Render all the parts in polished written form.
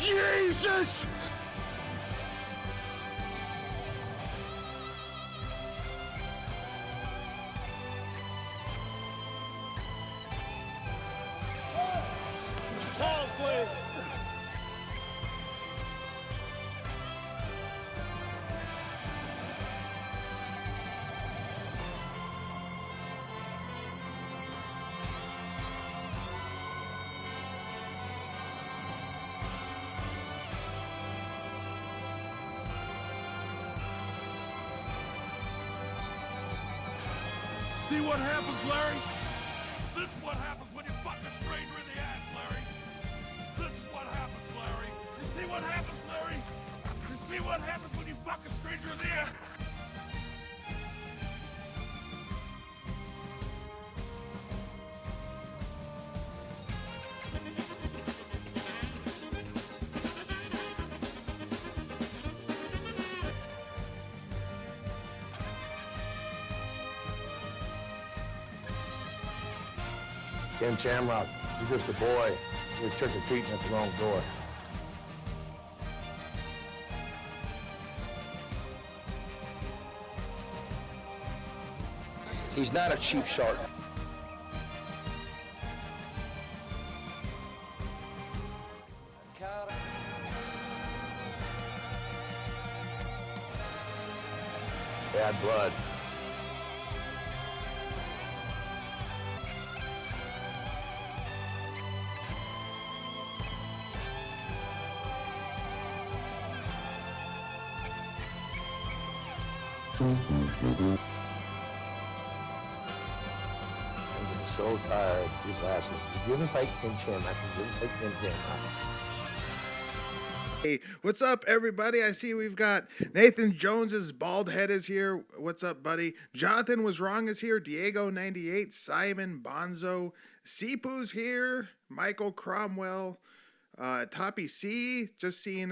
Jesus! Charles, please. See what happens, Larry? This is what happens when you fuck a stranger in the ass, Larry. This is what happens, Larry. You see what happens, Larry? You see what happens when you fuck a stranger in the ass? Ken Shamrock, you're just a boy. You're trick-or-treating at the wrong door. He's not a cheap shark. Bad blood. I'm getting so tired. People ask me, "Did you ever fight Ken Shamrock? Did you ever fight Ken Shamrock?" Hey, what's up, everybody? I see we've got Nathan Jones's bald head is here. What's up, buddy? Jonathan Was Wrong is here. Diego98, Simon Bonzo, Sipu's here. Michael Cromwell, Toppy C. Just seen.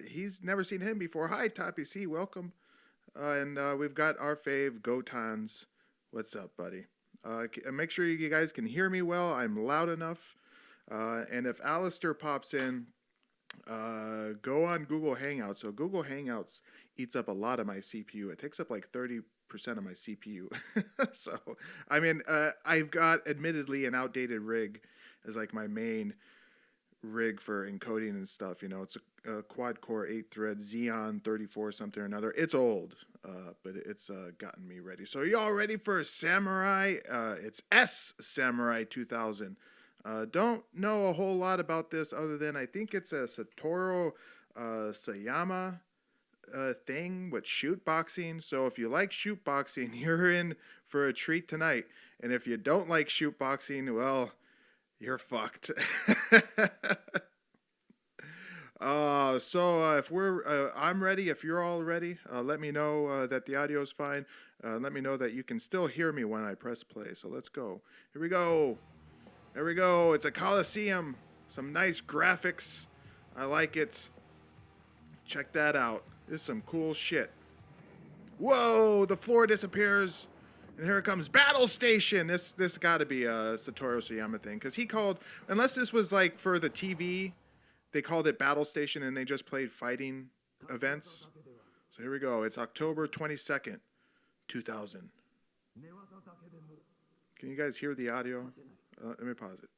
He's never seen him before. Hi, Toppy C. Welcome. And we've got our fave Gotans. What's up, buddy? Make sure you guys can hear me well. I'm loud enough. And if Alistair pops in, go on Google Hangouts. So Google Hangouts eats up a lot of my CPU. It takes up like 30% of my CPU. So, I mean, I've got admittedly an outdated rig as like my main rig for encoding and stuff. You know, it's a quad core 8-thread Xeon 34 something or another. It's old, but it's gotten me ready. So y'all ready for Samurai? It's S Samurai 2000. Don't know a whole lot about this other than I think it's a Satoru Sayama thing with shoot boxing. So if you like shoot boxing, you're in for a treat tonight. And if you don't like shoot boxing, well, you're fucked. If I'm ready. If you're all ready, let me know that the audio is fine. Let me know that you can still hear me when I press play. So let's go. Here we go. There we go. It's a Coliseum. Some nice graphics. I like it. Check that out. This is some cool shit. Whoa, the floor disappears. And here it comes. Battle Station. This got to be a Satoru Sayama thing. Because he called, unless this was like for the TV, they called it Battle Station and they just played fighting events. So here we go. It's October 22nd, 2000. Can you guys hear the audio? Let me pause it.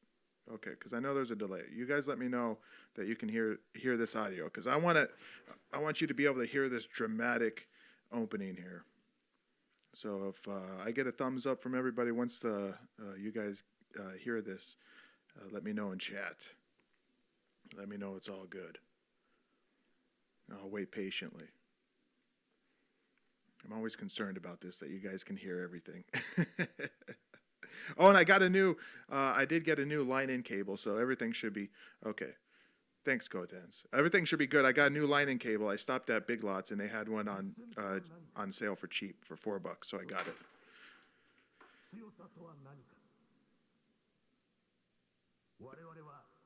Okay, because I know there's a delay. You guys let me know that you can hear this audio, because I want you to be able to hear this dramatic opening here. So if I get a thumbs up from everybody once you guys hear this, let me know in chat. Let me know it's all good. I'll wait patiently. I'm always concerned about this, that you guys can hear everything. Oh, and I did get a new line-in cable, so everything should be okay. Thanks, Godans. Everything should be good. I got a new line-in cable. I stopped at Big Lots, and they had one on sale for cheap for $4, so I got it.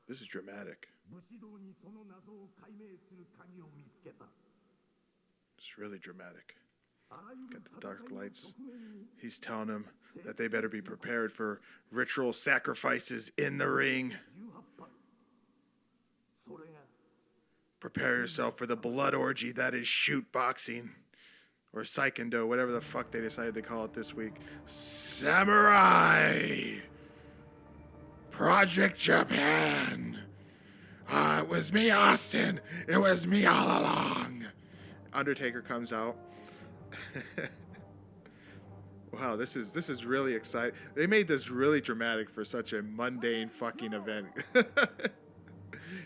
This is dramatic. It's really dramatic. Got the dark lights. He's telling them that they better be prepared for ritual sacrifices in the ring. Prepare yourself for the blood orgy that is shoot boxing. Or Saikendo, whatever the fuck they decided to call it this week. Samurai! Project Japan! It was me, Austin! It was me all along! Undertaker comes out. Wow, this is really exciting. They made this really dramatic for such a mundane fucking event.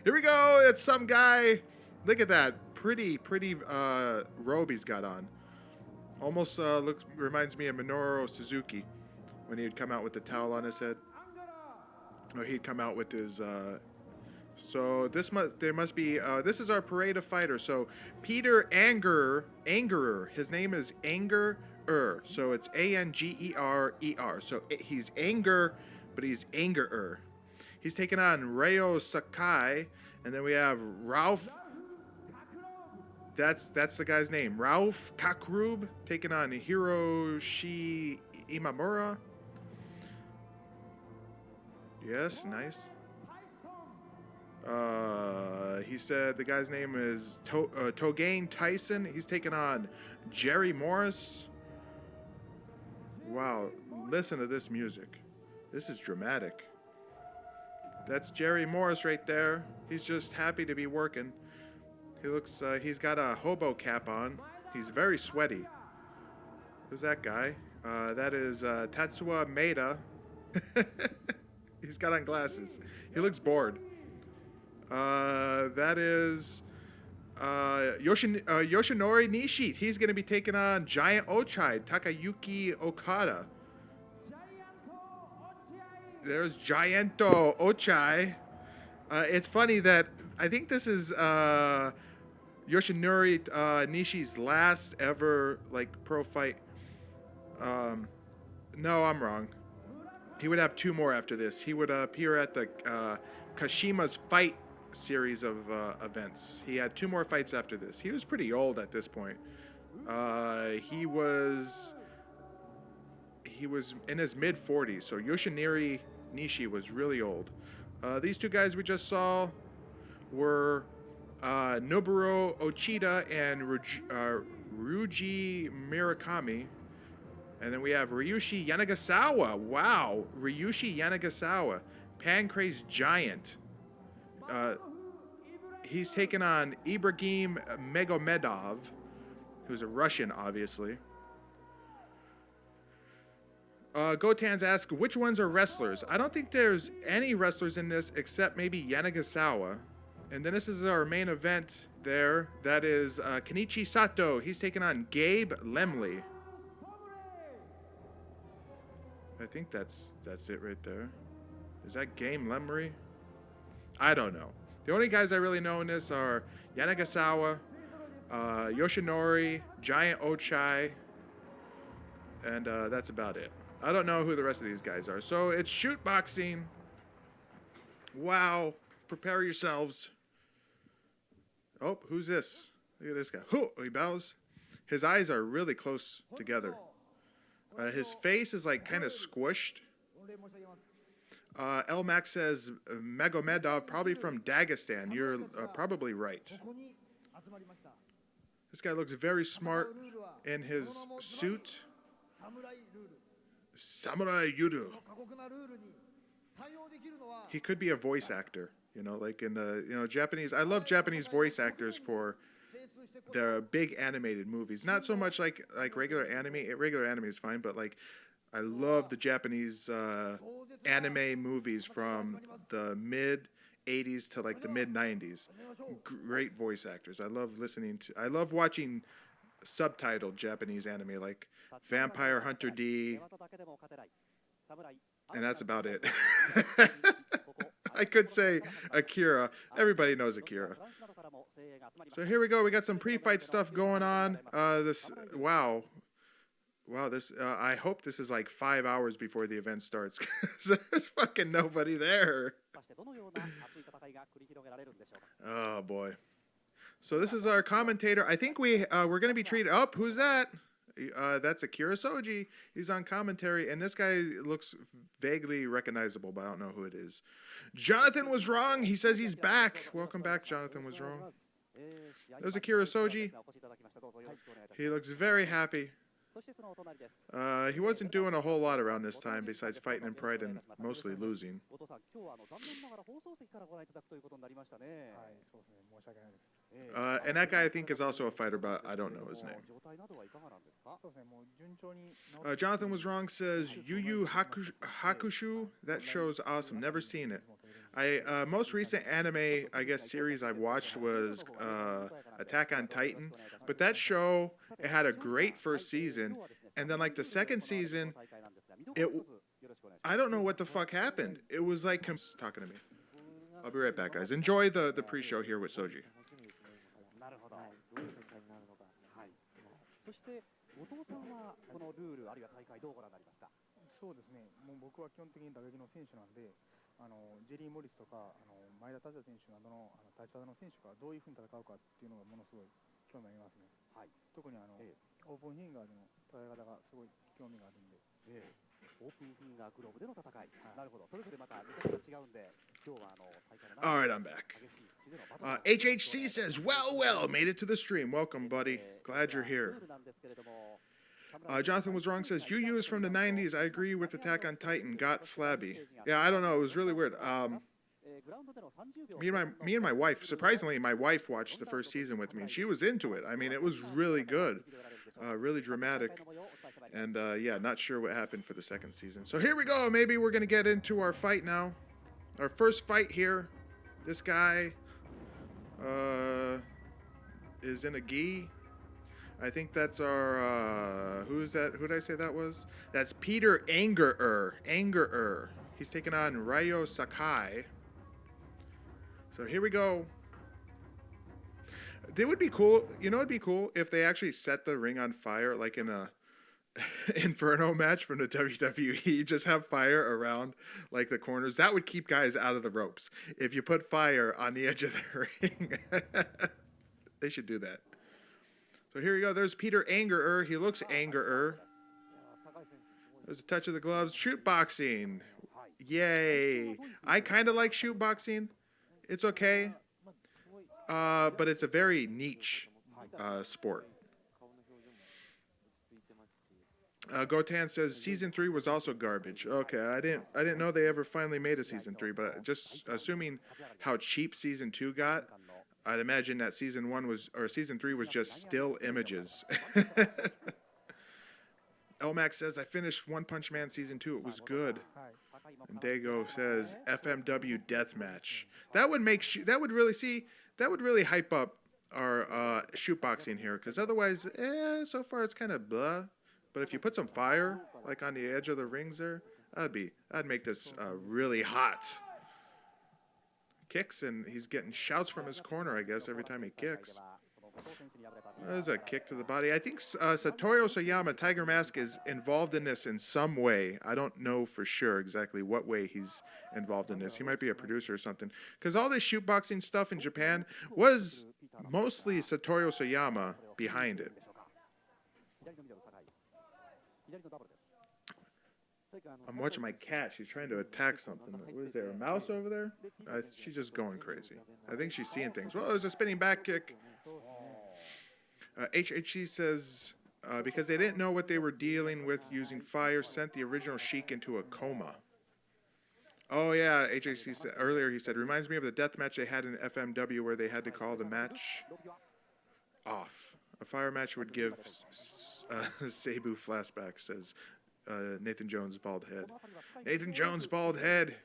Here we go! It's some guy. Look at that. Pretty robe he's got on. Almost reminds me of Minoru Suzuki when he'd come out with the towel on his head. Or he'd come out with his so this this is our parade of fighters. So Peter Angerer, his name is Angerer. So it's Angerer. So he's Anger, but he's Angerer. He's taking on Ryo Sakai, and then we have Ralph. That's the guy's name. Ralph Kochrub taking on Hiroshi Imamura. Yes, nice. He said the guy's name is Togain Tyson. He's taking on Jerry Morris. Wow, listen to this music. This is dramatic. That's Jerry Morris right there. He's just happy to be working. He looks, he's got a hobo cap on. He's very sweaty. Who's that guy? That is Tatsuya Meda. He's got on glasses. He looks bored. That is Yoshinori Nishi. He's going to be taking on Giant Ochai, Takayuki Okada. There's Gianto Ochai. It's funny that I think this is Yoshinori Nishi's last ever pro fight. No, I'm wrong. He would have two more after this. He would appear at the Kashima's Fight series of events. He had two more fights after this. He was pretty old at this point. He was in his mid-40s, so Yoshinori Nishi was really old. These two guys we just saw were Nobuo Uchida and Ryuji Murakami. And then we have Ryushi Yanagisawa. Wow, Ryushi Yanagisawa, Pancrase Giant. He's taken on Ibrahim Meghamedov, who's a Russian, obviously. Gotan's asked, which ones are wrestlers? I don't think there's any wrestlers in this except maybe Yanagisawa. And then this is our main event there. That is Kenichi Sato. He's taking on Gabe Lemley. I think that's it right there. Is that Game Lemley? I don't know. The only guys I really know in this are Yanagisawa, Yoshinori, Giant Ochai, and that's about it. I don't know who the rest of these guys are. So it's shoot boxing. Wow. Prepare yourselves. Oh, who's this? Look at this guy. Oh, he bows. His eyes are really close together. His face is kind of squished. Elmax says Meghamedov, probably from Dagestan. You're probably right. This guy looks very smart in his suit. Samurai Yudu. He could be a voice actor, like in the, Japanese. I love Japanese voice actors for the big animated movies. Not so much like regular anime. Regular anime is fine, but I love the Japanese anime movies from the mid 80s to the mid 90s. Great voice actors. I love watching subtitled Japanese anime like Vampire Hunter D, and that's about it. I could say Akira. Everybody knows Akira. So here we go. We got some pre-fight stuff going on. This I hope this is 5 hours before the event starts, because there's fucking nobody there. Oh boy. So this is our commentator. I think we're going to be treated up. Who's that? That's Akira Soji. He's on commentary, and this guy looks vaguely recognizable, but I don't know who it is. Jonathan was wrong. He says he's back. Welcome back, Jonathan was wrong. There's Akira Soji. He looks very happy. He wasn't doing a whole lot around this time besides fighting in Pride and mostly losing. And that guy I think is also a fighter, but I don't know his name. Jonathan was wrong says Yu Yu Hakusho. That show's awesome. Never seen it. Most recent anime, I guess, series I watched was Attack on Titan. But that show, it had a great first season. And then like the second season, I don't know what the fuck happened. It was like talking to me. I'll be right back, guys. Enjoy the pre-show here with Soji. そして後藤さんはこのルールあるいは大会どうご覧になりますか。そうですね。もう僕は基本的に打撃の選手なんで、ジェリー・モリスとか前田達也選手などの対戦の選手がどういうふうに戦うかっていうのがものすごい興味ありますね。はい。特にオープンフィンガーでの戦い方がすごい興味があるんで。オープンフィンガーグローブでの戦い。なるほど。それぞれまた見方が違うんで、今日は大会の。All right, I'm back. HHC says, well, made it to the stream. Welcome, buddy. Glad you're here. Jonathan was wrong says, Yu Yu is from the 90s. I agree with Attack on Titan. Got flabby. Yeah, I don't know. It was really weird. Me and my wife, surprisingly, my wife watched the first season with me, and she was into it. I mean, it was really good. Really dramatic. And, yeah, not sure what happened for the second season. So here we go. Maybe we're going to get into our fight now. Our first fight here. This guy is in a gi. I think that's our, who is that? Who did I say that was? That's Peter Angerer. He's taking on Ryo Sakai. So here we go. It would be cool. You know, it'd be cool if they actually set the ring on fire, like in a Inferno match from the WWE. Just have fire around like the corners. That would keep guys out of the ropes. If you put fire on the edge of the ring, they should do that. So here we go. There's Peter Angerer. He looks Angerer. There's a touch of the gloves. Shoot boxing. Yay. I kind of like shoot boxing. It's okay. But it's a very niche sport. Gotan says season 3 was also garbage. Okay, I didn't know they ever finally made a season 3, but just assuming how cheap season 2 got, I'd imagine that season 3 was just still images. Elmax says I finished One Punch Man season 2. It was good. And Dago says FMW deathmatch. That would really hype up our shoot boxing here, because otherwise, so far it's kind of blah. But if you put some fire, like on the edge of the rings there, that'd make this really hot. Kicks, and he's getting shouts from his corner, I guess, every time he kicks. There's a kick to the body. I think Satoru Sayama, Tiger Mask, is involved in this in some way. I don't know for sure exactly what way he's involved in this. He might be a producer or something. Because all this shoot boxing stuff in Japan was mostly Satoru Sayama behind it. I'm watching my cat. She's trying to attack something. What is there, a mouse over there? She's just going crazy. I think she's seeing things. Well, there's a spinning back kick. HHC says, because they didn't know what they were dealing with using fire, sent the original Sheik into a coma. Oh, yeah, HHC said, earlier he said, reminds me of the death match they had in FMW where they had to call the match off. A fire match would give Sabu flashback, says Nathan Jones, bald head. Nathan Jones, bald head.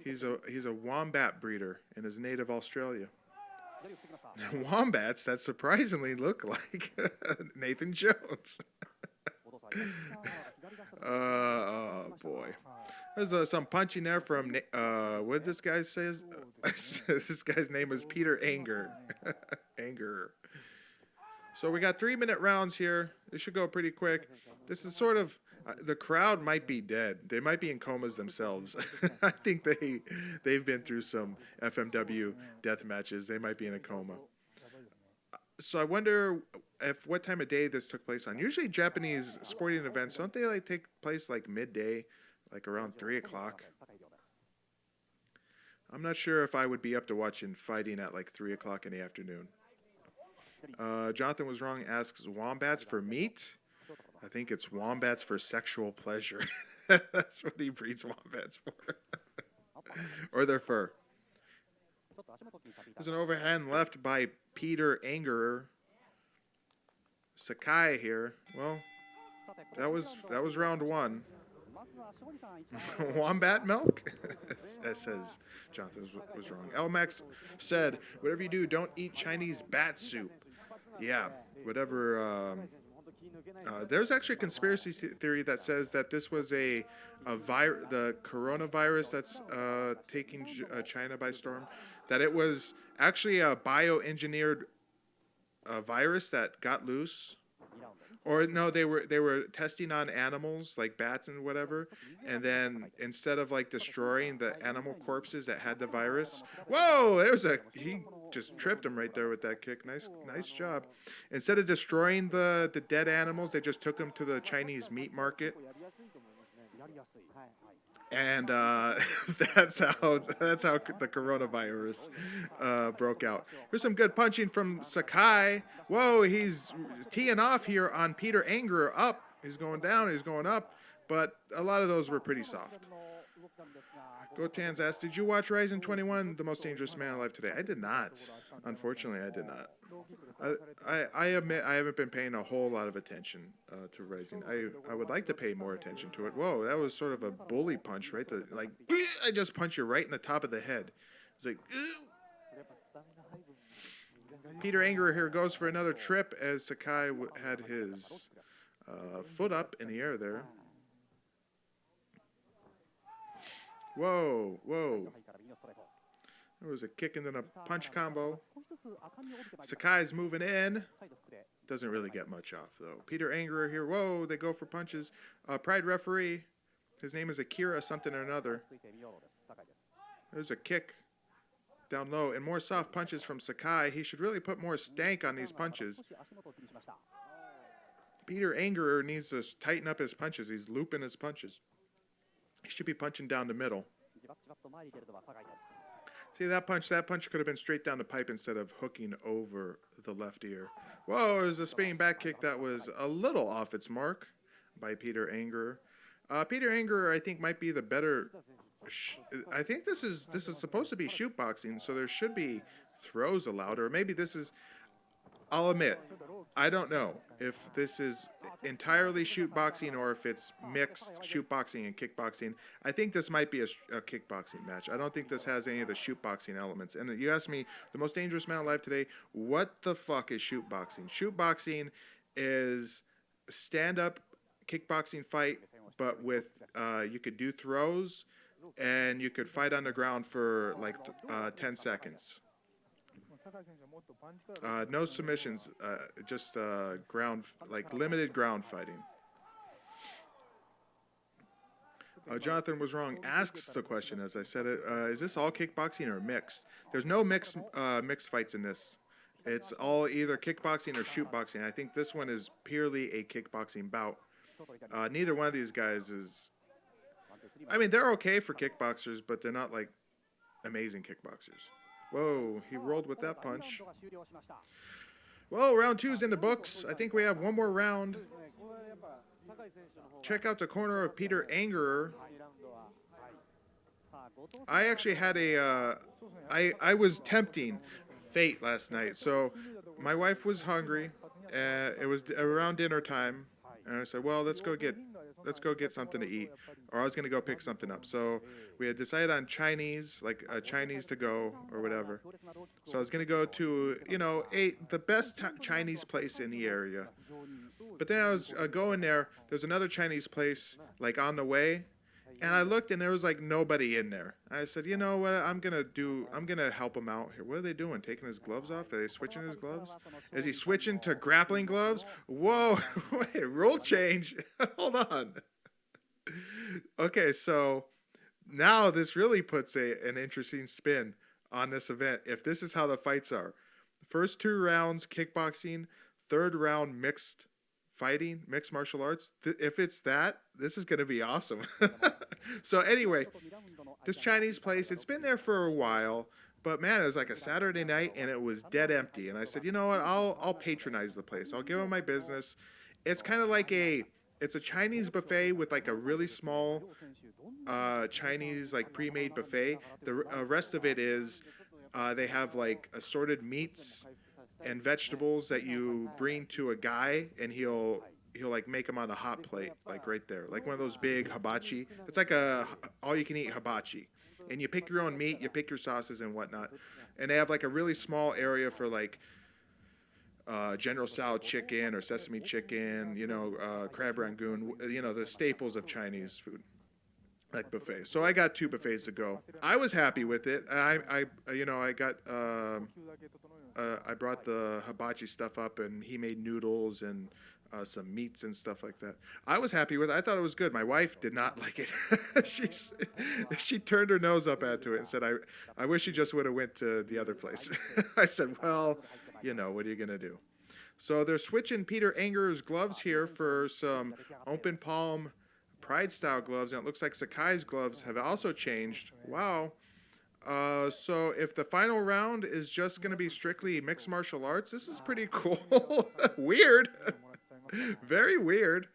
He's a wombat breeder in his native Australia. Wombats that surprisingly look like Nathan Jones. Oh boy. There's some punching there from what did this guy say? This guy's name is Peter Anger. Anger. So we got 3-minute rounds here. They should go pretty quick. This is sort of the crowd might be dead. They might be in comas themselves. I think they've been through some FMW death matches. They might be in a coma. So I wonder what time of day this took place on. Usually Japanese sporting events, don't they like take place like midday, like around 3 o'clock? I'm not sure if I would be up to watching fighting at like 3 o'clock in the afternoon. Jonathan was wrong. Asks wombats for meat. I think it's wombats for sexual pleasure. That's what he breeds wombats for. Or their fur. There's an overhand left by Peter Angerer. Sakai here. Well, that was round one. Wombat milk? That says Jonathan was wrong. Elmax said, whatever you do, don't eat Chinese bat soup. Yeah, whatever. There's actually a conspiracy theory that says that this was the coronavirus that's taking China by storm, that it was actually a bioengineered virus that got loose. Or no, they were testing on animals like bats and whatever, and then instead of like destroying the animal corpses that had the virus, whoa! He just tripped him right there with that kick. Nice job. Instead of destroying the dead animals, they just took them to the Chinese meat market, and that's how the coronavirus broke out. Here's some good punching from Sakai. Whoa, he's teeing off here on Peter Angerer. Up, he's going down, he's going up, but a lot of those were pretty soft. Gotan's asked, did you watch Rising 21, The Most Dangerous Man Alive today? I did not. Unfortunately, I did not. I admit I haven't been paying a whole lot of attention to Rising. I would like to pay more attention to it. Whoa, that was sort of a bully punch, right? I just punch you right in the top of the head. It's like, Peter Angerer here goes for another trip as Sakai had his foot up in the air there. Whoa. There was a kick and then a punch combo. Sakai's moving in. Doesn't really get much off, though. Peter Angerer here. Whoa, they go for punches. Pride referee. His name is Akira something or another. There's a kick down low. And more soft punches from Sakai. He should really put more stank on these punches. Peter Angerer needs to tighten up his punches. He's looping his punches. He should be punching down the middle. See, that punch could have been straight down the pipe instead of hooking over the left ear. Whoa, there's a spinning back kick that was a little off its mark by Peter Angerer. Peter Angerer, I think, might be the better... I think this is supposed to be shoot boxing, so there should be throws allowed, or maybe this is... I'll admit, I don't know if this is entirely shoot boxing or if it's mixed shoot boxing and kickboxing. I think this might be a kickboxing match. I don't think this has any of the shoot boxing elements. And you asked me, The Most Dangerous Man Alive today, what the fuck is shoot boxing? Shoot boxing is stand-up kickboxing fight, but with you could do throws and you could fight on the ground for like 10 seconds. No submissions, just limited ground fighting. Jonathan was wrong. Asks the question, as I said it. Is this all kickboxing or mixed? There's no mixed fights in this. It's all either kickboxing or shoot boxing. I think this one is purely a kickboxing bout. Neither one of these guys is... I mean, they're okay for kickboxers, but they're not like amazing kickboxers. Whoa, he rolled with that punch. Well, round 2's in the books. I think we have one more round. Check out the corner of Peter Angerer. I actually had I was tempting fate last night. So my wife was hungry. It was around dinner time. And I said, well, let's go get something to eat. Or I was going to go pick something up. So we had decided on Chinese, like a Chinese to go or whatever. So I was going to go to, the best Chinese place in the area. But then I was going there. There's another Chinese place, like on the way. And I looked and there was like nobody in there. I said, you know what I'm going to help him out here. What are they doing? Taking his gloves off? Are they switching his gloves? Is he switching to grappling gloves? Whoa, wait, rule change. Hold on. Okay, so now this really puts an interesting spin on this event. If this is how the fights are. First 2 rounds, kickboxing. 3rd round, mixed fighting, mixed martial arts. If it's that, this is going to be awesome. So anyway, this Chinese place, it's been there for a while, But man, it was like a Saturday night and it was dead empty. And I said, you know what? I'll patronize the place. I'll give them my business. It's kind of like it's a Chinese buffet with like a really small Chinese like pre-made buffet. The rest of it is they have like assorted meats and vegetables that you bring to a guy, and he'll like make them on a hot plate, like right there, like one of those big hibachi. It's like a all-you-can-eat hibachi, and you pick your own meat, you pick your sauces and whatnot, and they have like a really small area for like General Tso chicken or sesame chicken, you know, crab rangoon, you know, the staples of Chinese food, like buffet. So I got 2 buffets to go. I was happy with it. I got I brought the hibachi stuff up, and he made noodles and some meats and stuff like that. I was happy with it. I thought it was good. My wife did not like it. She turned her nose up at it and said, I wish you just would have went to the other place. I said, well, you know, what are you going to do? So they're switching Peter Anger's gloves here for some open palm Pride style gloves, and it looks like Sakai's gloves have also changed. Wow. So if the final round is just going to be strictly mixed martial arts, this is pretty cool. Weird. Very weird.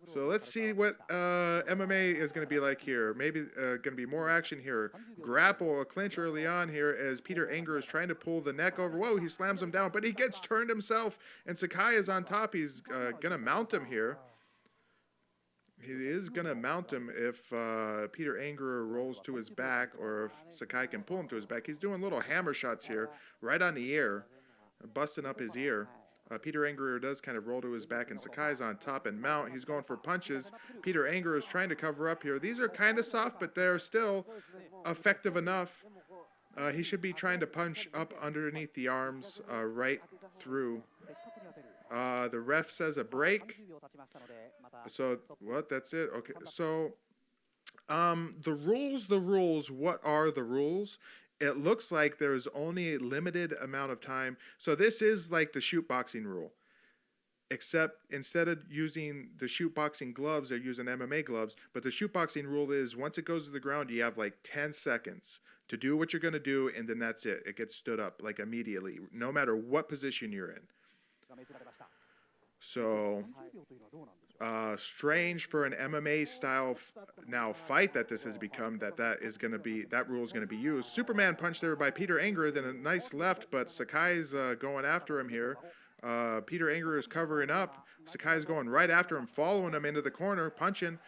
So let's see what MMA is going to be like here. Maybe going to be more action here. Grapple, a clinch early on here as Peter Anger is trying to pull the neck over. Whoa, he slams him down, but he gets turned himself, and Sakai is on top. He's going to mount him here. He is going to mount him if Peter Anger rolls to his back, or if Sakai can pull him to his back. He's doing little hammer shots here, right on the ear, busting up his ear. Peter Anger does kind of roll to his back, and Sakai's on top and mount. He's going for punches. Peter Anger is trying to cover up here. These are kind of soft, but they're still effective enough. He should be trying to punch up underneath the arms, right through. The ref says a break. So, what? That's it? Okay. So, the rules. What are the rules? It looks like there's only a limited amount of time. So this is like the shoot boxing rule. Except instead of using the shoot boxing gloves, they're using MMA gloves. But the shoot boxing rule is once it goes to the ground, you have like 10 seconds to do what you're going to do, and then that's it. It gets stood up like immediately, no matter what position you're in. So, strange for an MMA style now fight that this has become, that rule is going to be used. Superman punch there by Peter Anger, then a nice left, but Sakai's going after him here. Peter Anger is covering up. Sakai's going right after him, following him into the corner, punching.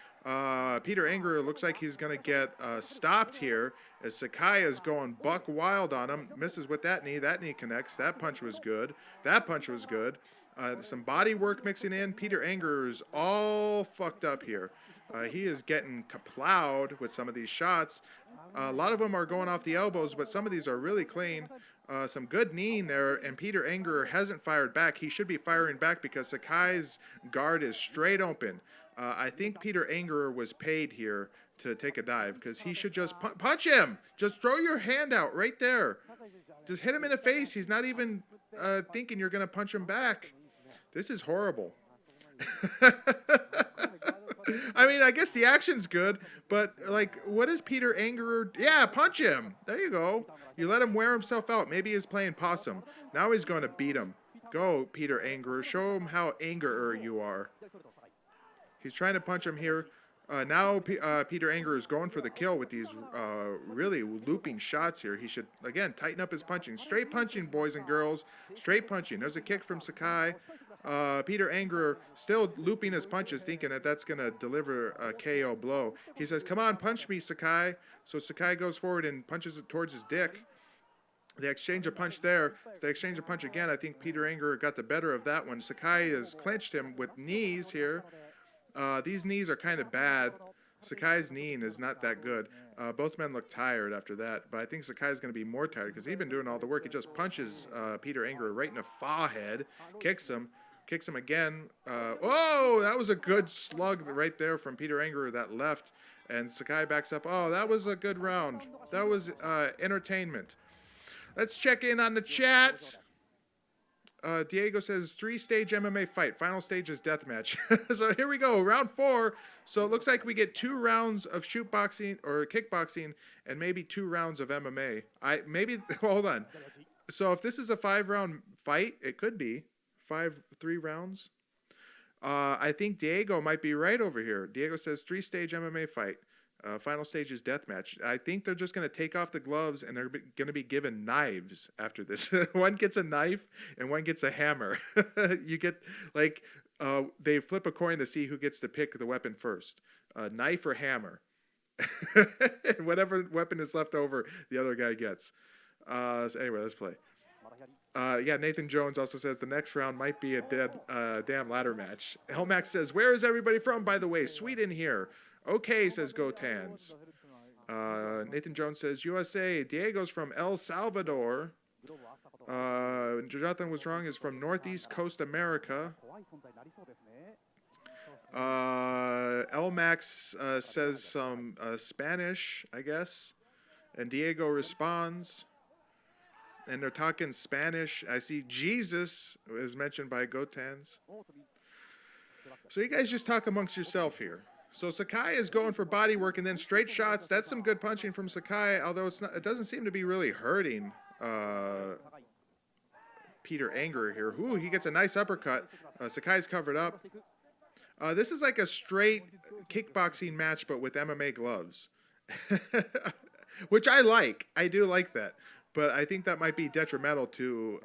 Peter Anger looks like he's going to get stopped here as Sakai is going buck wild on him. Misses with that knee. That knee connects. That punch was good. That punch was good. Some body work mixing in. Peter Anger is all fucked up here. He is getting kaplowed with some of these shots. A lot of them are going off the elbows, but some of these are really clean. Some good kneeing there, and Peter Anger hasn't fired back. He should be firing back because Sakai's guard is straight open. I think Peter Anger was paid here to take a dive because he should just punch him. Just throw your hand out right there. Just hit him in the face. He's not even thinking you're going to punch him back. This is horrible. I mean, I guess the action's good, but, like, what is Peter Anger? Yeah, punch him. There you go. You let him wear himself out. Maybe he's playing possum. Now he's going to beat him. Go, Peter Anger. Show him how angerer you are. He's trying to punch him here. Now Peter Anger is going for the kill with these really looping shots here. He should, again, tighten up his punching. Straight punching, boys and girls. Straight punching. There's a kick from Sakai. Peter Anger still looping his punches, thinking that that's going to deliver a KO blow. He says, come on, punch me, Sakai. So Sakai goes forward and punches it towards his dick. They exchange a punch there. They exchange a punch again. I think Peter Anger got the better of that one. Sakai has clinched him with knees here. These knees are kind of bad. Sakai's kneeing is not that good. Both men look tired after that, but I think Sakai's going to be more tired because he's been doing all the work. He just punches Peter Anger right in the forehead, kicks him again. Oh, that was a good slug right there from Peter Anger, that left, and Sakai backs up. Oh, that was a good round. That was entertainment. Let's check in on the chat. Diego says 3-stage MMA fight. Final stage is deathmatch. So here we go, round 4. So it looks like we get 2 rounds of shoot boxing or kickboxing and maybe 2 rounds of MMA. Hold on. So if this is a 5-round fight, it could be 3 rounds. I think Diego might be right over here. Diego says 3-stage MMA fight. Final stage is deathmatch. I think they're just going to take off the gloves and they're going to be given knives after this. One gets a knife and one gets a hammer. You get, like, they flip a coin to see who gets to pick the weapon first. Knife or hammer. Whatever weapon is left over, the other guy gets. So anyway, let's play. Yeah, Nathan Jones also says the next round might be a damn ladder match. Helmax says, where is everybody from, by the way? Sweden here. Okay, says Gotans. Nathan Jones says, USA. Diego's from El Salvador. Jonathan was wrong, is from Northeast Coast America. Elmax says some Spanish, I guess. And Diego responds. And they're talking Spanish. I see Jesus is mentioned by Gotans. So you guys just talk amongst yourself here. So Sakai is going for body work and then straight shots. That's some good punching from Sakai, although it doesn't seem to be really hurting Peter Anger here. Ooh, he gets a nice uppercut. Sakai's covered up. This is like a straight kickboxing match, but with MMA gloves. Which I like. I do like that. But I think that might be detrimental to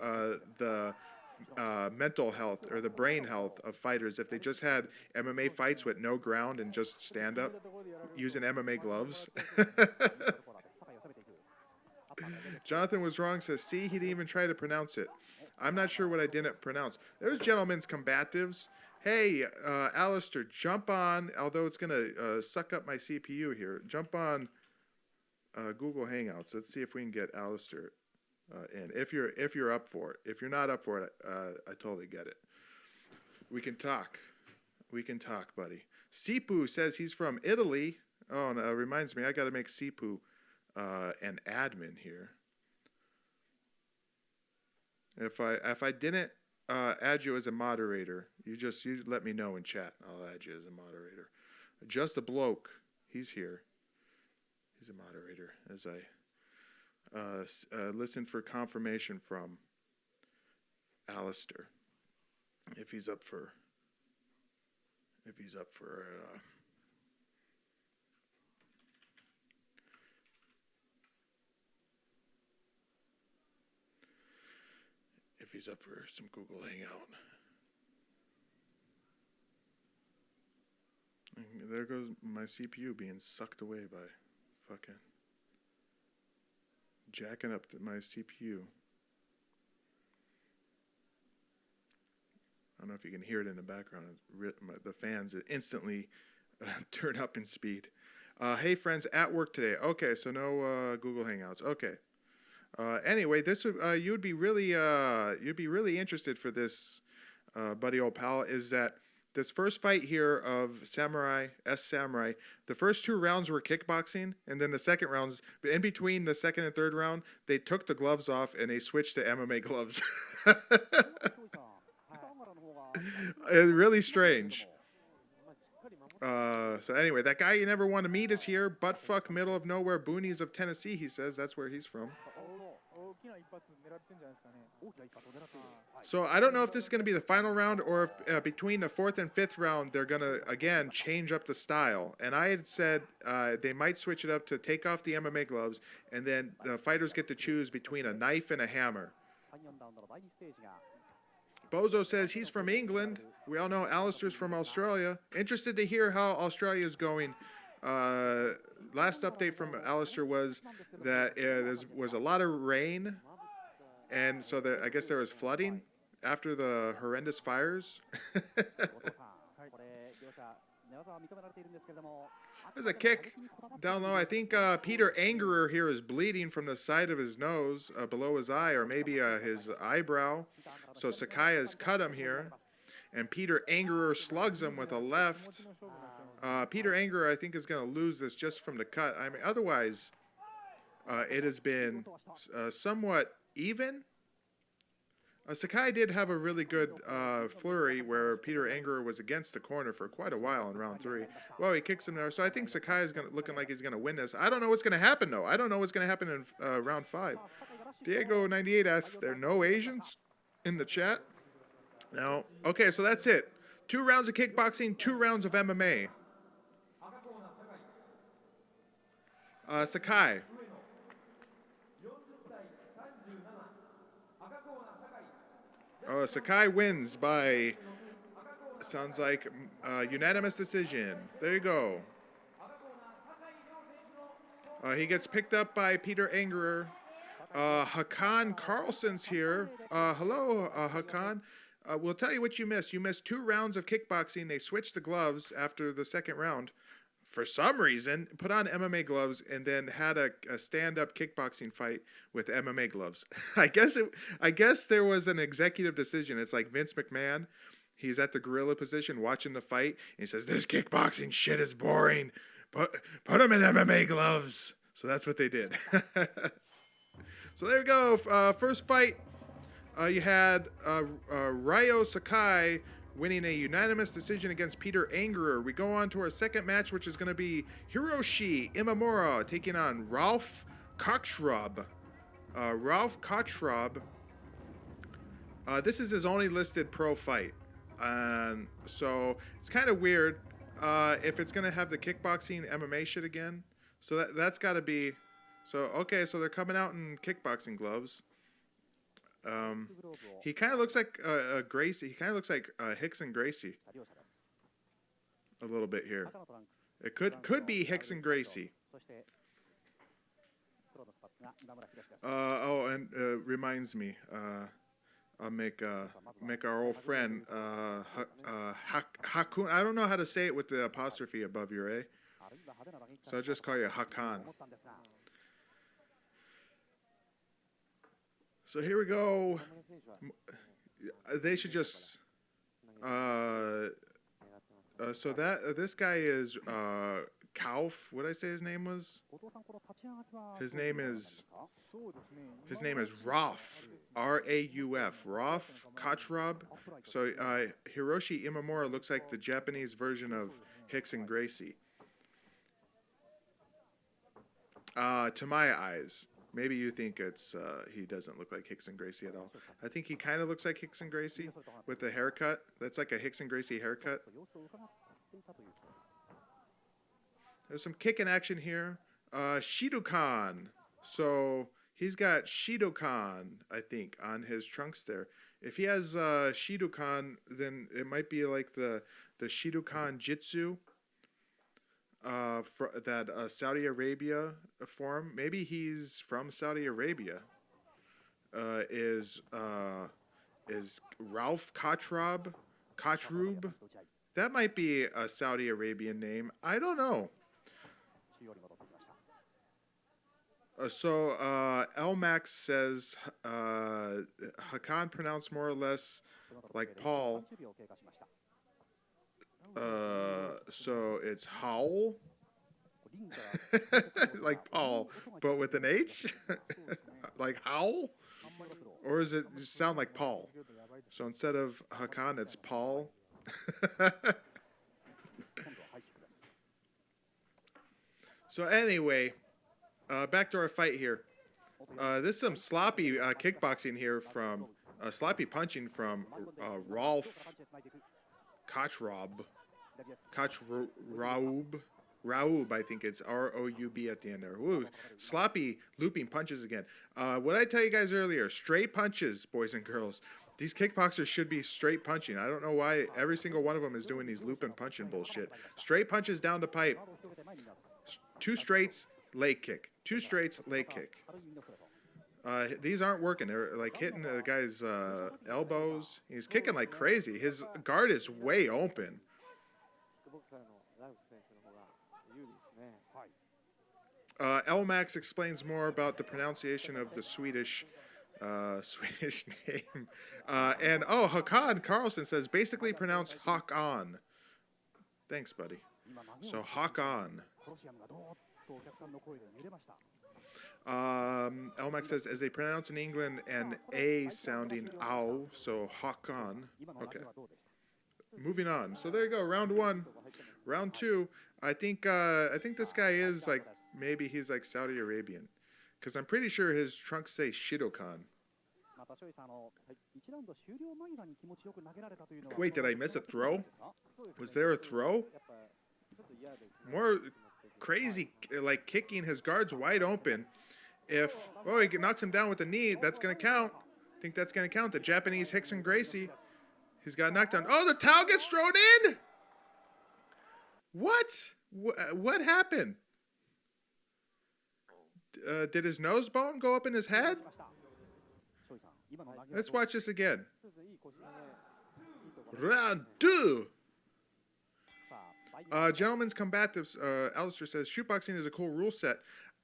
the mental health or the brain health of fighters if they just had MMA fights with no ground and just stand up using MMA gloves. Jonathan was wrong, says, see, he didn't even try to pronounce it. I'm not sure what I didn't pronounce. There's gentlemen's combatives. Hey, Alistair, jump on, although it's going to suck up my CPU here, jump on Google Hangouts. Let's see if we can get Alistair in. If you're up for it. If you're not up for it, I totally get it. We can talk. We can talk, buddy. Sipu says he's from Italy. Oh, no, reminds me, I got to make Sipu an admin here. If I didn't add you as a moderator, you let me know in chat. I'll add you as a moderator. Just a bloke. He's here. He's a moderator as I listen for confirmation from Alistair if he's up for if he's up for some Google Hangout. And there goes my CPU being sucked away by fucking jacking up my CPU. I don't know if you can hear it in the background. The fans instantly turn up in speed. Hey friends, at work today. Okay, so no Google Hangouts. Okay. Anyway, this you'd be really interested for this, buddy old pal. Is that this first fight here of Samurai, the first 2 rounds were kickboxing, and then the second rounds, in between the second and third round, they took the gloves off and they switched to MMA gloves. It's really strange. So anyway, that guy you never want to meet is here. Buttfuck, middle of nowhere, boonies of Tennessee, he says. That's where he's from. So I don't know if this is going to be the final round or if between the 4th and 5th round they're going to, again, change up the style. And I had said they might switch it up to take off the MMA gloves, and then the fighters get to choose between a knife and a hammer. Bozo says he's from England. We all know Alistair's from Australia. Interested to hear how Australia is going. Last update from Alistair was that there was a lot of rain, and so I guess there was flooding after the horrendous fires. There's a kick down low. I think Peter Angerer here is bleeding from the side of his nose, below his eye, or maybe his eyebrow. So Sakai has cut him here. And Peter Angerer slugs him with a left. Peter Angerer, I think, is going to lose this just from the cut. I mean, otherwise, it has been somewhat even. Sakai did have a really good flurry where Peter Angerer was against the corner for quite a while in round 3. Well, he kicks him there, so I think Sakai is looking like he's going to win this. I don't know what's going to happen, though. I don't know what's going to happen in round 5. Diego98 asks, there are no Asians in the chat? No. Okay, so that's it. 2 rounds of kickboxing, 2 rounds of MMA. Sakai. Sakai wins by, sounds like, unanimous decision. There you go. He gets picked up by Peter Angerer. Hakan Carlson's here. Hello, Hakan. We'll tell you what you missed. You missed 2 rounds of kickboxing. They switched the gloves after the second round. For some reason, put on MMA gloves and then had a stand-up kickboxing fight with MMA gloves. I guess there was an executive decision. It's like Vince McMahon. He's at the gorilla position watching the fight. And he says, this kickboxing shit is boring. Put him in MMA gloves. So that's what they did. So there we go. First fight, you had Ryo Sakai winning a unanimous decision against Peter Angerer. We go on to our second match, which is going to be Hiroshi Imamura taking on Ralph Kochrub. Ralph Kochrub, this is his only listed pro fight. So it's kind of weird if it's going to have the kickboxing MMA shit again. So that's got to be... So, okay, so they're coming out in kickboxing gloves. He kind of looks like Gracie. He kind of looks like Hicks and Gracie. A little bit here. It could be Hicks and Gracie. Oh, and reminds me. I'll make our old friend Hakun. I don't know how to say it with the apostrophe above your A. So I'll just call you Hakan. So here we go. They should just. So this guy is Kauf. What did I say his name was? His name is Rauf. R-A-U-F. Rauf Kochrub. So Hiroshi Imamura looks like the Japanese version of Hicks and Gracie. To my eyes. Maybe you think it's he doesn't look like Hicks and Gracie at all. I think he kind of looks like Hicks and Gracie with the haircut. That's like a Hicks and Gracie haircut. There's some kicking action here. Shidokan. So he's got Shidokan, I think, on his trunks there. If he has Shidokan, then it might be like the Shidokan Jitsu. That Saudi Arabia form. Maybe he's from Saudi Arabia. Is Ralph Kochrub? That might be a Saudi Arabian name. I don't know. So Elmax says Hakan pronounced more or less like Paul. So it's Howl, like Paul, but with an H, like Howl, or does it just sound like Paul? So instead of Hakan, it's Paul. So anyway, back to our fight here. This is some sloppy kickboxing here from sloppy punching from Ralph Kochrub. Raub, I think it's R-O-U-B at the end there. Ooh, sloppy looping punches again. What I tell you guys earlier, straight punches, boys and girls. These kickboxers should be straight punching. I don't know why every single one of them is doing these loop and punching bullshit. Straight punches down the pipe. 2 straights, leg kick. 2 straights, leg kick. These aren't working. They're like hitting the guy's elbows. He's kicking like crazy. His guard is way open. Elmax explains more about the pronunciation of the Swedish name. And Hakan Carlson says basically pronounced Hakan. Thanks, buddy. So Hakan. Elmax says, as they pronounce in England, an A sounding ow, so Hakan. Okay. Moving on. So there you go. Round one. Round two. I think this guy is like, maybe he's like Saudi Arabian, because I'm pretty sure his trunks say Shidokan. Wait, did I miss a throw? Was there a throw? More crazy, like kicking his guards wide open. If, oh, he knocks him down with a knee, that's going to count. I think that's going to count. The Japanese Hickson Gracie. He's got knocked down. Oh, the towel gets thrown in? What? What happened? Did his nose bone go up in his head? Let's watch this again. Round two. Gentlemen's Combatives, Alistair says, shootboxing is a cool rule set.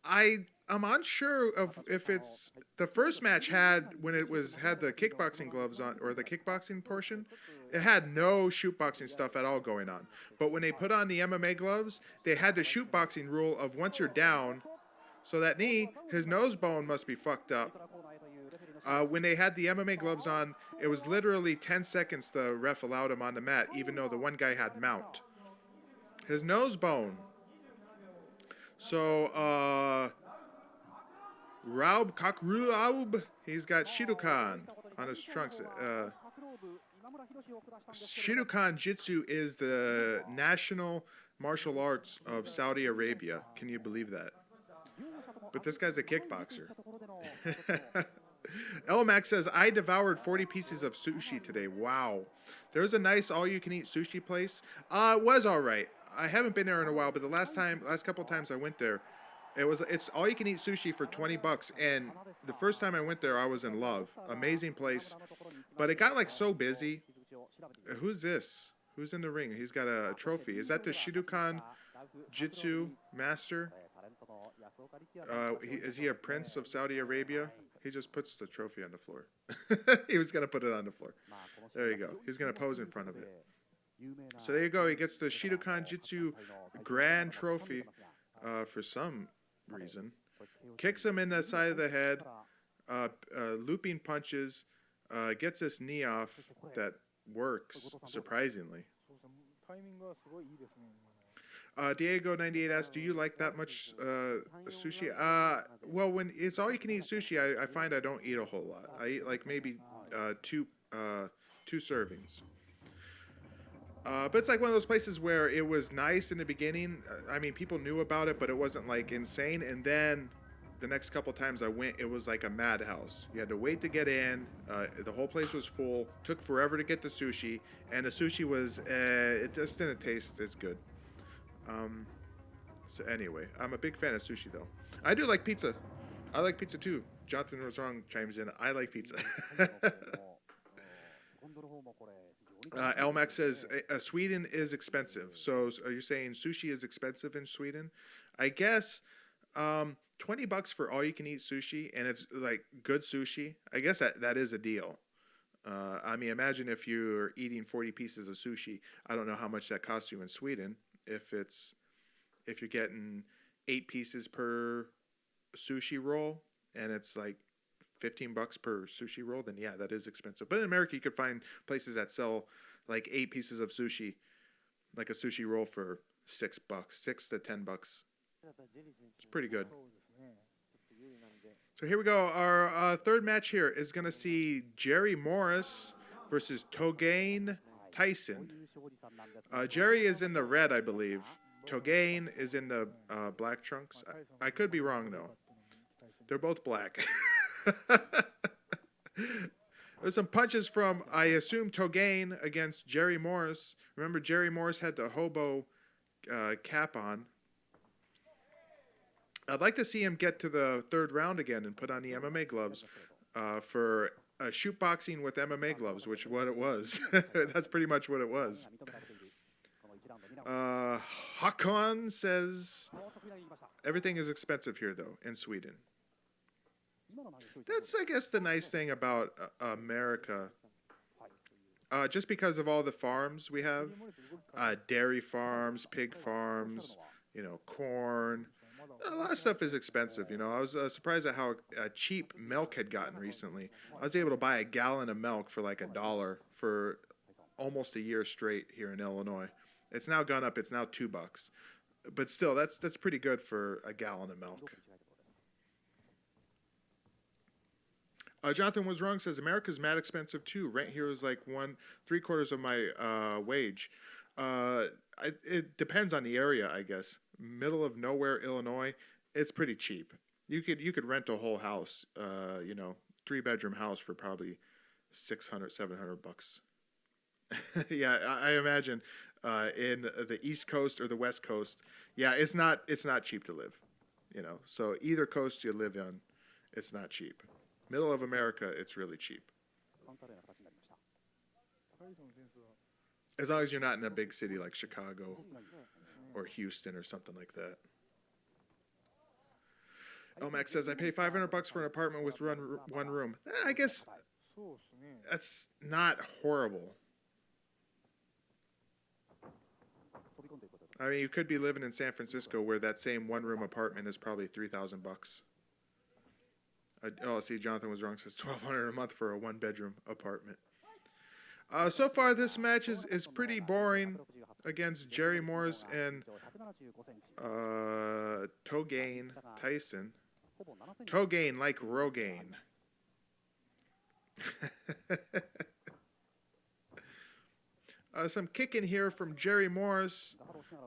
I'm unsure of if it's the first match had when it had the kickboxing gloves on, or the kickboxing portion. It had no shootboxing stuff at all going on. But when they put on the MMA gloves, they had the shootboxing rule of once you're down, so that knee, his nose bone must be fucked up. When they had the MMA gloves on, it was literally 10 seconds the ref allowed him on the mat, even though the one guy had mount. His nose bone. So, Kochrub, he's got Shidokan on his trunks. Shidokan Jitsu is the national martial arts of Saudi Arabia. Can you believe that? But this guy's a kickboxer. Elmax says, I devoured 40 pieces of sushi today. Wow. There's a nice all-you-can-eat sushi place. It was all right. I haven't been there in a while, but the last couple of times I went there, it's all-you-can-eat sushi for $20. And the first time I went there, I was in love. Amazing place. But it got like so busy. Who's this? Who's in the ring? He's got a trophy. Is that the Shidokan Jitsu master? Is he a prince of Saudi Arabia? He just puts the trophy on the floor. He was going to put it on the floor. There you go. He's going to pose in front of it. So there you go. He gets the Shidokan Jitsu Grand Trophy for some reason. Kicks him in the side of the head. Looping punches. Gets his knee off. That works, surprisingly. Diego 98 asks, do you like that much sushi? Well, when it's all you can eat sushi, I find I don't eat a whole lot. I eat like maybe two servings. But it's like one of those places where it was nice in the beginning. I mean, people knew about it, but it wasn't like insane. And then the next couple times I went, it was like a madhouse. You had to wait to get in. The whole place was full. Took forever to get the sushi. And the sushi was, it just didn't taste as good. So anyway, I'm a big fan of sushi though. I do like pizza. I like pizza too. Jonathan was wrong chimes in. I like pizza. Elmax says Sweden is expensive. So are you saying sushi is expensive in Sweden? I guess $20 for all you can eat sushi, and it's like good sushi. I guess that is a deal. I mean, imagine if you're eating 40 pieces of sushi. I don't know how much that costs you in Sweden. If you're getting 8 pieces per sushi roll and it's like $15 per sushi roll, then yeah, that is expensive. But in America, you could find places that sell like 8 pieces of sushi, like a sushi roll for $6, $6 to $10. It's pretty good. So here we go. Our third match here is going to see Jerry Morris versus Togaine Tyson. Jerry is in the red, I believe. Togaine is in the black trunks. I could be wrong, though. They're both black. There's some punches from, I assume, Togaine against Jerry Morris. Remember, Jerry Morris had the hobo cap on. I'd like to see him get to the third round again and put on the MMA gloves for shoot boxing with MMA gloves, which is what it was. That's pretty much what it was. Hakon says, everything is expensive here, though, in Sweden. That's, I guess, the nice thing about America. Just because of all the farms we have, dairy farms, pig farms, corn. A lot of stuff is expensive, you know. I was surprised at how cheap milk had gotten recently. I was able to buy a gallon of milk for like $1 for almost a year straight here in Illinois. It's now gone up. It's now $2, but still, that's pretty good for a gallon of milk. Jonathan was wrong. Says America's mad expensive too. Rent here is like 3/4 of my wage. It depends on the area, I guess. Middle of nowhere, Illinois, it's pretty cheap. You could rent a whole house, 3-bedroom house for probably $600-$700. Yeah, I imagine in the East Coast or the West Coast, yeah, it's not cheap to live, you know. So either coast you live on, it's not cheap. Middle of America, it's really cheap. As long as you're not in a big city like Chicago or Houston or something like that. Elmax says, I pay $500 for an apartment with one room. I guess that's not horrible. I mean, you could be living in San Francisco where that same one-room apartment is probably $3,000. See, Jonathan was wrong. Says $1,200 a month for a one-bedroom apartment. So far, this match is pretty boring against Jerry Morris and Togain Tyson. Togain like Rogaine. Some kicking here from Jerry Morris.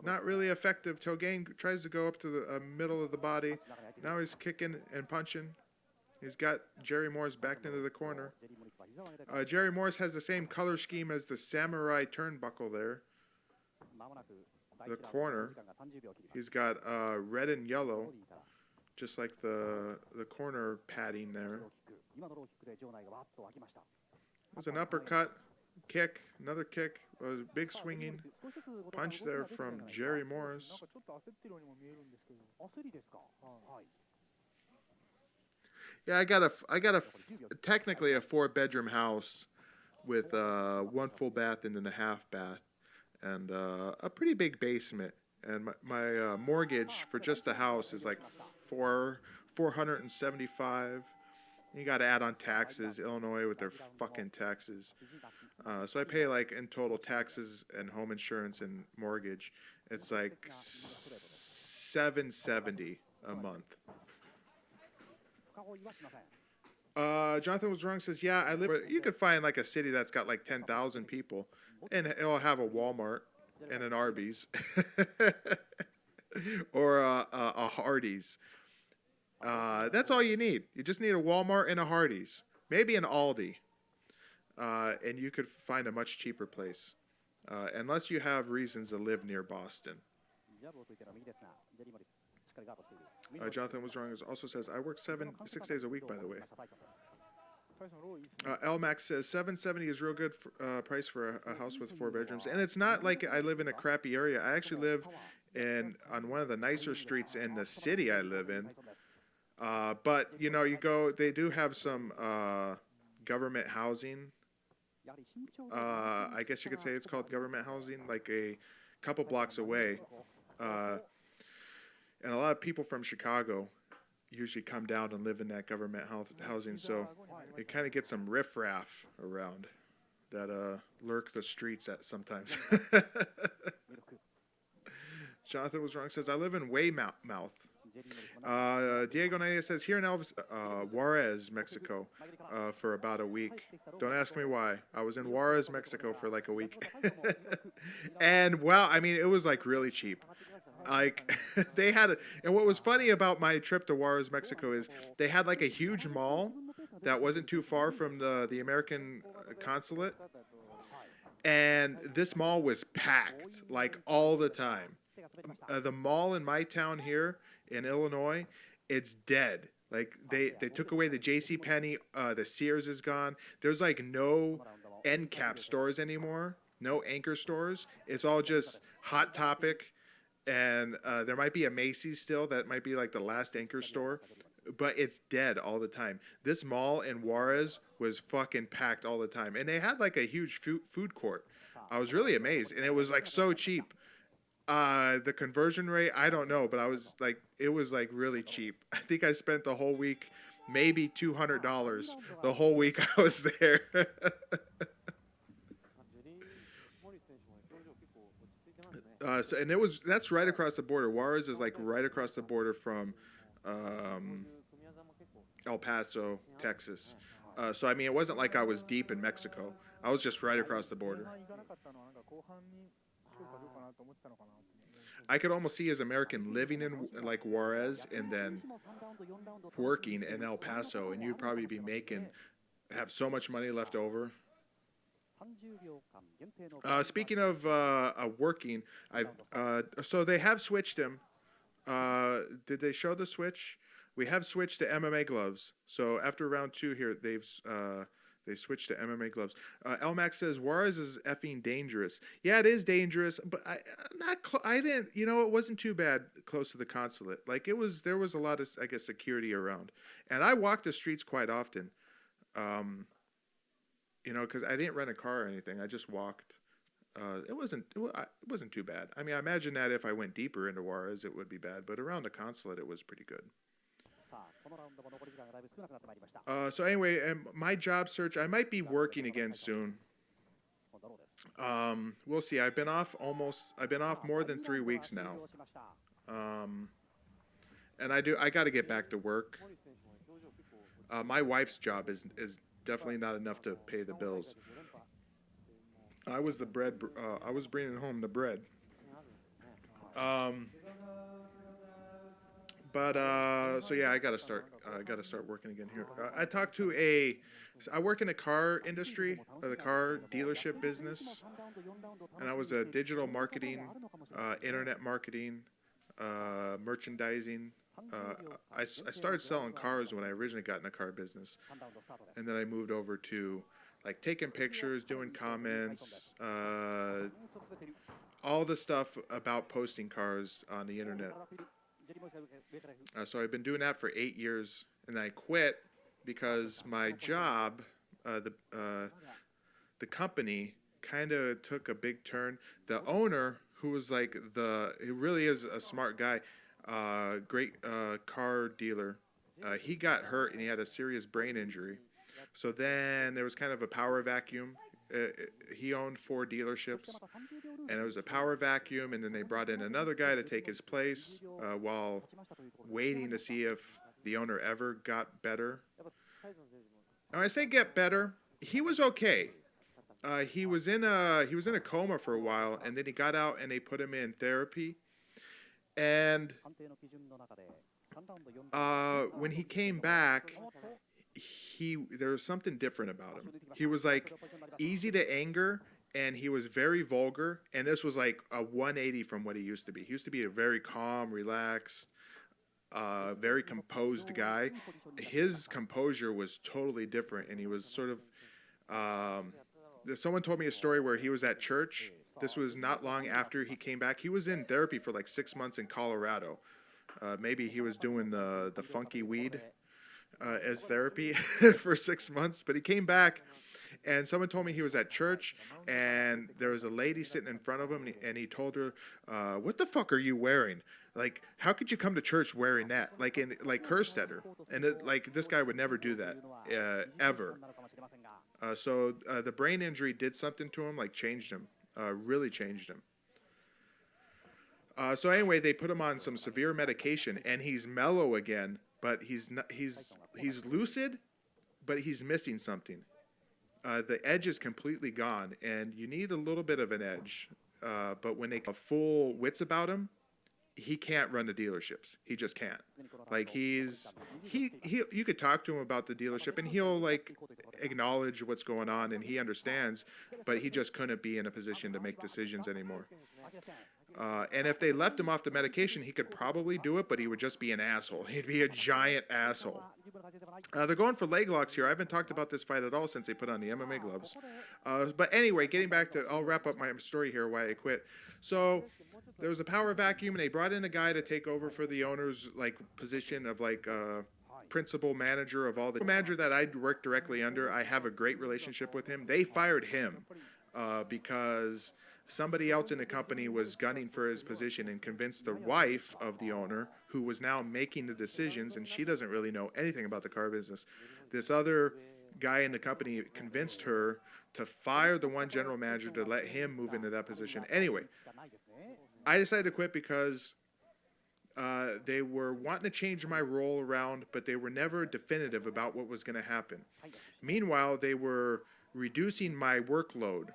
Not really effective. Togain tries to go up to the middle of the body. Now he's kicking and punching. He's got Jerry Morris backed into the corner. Jerry Morris has the same color scheme as the samurai turnbuckle there. The corner. He's got red and yellow, just like the corner padding there. There's an uppercut, kick, another kick, a big swinging punch there from Jerry Morris. Yeah, I got a technically a 4-bedroom house with 1 full bath and then a half bath and a pretty big basement. And my mortgage for just the house is like $475. You got to add on taxes. Illinois with their fucking taxes. So I pay like in total taxes and home insurance and mortgage. It's like $770 a month. Jonathan was wrong. Says, yeah, I live. You could find like a city that's got like 10,000 people, and it'll have a Walmart and an Arby's, or a Hardee's. That's all you need. You just need a Walmart and a Hardee's, maybe an Aldi, and you could find a much cheaper place, unless you have reasons to live near Boston. Jonathan was wrong. Also says, I work 6 days a week, by the way. Elmax says $770 is real good price for a house with 4 bedrooms, and it's not like I live in a crappy area. I actually live on one of the nicer streets in the city I live in. But you know, they do have some government housing. I guess you could say it's called government housing, like a couple blocks away. And a lot of people from Chicago usually come down and live in that government housing, so you kind of get some riffraff around that lurk the streets at sometimes. Jonathan was wrong. Says, I live in Weymouth. Diego Nadia says, here in Juarez, Mexico, for about a week. Don't ask me why. I was in Juarez, Mexico for like a week. And wow, I mean, it was like really cheap. Like they had and what was funny about my trip to Juarez, Mexico is they had like a huge mall that wasn't too far from the American consulate. And this mall was packed like all the time. The mall in my town here in Illinois, it's dead. Like they took away the JCPenney, the Sears is gone. There's like no end cap stores anymore, no anchor stores. It's all just Hot Topic, and there might be a Macy's still. That might be like the last anchor store, but it's dead all the time. This mall in Juarez was fucking packed all the time, and they had like a huge food court. I was really amazed, and it was like so cheap. The conversion rate, I don't know, but it was like really cheap. I think I spent the whole week, maybe $200 the whole week I was there. That's right across the border. Juarez is like right across the border from El Paso, Texas. So I mean, it wasn't like I was deep in Mexico. I was just right across the border. I could almost see his American living in like Juarez and then working in El Paso, and you'd probably be have so much money left over. Speaking of working, so they have switched him. Did they show the switch? We have switched to MMA gloves. So after round 2 here, they switched to MMA gloves. Elmax says Juarez is effing dangerous. Yeah, it is dangerous, but I didn't. It wasn't too bad close to the consulate. Like there was a lot of, I guess, security around, and I walked the streets quite often. Because I didn't rent a car or anything. I just walked. It wasn't too bad. I mean, I imagine that if I went deeper into Juarez, it would be bad. But around the consulate, it was pretty good. So anyway, my job search, I might be working again soon. We'll see. I've been off more than 3 weeks now. And I got to get back to work. My wife's job is definitely not enough to pay the bills. I was bringing home the bread. So yeah, I gotta start working again here. I work in the car industry, the car dealership business, and I was a digital marketing, internet marketing, merchandising. I started selling cars when I originally got in the car business, and then I moved over to like taking pictures, doing comments, all the stuff about posting cars on the internet. So I've been doing that for 8 years, and then I quit because my job, the company, kind of took a big turn. The owner, who was like he really is a smart guy, great car dealer, he got hurt and he had a serious brain injury. So then there was kind of a power vacuum. He owned 4 dealerships, and it was a power vacuum, and then they brought in another guy to take his place while waiting to see if the owner ever got better. Now I say get better. He was okay. He was in a coma for a while, and then he got out and they put him in therapy. And when he came back, there was something different about him. He was like easy to anger, and he was very vulgar, and this was like a 180 from what he used to be. He used to be a very calm, relaxed, very composed guy. His composure was totally different, and he was sort of someone told me a story where he was at church. This was not long after he came back. He was in therapy for like 6 months in Colorado. Maybe he was doing the funky weed as therapy for 6 months, but he came back, and someone told me he was at church, and there was a lady sitting in front of him, and he told her, "What the fuck are you wearing? Like, how could you come to church wearing that?" Like cursed at her, and this guy would never do that ever. So the brain injury did something to him, like changed him, really changed him. So anyway, they put him on some severe medication, and he's mellow again, but he's lucid, but he's missing something. The edge is completely gone, and you need a little bit of an edge. But when they have full wits about him, he can't run the dealerships. He just can't. Like you could talk to him about the dealership, and he'll like acknowledge what's going on, and he understands, but he just couldn't be in a position to make decisions anymore. And if they left him off the medication, he could probably do it, but he would just be an asshole. He'd be a giant asshole. They're going for leg locks here. I haven't talked about this fight at all since they put on the MMA gloves. But anyway, getting back to, I'll wrap up my story here why I quit. So there was a power vacuum, and they brought in a guy to take over for the owner's like position of like principal manager of all the manager that I work directly under. I have a great relationship with him. They fired him. because somebody else in the company was gunning for his position and convinced the wife of the owner, who was now making the decisions, and she doesn't really know anything about the car business. This other guy in the company convinced her to fire the one general manager to let him move into that position. Anyway, I decided to quit because they were wanting to change my role around, but they were never definitive about what was going to happen. Meanwhile, they were reducing my workload.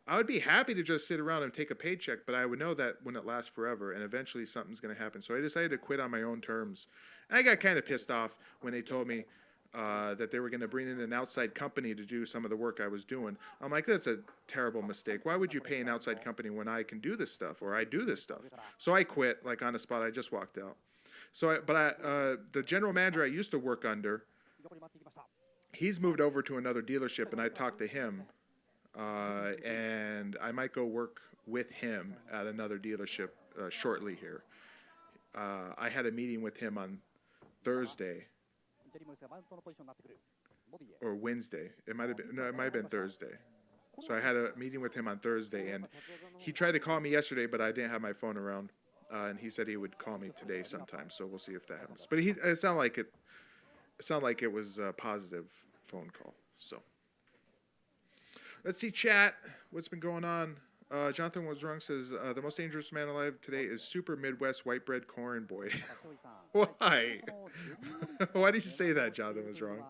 I would be happy to just sit around and take a paycheck, but I would know that wouldn't last forever, and eventually something's going to happen. So I decided to quit on my own terms. And I got kind of pissed off when they told me that they were going to bring in an outside company to do some of the work I was doing. I'm like, that's a terrible mistake. Why would you pay an outside company when I can do this stuff, or I do this stuff? So I quit, like on the spot. I just walked out. So, the general manager I used to work under, he's moved over to another dealership, and I talked to him. And I might go work with him at another dealership shortly here. I had a meeting with him on Thursday or Wednesday. It might have been Thursday. So I had a meeting with him on Thursday, and he tried to call me yesterday, but I didn't have my phone around, and he said he would call me today sometime. So we'll see if that happens. But it sounded like it was a positive phone call. So. Let's see, chat. What's been going on? Jonathan Was Wrong says, the most dangerous man alive today is super Midwest white bread corn boy. Why? Why did you say that, Jonathan Was Wrong?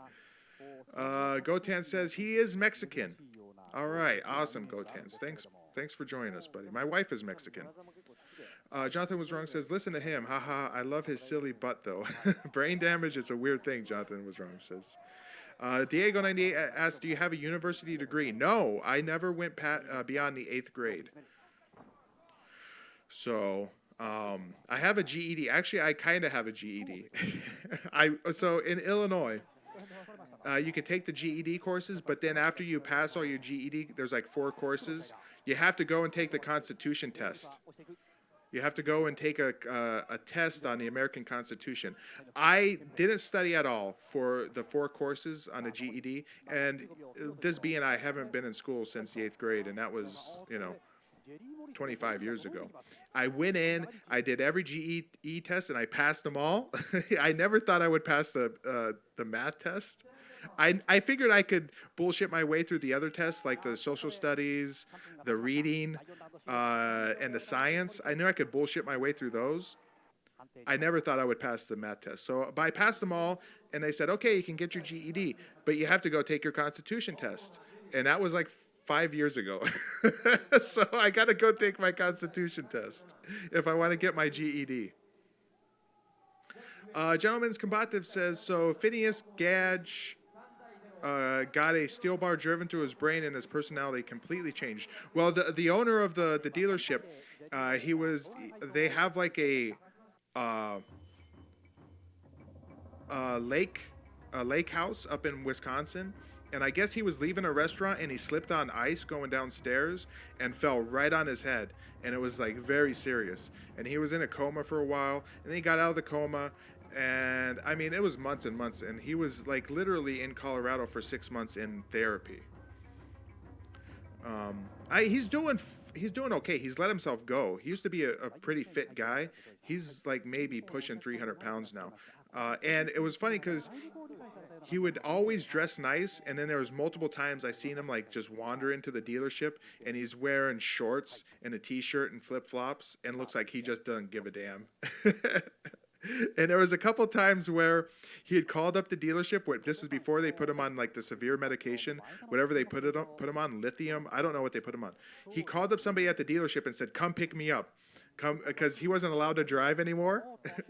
Gotan says, he is Mexican. All right. Awesome, Gotans. Thanks for joining us, buddy. My wife is Mexican. Jonathan Was Wrong says, listen to him. Haha, I love his silly butt, though. Brain damage is a weird thing, Jonathan Was Wrong says. Diego98 asks, do you have a university degree? No, I never went beyond the 8th grade. So, I have a GED. Actually, I kind of have a GED. So in Illinois, you can take the GED courses, but then after you pass all your GED, there's like 4 courses. You have to go and take the Constitution test. You have to go and take a test on the American Constitution. I didn't study at all for the 4 courses on the GED, and this being I haven't been in school since the 8th grade, and that was, 25 years ago. I went in, I did every GED test, and I passed them all. I never thought I would pass the math test. I figured I could bullshit my way through the other tests, like the social studies, the reading, and the science. I knew I could bullshit my way through those. I never thought I would pass the math test. So I passed them all, and they said, okay, you can get your GED, but you have to go take your Constitution test. And that was like 5 years ago. So I got to go take my Constitution test if I want to get my GED. Gentleman's Combative says, so Phineas Gage got a steel bar driven through his brain and his personality completely changed. Well, the owner of the dealership, they have like a lake house up in Wisconsin. And I guess he was leaving a restaurant and he slipped on ice going downstairs and fell right on his head. And it was like very serious. And he was in a coma for a while. And then he got out of the coma. And I mean, it was months and months. And he was like literally in Colorado for 6 months in therapy. He's doing okay. He's let himself go. He used to be a pretty fit guy. He's like maybe pushing 300 pounds now. And it was funny because he would always dress nice, and then there was multiple times I seen him like just wander into the dealership, and he's wearing shorts and a t-shirt and flip-flops, and looks like he just doesn't give a damn. And there was a couple times where he had called up the dealership. This was before they put him on like the severe medication, whatever they put him on, lithium. I don't know what they put him on. He called up somebody at the dealership and said, "Come pick me up," because he wasn't allowed to drive anymore. There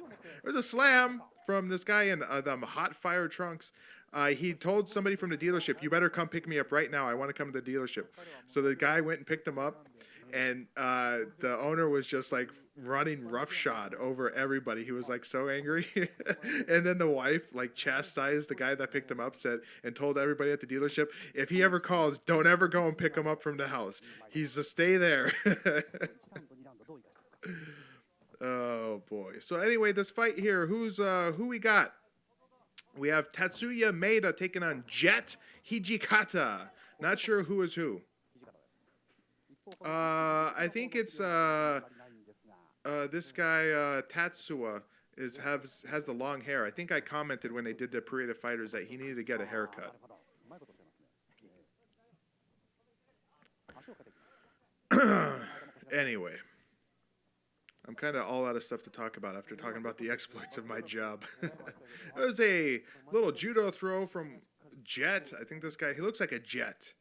was a slam from this guy in them hot fire trunks. He told somebody from the dealership, "You better come pick me up right now. I want to come to the dealership." So the guy went and picked him up, and the owner was just like running roughshod over everybody. He was like so angry. And then the wife like chastised the guy that picked him up, and told everybody at the dealership, if he ever calls, don't ever go and pick him up from the house. He's to stay there. Oh boy. So anyway, this fight here, who we got? We have Tatsuya Meda taking on Jet Hijikata. Not sure who is who. I think it's this guy Tatsuya has the long hair. I think I commented when they did the Parade of Fighters that he needed to get a haircut. Anyway, I'm kind of all out of stuff to talk about after talking about the exploits of my job. It was a little judo throw from Jet. I think this guy, he looks like a jet.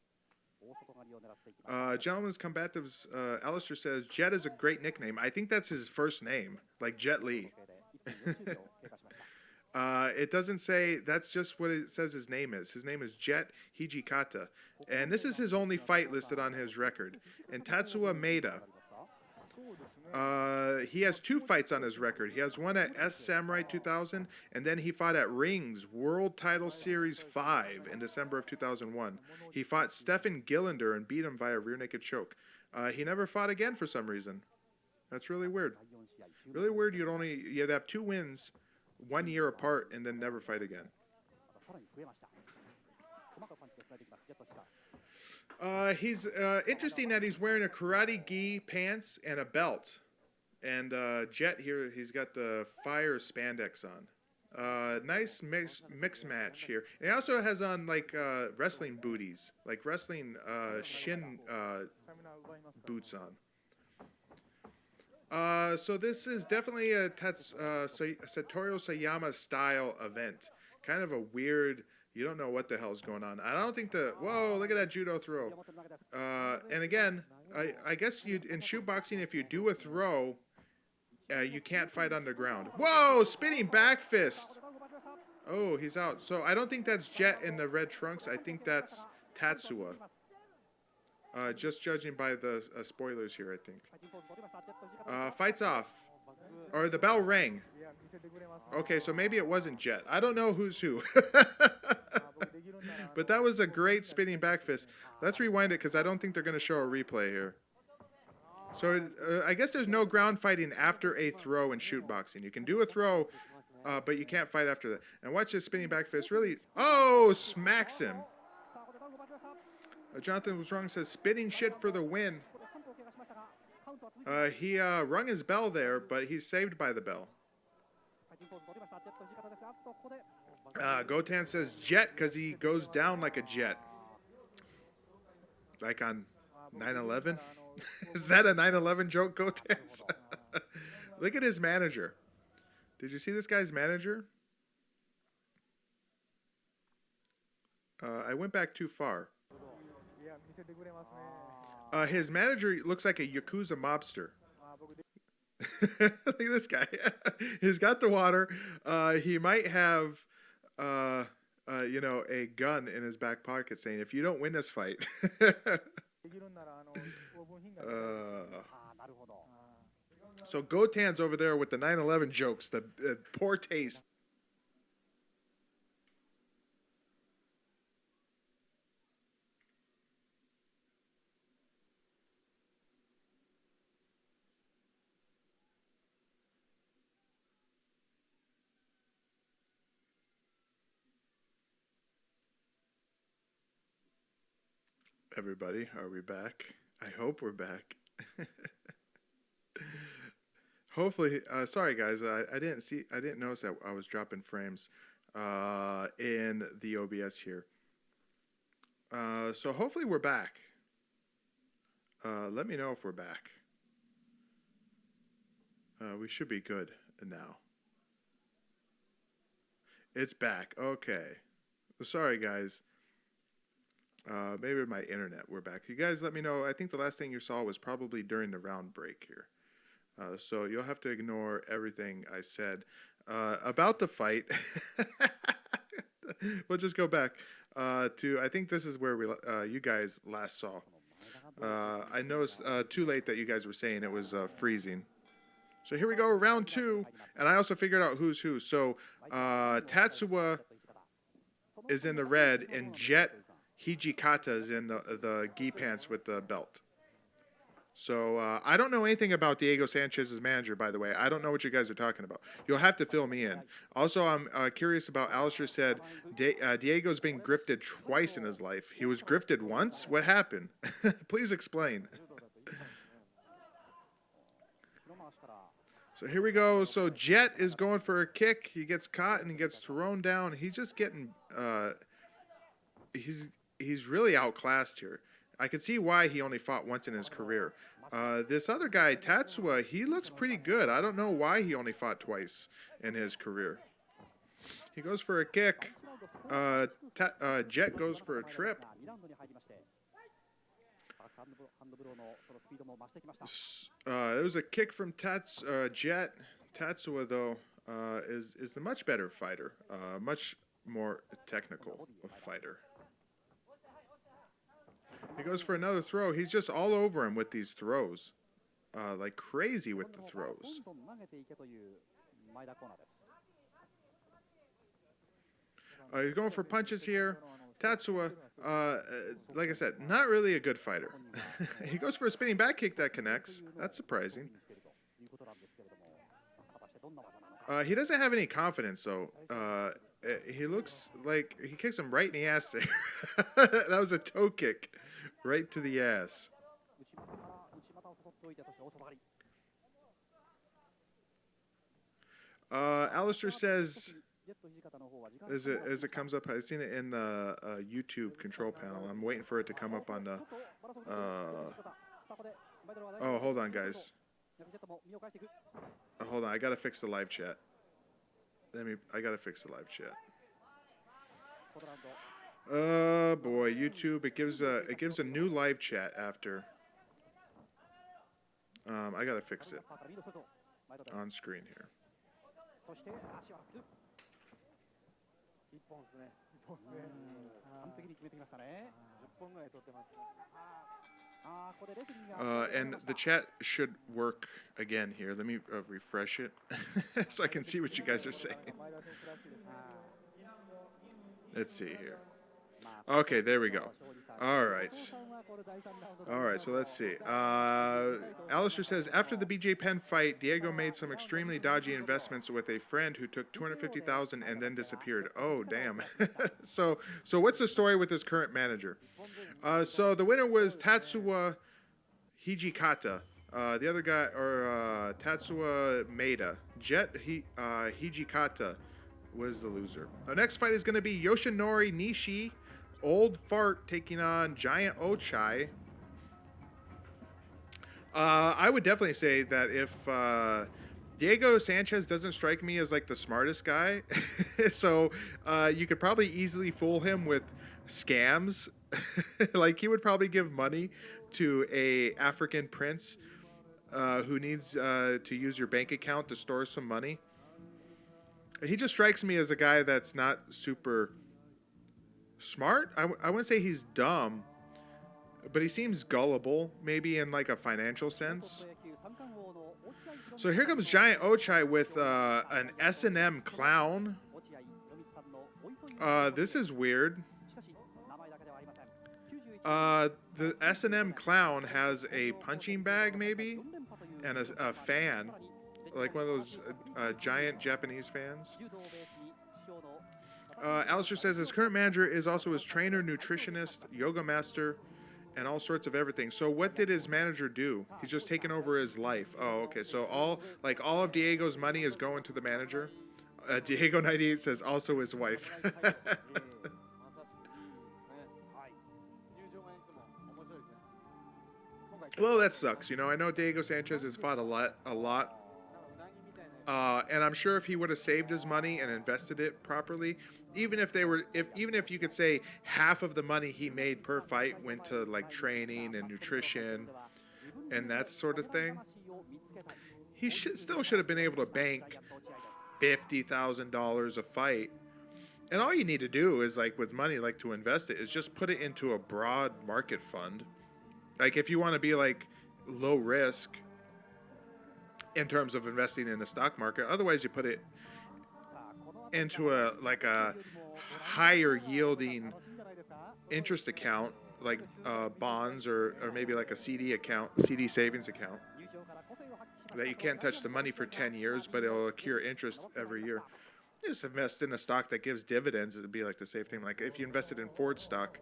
Gentlemen's Combatives, Alistair says, Jet is a great nickname. I think that's his first name, like Jet Li. It doesn't say, that's just what it says his name is. His name is Jet Hijikata. And this is his only fight listed on his record. And Tatsuya Meda. He has 2 fights on his record. He has one at S Samurai 2000, and then he fought at Rings World Title Series 5 in December of 2001. He fought Stephen Gillander and beat him via rear naked choke. He never fought again for some reason. That's really weird. Really weird. You'd have 2 wins 1 year apart and then never fight again. He's interesting that he's wearing a karate gi pants and a belt. And Jet here, he's got the fire spandex on. Nice mix match here. And he also has on like wrestling booties, like wrestling shin boots on. So this is definitely a Satoru Sayama style event. Kind of a weird, you don't know what the hell's going on. I don't think whoa, look at that judo throw. And again, I guess in shoot boxing, if you do a throw, you can't fight underground. Whoa, spinning back fist. Oh, he's out. So I don't think that's Jet in the red trunks. I think that's Tatsuya. Just judging by the spoilers here, I think. Fights off. Or the bell rang. Okay, so maybe it wasn't Jet. I don't know who's who. But that was a great spinning back fist. Let's rewind it because I don't think they're going to show a replay here. So I guess there's no ground fighting after a throw in shoot boxing. You can do a throw, but you can't fight after that. And watch this spinning back fist. Really, oh, smacks him. Jonathan was wrong. Says spinning shit for the win. He rung his bell there, but he's saved by the bell. Gotan says jet because he goes down like a jet. Like on 9/11? Is that a 9/11 joke, Gotan? Look at his manager. Did you see this guy's manager? I went back too far. His manager looks like a Yakuza mobster. Look at this guy. He's got the water. He might have, a gun in his back pocket saying, if you don't win this fight. So Gotan's over there with the 9/11 jokes, the poor taste. Everybody, are we back? I hope we're back. Hopefully, sorry guys, I didn't notice that I was dropping frames in the OBS here. So hopefully we're back. Let me know if we're back. We should be good now. It's back. Okay. Sorry guys. Maybe my internet. We're back. You guys let me know. I think the last thing you saw was probably during the round break here. So you'll have to ignore everything I said about the fight. We'll just go back to, I think this is where you guys last saw. I noticed too late that you guys were saying it was freezing. So here we go, round 2. And I also figured out who's who. So Tatsuya is in the red and Jet Hijikata is in the gi pants with the belt. So I don't know anything about Diego Sanchez's manager, by the way. I don't know what you guys are talking about. You'll have to fill me in. Also, I'm curious about, Alistair said Diego's been grifted twice in his life. He was grifted once? What happened? Please explain. So here we go. So Jet is going for a kick. He gets caught and he gets thrown down. He's just getting he's really outclassed here. I can see why he only fought once in his career. This other guy, Tatsuya, he looks pretty good. I don't know why he only fought twice in his career. He goes for a kick. Jet goes for a trip. There was a kick from Jet. Tatsuya, though, is the much better fighter. Much more technical fighter. He goes for another throw. He's just all over him with these throws. Like crazy with the throws. He's going for punches here. Tatsuya, like I said, not really a good fighter. He goes for a spinning back kick that connects. That's surprising. He doesn't have any confidence, though. He looks like he kicks him right in the ass there. That was a toe kick right to the ass. Alistair says, as it comes up, I've seen it in the YouTube control panel. I'm waiting for it to come up on the... oh, hold on, guys. Hold on, I gotta fix the live chat. I gotta fix the live chat. Oh boy, YouTube, it gives a new live chat after. I gotta fix it on screen here. And the chat should work again here. Let me refresh it so I can see what you guys are saying. Let's see here. Okay, there we go. All right. All right, so let's see. Alistair says, after the BJ Penn fight, Diego made some extremely dodgy investments with a friend who took $250,000 and then disappeared. Oh, damn. So what's the story with his current manager? So the winner was Tatsuya Hijikata. The other guy, or Tatsuya Meda. Jet Hijikata was the loser. Our next fight is going to be Yoshinori Nishi, Old Fart, taking on Giant Ochai. I would definitely say that if Diego Sanchez doesn't strike me as like the smartest guy, so you could probably easily fool him with scams. Like he would probably give money to a African prince who needs to use your bank account to store some money. He just strikes me as a guy that's not super smart. I wouldn't say he's dumb, but he seems gullible, maybe in like a financial sense. So here comes Giant Ochai with an S&M clown. This is weird. The S&M clown has a punching bag, maybe, and a fan, like one of those giant Japanese fans. Alistair says his current manager is also his trainer, nutritionist, yoga master, and all sorts of everything. So what did his manager do? He's just taken over his life. Oh, okay. So all of Diego's money is going to the manager. Diego 98 says also his wife. Well, that sucks. You know, I know Diego Sanchez has fought a lot. And I'm sure if he would have saved his money and invested it properly, even if you could say half of the money he made per fight went to like training and nutrition and that sort of thing, he still should have been able to bank $50,000 a fight. And all you need to do is, like with money, like to invest it, is just put it into a broad market fund. Like if you want to be like low risk in terms of investing in the stock market, otherwise you put it into a higher yielding interest account, like bonds or maybe like a CD savings account that you can't touch the money for 10 years, but it'll accrue interest every year. Just invest in a stock that gives dividends. It'd be like the same thing. Like if you invested in Ford stock,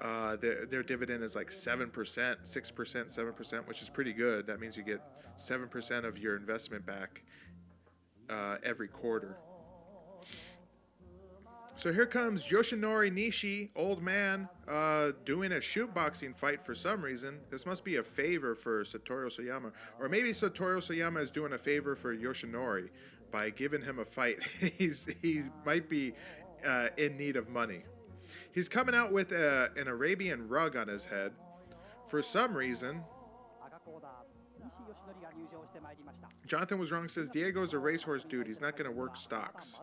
Their dividend is like 7%, 6%, 7%, which is pretty good. That means you get 7% of your investment back every quarter. So here comes Yoshinori Nishi, old man, doing a shoot boxing fight for some reason. This must be a favor for Satoru Soyama. Or maybe Satoru Soyama is doing a favor for Yoshinori by giving him a fight. He might be in need of money. He's coming out with an Arabian rug on his head. For some reason, Jonathan was wrong, says Diego's a racehorse dude. He's not going to work stocks.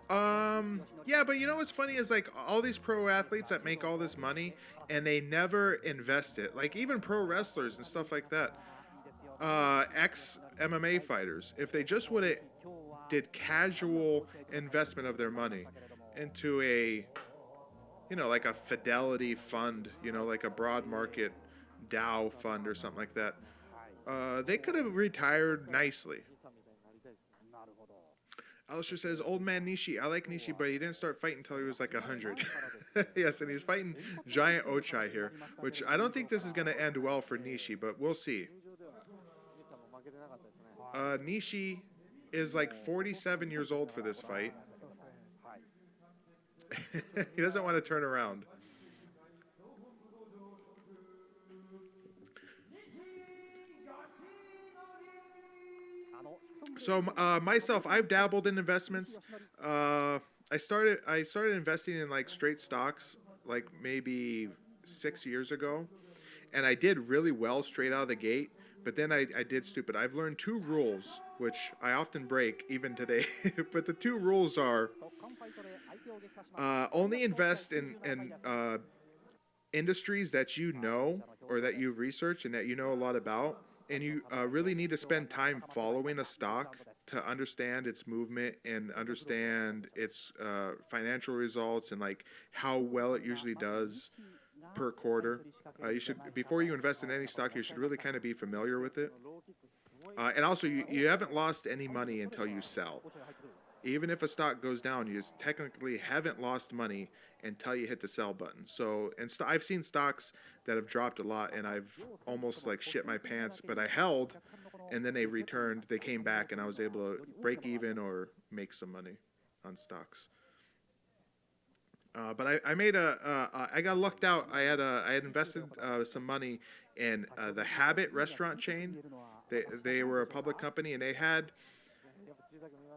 Yeah, but you know what's funny is like all these pro athletes that make all this money and they never invest it. Like even pro wrestlers and stuff like that. Ex MMA fighters, if they just would have did casual investment of their money into a, you know, like a Fidelity fund, you know, like a broad market Dow fund or something like that, they could have retired nicely. Alistair says, old man Nishi. I like Nishi, but he didn't start fighting until he was like 100. Yes, and he's fighting Giant Ochai here, which I don't think this is going to end well for Nishi, but we'll see. Nishi is like 47 years old for this fight. He doesn't want to turn around. So myself, I've dabbled in investments. I started investing in like straight stocks like maybe 6 years ago, and I did really well straight out of the gate. But then I did stupid. I've learned two rules, which I often break even today. But the two rules are only invest in industries that you know or that you've researched and that you know a lot about. And you really need to spend time following a stock to understand its movement and understand its financial results and like how well it usually does per quarter. You should, before you invest in any stock, you should really kind of be familiar with it. And also, you haven't lost any money until you sell. Even if a stock goes down, you just technically haven't lost money until you hit the sell button. So, and I've seen stocks that have dropped a lot, and I've almost like shit my pants, but I held, and then they returned, they came back, and I was able to break even or make some money on stocks. But I made I got lucked out. I had invested some money in the Habit restaurant chain. They were a public company, and they had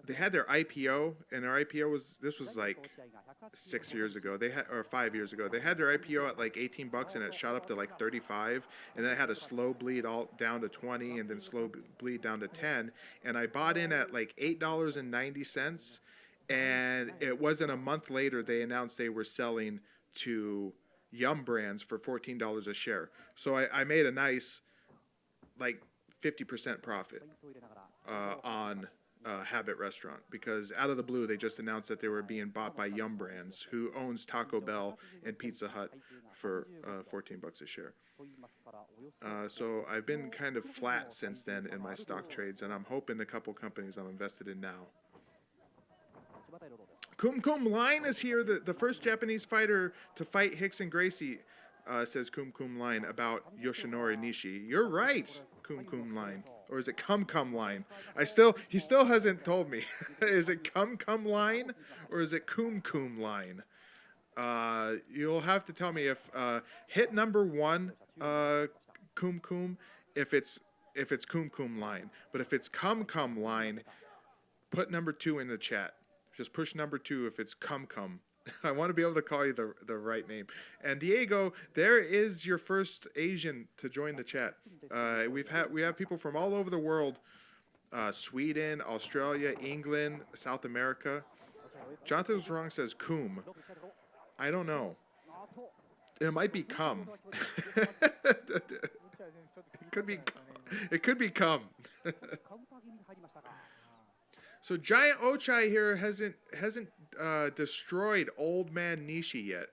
their IPO, and their IPO was like 6 years ago. Or 5 years ago. They had their IPO at like $18, and it shot up to like 35, and then it had a slow bleed all down to 20, and then slow bleed down to 10. And I bought in at like $8.90. And it wasn't a month later they announced they were selling to Yum Brands for $14 a share. So I made a nice like 50% profit on Habit Restaurant, because out of the blue they just announced that they were being bought by Yum Brands, who owns Taco Bell and Pizza Hut, for $14 a share. So I've been kind of flat since then in my stock trades, and I'm hoping a couple companies I'm invested in now. Kum Kum Line is here, the first Japanese fighter to fight Rickson Gracie, says Kum Kum Line about Yoshinori Nishi. You're right, Kum Kum Line. Or is it Cum Cum Line? He still hasn't told me. Is it Cum Cum Line or is it Kum Kum Line? You'll have to tell me if hit number 1, Kum Kum, if it's Kum Kum Line. But if it's Cum Cum Line, put number 2 in the chat. Just push number 2 if it's Cum Cum. I want to be able to call you the right name. And Diego, there is your first Asian to join the chat. We have people from all over the world: Sweden, Australia, England, South America. Jonathan was wrong, says cum. I don't know. It might be cum. It could be cum. So Giant Ochai here hasn't destroyed Old Man Nishi yet.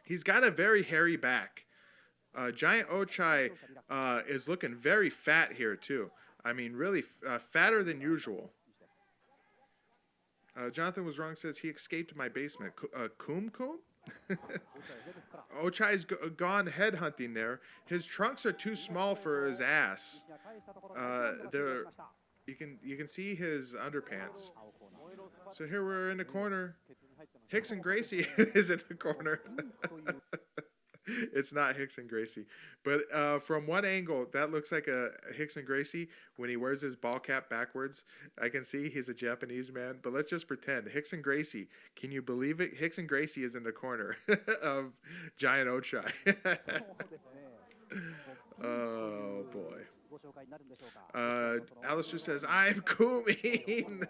He's got a very hairy back. Giant Ochai is looking very fat here too. I mean, really fatter than usual. Jonathan was wrong. Says he escaped my basement. Kum? Ochai's gone headhunting there. His trunks are too small for his ass. You can see his underpants. So here we're in the corner. Hicks and Gracie is in the corner. It's not Hicks and Gracie, but from one angle that looks like a Hicks and Gracie when he wears his ball cap backwards. I can see he's a Japanese man, but let's just pretend Hicks and Gracie. Can you believe it? Hicks and Gracie is in the corner of Giant Ochai. Oh boy. Alistair says, "I'm Kumin."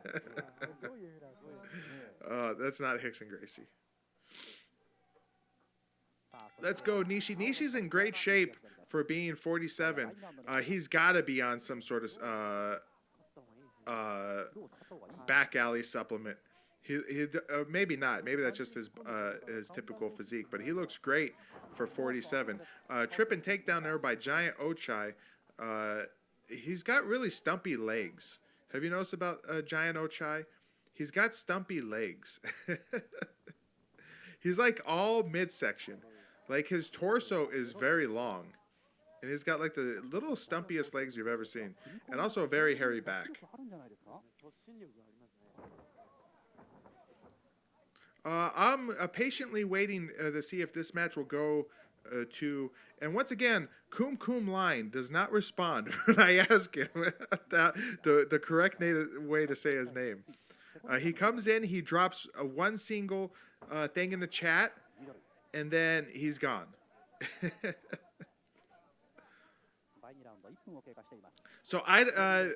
That's not Hicks and Gracie. Let's go, Nishi. Nishi's in great shape for being 47. He's got to be on some sort of back alley supplement. He maybe not. Maybe that's just his typical physique. But he looks great for 47. Trip and takedown there by Giant Ochai. He's got really stumpy legs. Have you noticed about Giant Ochai? He's got stumpy legs. He's like all midsection. Like his torso is very long. And he's got like the little stumpiest legs you've ever seen. And also a very hairy back. I'm patiently waiting to see if this match will go to... And once again, Kum Line does not respond when I ask him the correct way to say his name. He comes in, he drops one single thing in the chat, and then he's gone. So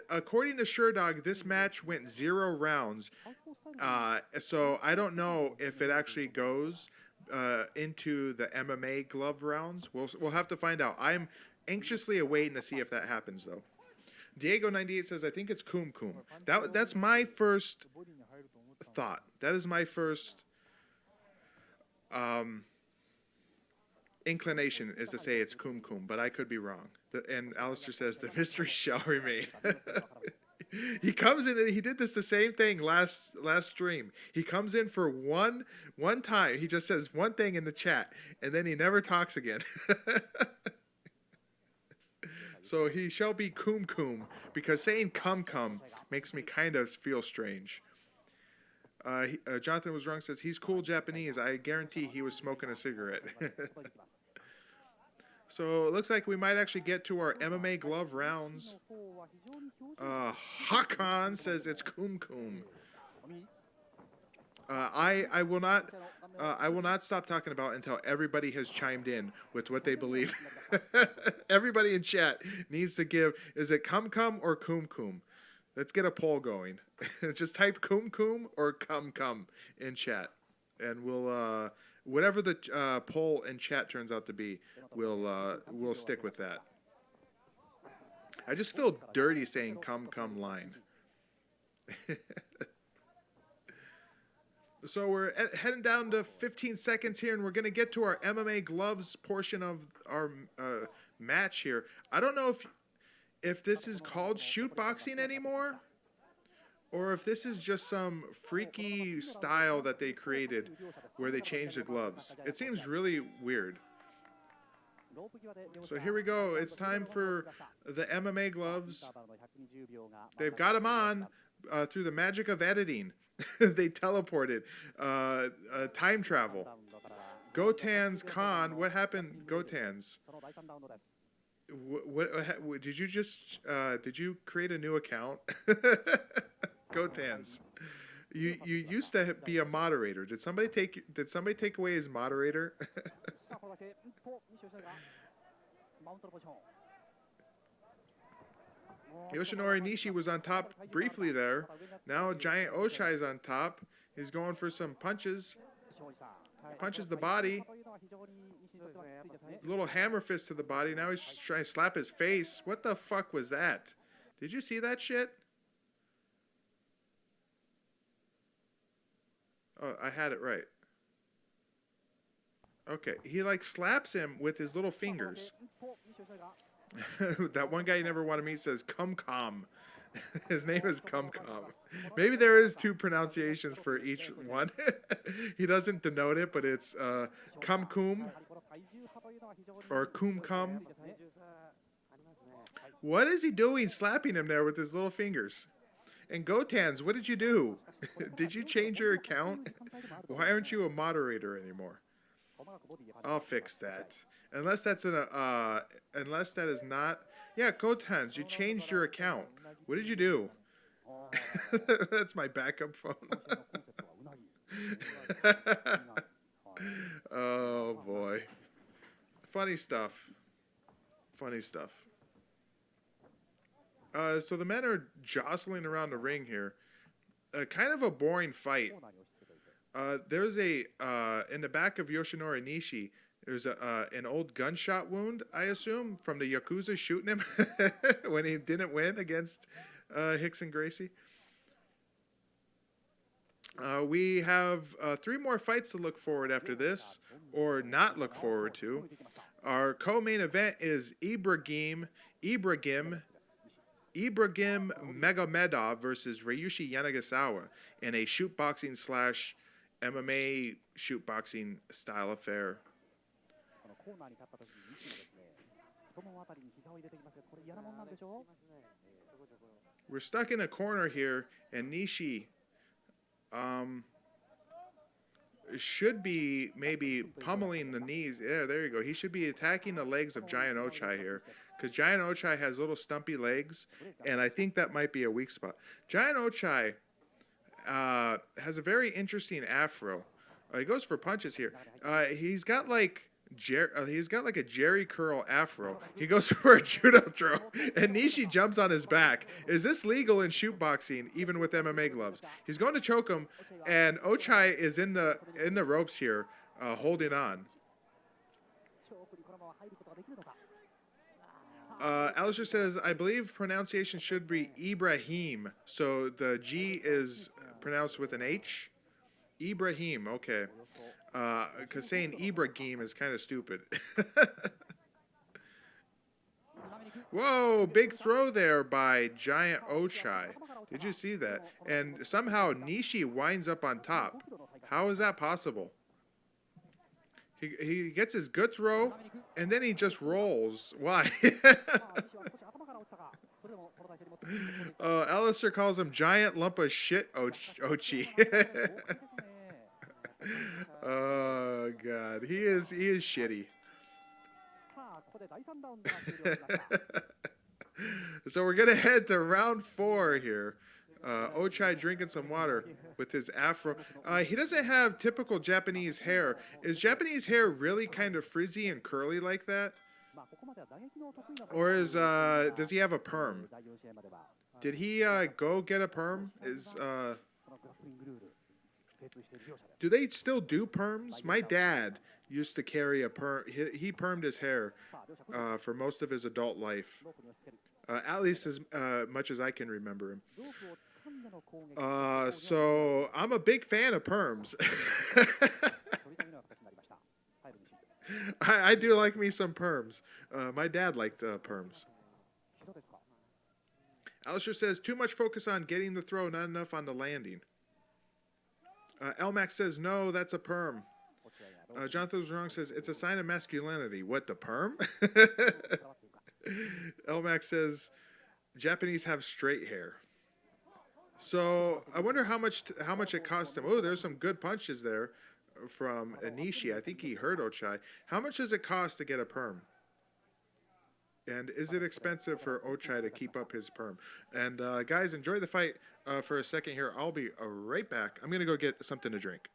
according to Sherdog, this match went 0 rounds. So I don't know if it actually goes into the MMA glove rounds. We'll have to find out. I'm anxiously awaiting to see if that happens, though. Diego98 says, I think it's Kum. That's my first thought. That is my first inclination, is to say it's Kum, but I could be wrong. And Alistair says, the mystery shall remain. He comes in and he did the same thing last stream. He comes in for one time. He just says one thing in the chat, and then he never talks again. So he shall be Kum, because saying cum makes me kind of feel strange. Jonathan was wrong, says he's cool Japanese. I guarantee he was smoking a cigarette. So it looks like we might actually get to our MMA glove rounds. Hakan says it's Kum. I will not stop talking about it until everybody has chimed in with what they believe. Everybody in chat needs to give, is it cum or Kum? Let's get a poll going. Just type Kum or cum in chat, and we'll whatever the poll in chat turns out to be, we'll stick with that. I just feel dirty saying cum line. So we're heading down to 15 seconds here, and we're going to get to our MMA gloves portion of our match here. I don't know if this is called shoot boxing anymore, or if this is just some freaky style that they created where they changed the gloves. It seems really weird. So here we go. It's time for the MMA gloves. They've got them on through the magic of editing. They teleported. Time travel. Gotan's Khan. What happened, Gotan's? What did you just? Did you create a new account? Gotan's. You used to be a moderator. Did somebody take away his moderator? Yoshinori Nishi was on top briefly there. Now Giant Ochai is on top. He's going for some punches. Punches the body. Little hammer fist to the body. Now he's trying to slap his face. What the fuck was that? Did you see that shit? Oh, I had it right. Okay, he like slaps him with his little fingers. That one guy you never want to meet says, "Cum." His name is Cum Cum. Maybe there is two pronunciations for each one. He doesn't denote it, but it's Cum Cum or Cum Cum. What is he doing slapping him there with his little fingers? And Gotans, what did you do? Did you change your account? Why aren't you a moderator anymore? I'll fix that. Unless that's unless that is not. Yeah, Gotans, you changed your account. What did you do? That's my backup phone. Oh boy. Funny stuff. Funny stuff. So the men are jostling around the ring here. Kind of a boring fight. There's a in the back of Yoshinori Nishi. There's an old gunshot wound, I assume, from the Yakuza shooting him when he didn't win against Hicks and Gracie. We have 3 more fights to look forward after this, or not look forward to. Our co-main event is Ibrahim Meghamedov versus Ryushi Yanagisawa in a shootboxing / MMA shootboxing style affair. We're stuck in a corner here, and Nishi should be maybe pummeling the knees. Yeah, there you go. He should be attacking the legs of Giant Ochai here, because Giant Ochai has little stumpy legs, and I think that might be a weak spot. Giant Ochai has a very interesting afro. He goes for punches here. He's got like a Jerry curl afro. He goes for a judo throw, and Nishi jumps on his back. Is this legal in shootboxing, even with MMA gloves? He's going to choke him, and Ochai is in the ropes here, holding on. Alistair says, I believe pronunciation should be Ibrahim. So the G is pronounced with an H. Ibrahim, okay. Because saying Ibrahim is kind of stupid. Whoa, big throw there by Giant Ochai. Did you see that? And somehow Nishi winds up on top. How is that possible? He gets his good throw, and then he just rolls. Why? Alistair calls him Giant Lump of Shit Ochi. Oh God, he is shitty. So we're gonna head to round 4 here. Ochai drinking some water with his afro. He doesn't have typical Japanese hair. Is Japanese hair really kind of frizzy and curly like that? Or does he have a perm? Did he go get a perm? Do they still do perms? My dad used to carry a perm. He permed his hair for most of his adult life. At least as much as I can remember him. So I'm a big fan of perms. I do like me some perms. My dad liked perms. Alistair says, too much focus on getting the throw, not enough on the landing. Elmax says, no, that's a perm. Jonathan was wrong says, it's a sign of masculinity. What, the perm? Elmax says, Japanese have straight hair. So I wonder how much it cost him. Oh, there's some good punches there from Nishi. I think he hurt Ochai. How much does it cost to get a perm? And is it expensive for Ochai to keep up his perm? And guys, enjoy the fight for a second here. I'll be right back. I'm going to go get something to drink.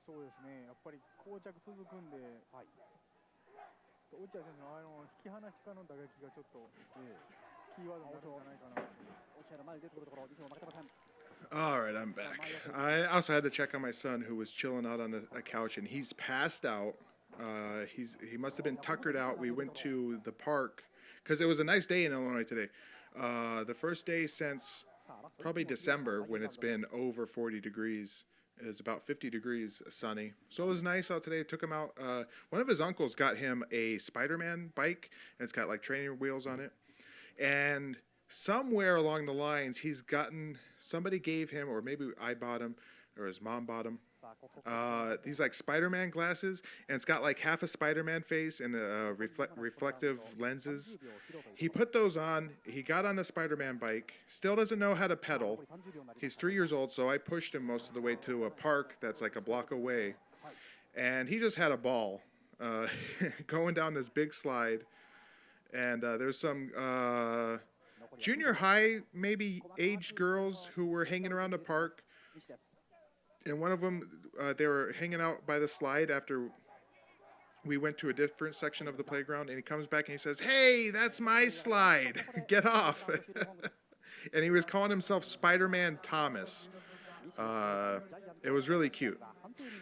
そうですね、やっぱり膠着続くんで、落合選手の引き離しからの打撃がちょっと、キーワードになるんじゃないかな。落合の前に出てくるところ、西も負けてません。All right, I'm back. I also had to check on my son who was chilling out on a couch, and he's passed out. He must have been tuckered out. We went to the park because it was a nice day in Illinois today. The first day since probably December when it's been over 40 degrees. It's about 50 degrees sunny. So it was nice out today. Took him out. One of his uncles got him a Spider-Man bike, and it's got like training wheels on it. And somewhere along the lines, somebody gave him, or maybe I bought him, or his mom bought him, these like Spider-Man glasses, and it's got like half a Spider-Man face and reflective lenses. He put those on. He got on a Spider-Man bike. Still doesn't know how to pedal. He's 3 years old, so I pushed him most of the way to a park that's like a block away, and he just had a ball going down this big slide. And there's some junior high, maybe aged girls who were hanging around the park. And one of them, they were hanging out by the slide after we went to a different section of the playground. And he comes back and he says, "Hey, that's my slide. Get off." And he was calling himself Spider-Man Thomas. It was really cute.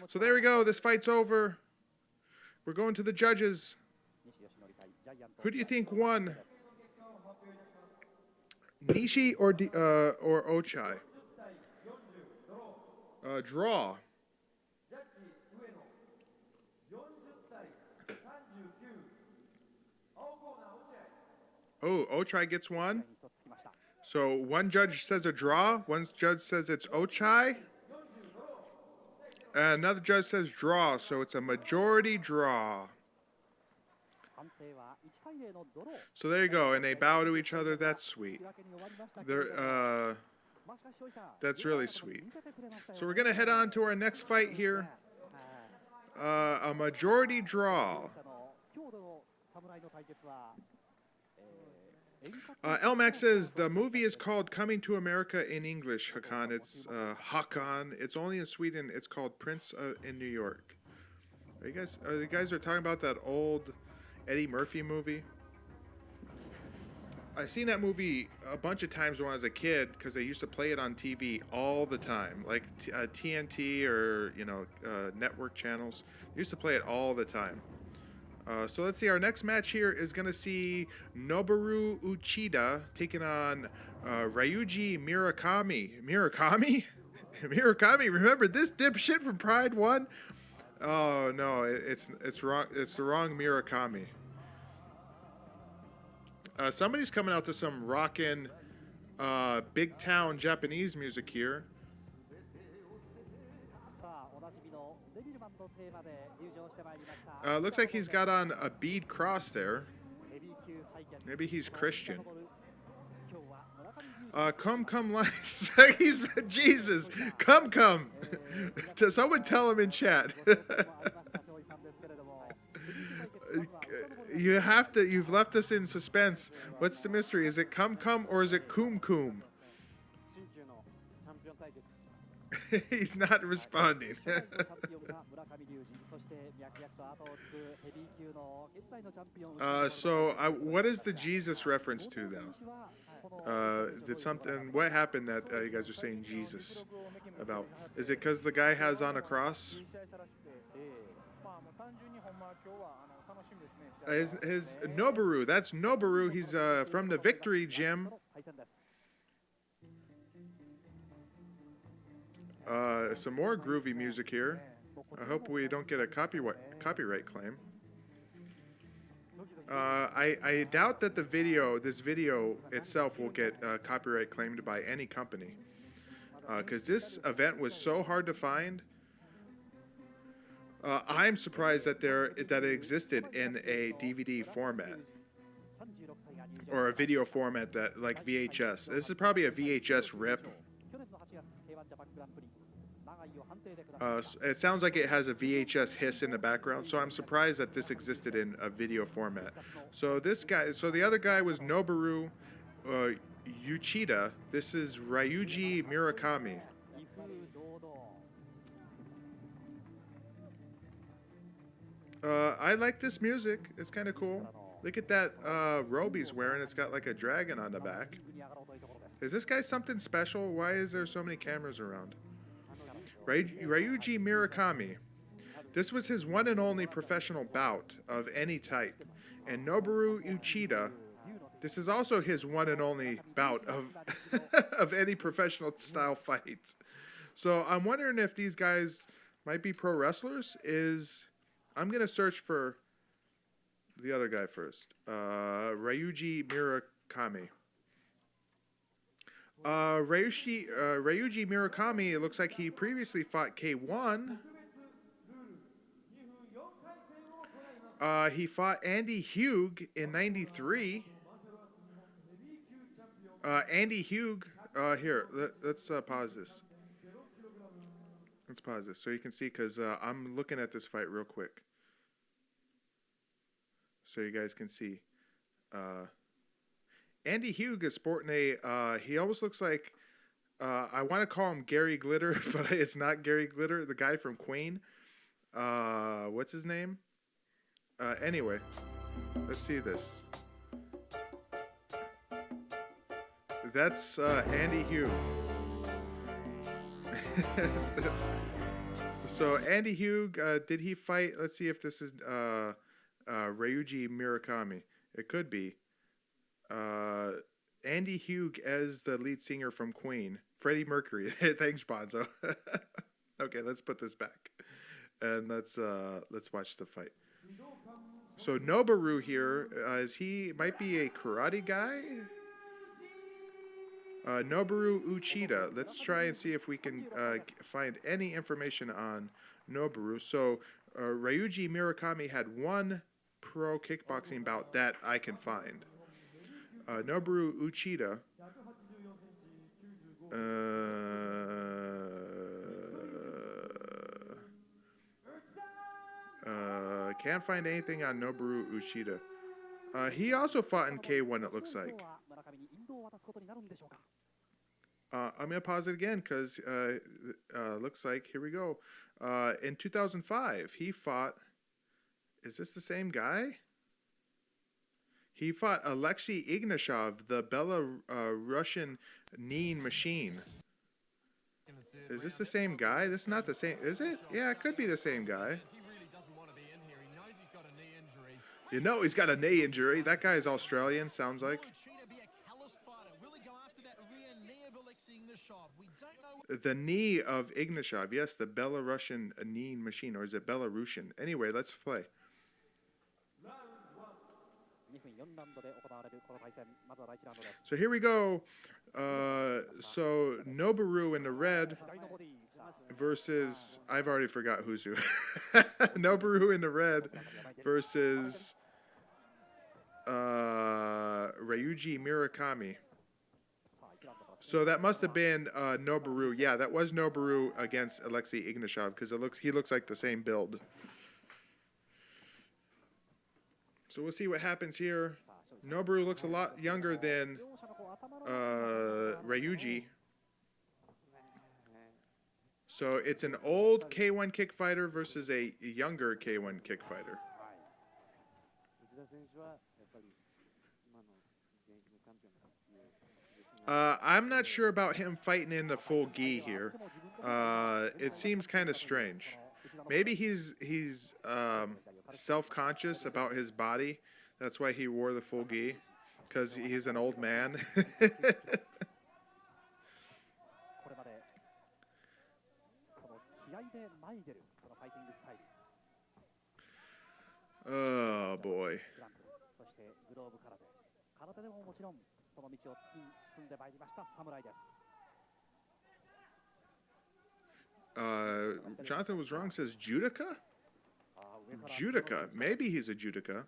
So there we go. This fight's over. We're going to the judges. Who do you think won? Nishi or Ochai? Draw. Oh, Ochai gets one. So one judge says a draw. One judge says it's Ochai. And another judge says draw. So it's a majority draw. So there you go, and they bow to each other. That's sweet. That's really sweet. So we're going to head on to our next fight here. A majority draw. Elmax says the movie is called Coming to America in English, Hakan. It's Hakan. It's only in Sweden. It's called Prince in New York. You guys are talking about that old Eddie Murphy movie? I've seen that movie a bunch of times when I was a kid because they used to play it on TV all the time, like TNT or network channels. They used to play it all the time. So let's see. Our next match here is going to see Noboru Uchida taking on Ryuji Murakami. Murakami? Murakami? Remember this dipshit from Pride 1? Oh no, it's wrong. It's the wrong Murakami. Somebody's coming out to some rockin' big town Japanese music here. Looks like he's got on a bead cross there. Maybe he's Christian. Come, he's Jesus. Come. Someone tell him in chat. You've left us in suspense. What's the mystery? Is it come or is it coom? He's not responding. What is the Jesus reference to then? What happened that you guys are saying Jesus about? Is it because the guy has on a cross? His Noboru, that's Noboru. He's from the Victory Gym. Some more groovy music here. I hope we don't get a copyright claim. I doubt that this video itself will get copyright claimed by any company, because this event was so hard to find. I'm surprised that it existed in a DVD format or a video format that like VHS. This is probably a VHS rip. It sounds like it has a VHS hiss in the background, so I'm surprised that this existed in a video format. So the other guy was Noboru Uchida. This is Ryuji Murakami. I like this music. It's kind of cool. Look at that robe he's wearing. It's got like a dragon on the back. Is this guy something special? Why is there so many cameras around? Ryuji Murakami. This was his one and only professional bout of any type. And Noboru Uchida. This is also his one and only bout of of any professional style fight. So I'm wondering if these guys might be pro wrestlers. I'm gonna search for the other guy first. Ryuji Murakami. Ryuji Murakami, it looks like he previously fought K1. He fought Andy Hugh in '93. Andy Hugh, here, let's pause this. Let's pause this so you can see, because I'm looking at this fight real quick. So you guys can see. Andy Hugh is sporting he almost looks like, I want to call him Gary Glitter, but it's not Gary Glitter, the guy from Queen. What's his name? Anyway, let's see this. That's Andy Hugh. So Andy Hugh, did he fight? Let's see if this is Ryuji Murakami. It could be. Andy Hugh as the lead singer from Queen. Freddie Mercury. Thanks, Bonzo. Okay, let's put this back. And let's watch the fight. So Noboru here, he might be a karate guy? Noboru Uchida. Let's try and see if we can find any information on Noboru. So Ryuji Murakami had one pro kickboxing bout that I can find. Noboru Uchida. Can't find anything on Noboru Uchida. He also fought in K1, it looks like. I'm going to pause it again because looks like, here we go. In 2005, he fought, is this the same guy? He fought Alexei Ignashov, the Belarusian Neen Machine. Is this the same guy? This is not the same, is it? Yeah, it could be the same guy. You know he's got a knee injury. That guy is Australian, sounds like. The knee of Ignashov. Yes, the Belarusian Neen Machine. Or is it Belarusian? Anyway, let's play. So here we go. So Noboru in the red versus... I've already forgot who's who. Noboru in the red versus Ryuji Murakami. So that must have been Noboru. Yeah, that was Noboru against Alexei Ignashov because he looks like the same build. So we'll see what happens here. Noboru looks a lot younger than Ryuji. So it's an old K1 kick fighter versus a younger K1 kick fighter. I'm not sure about him fighting in the full gi here. It seems kind of strange. Maybe he's self-conscious about his body. That's why he wore the full gi, because he's an old man. Oh boy. Jonathan was wrong, says Judica? Judica. Maybe he's a Judica.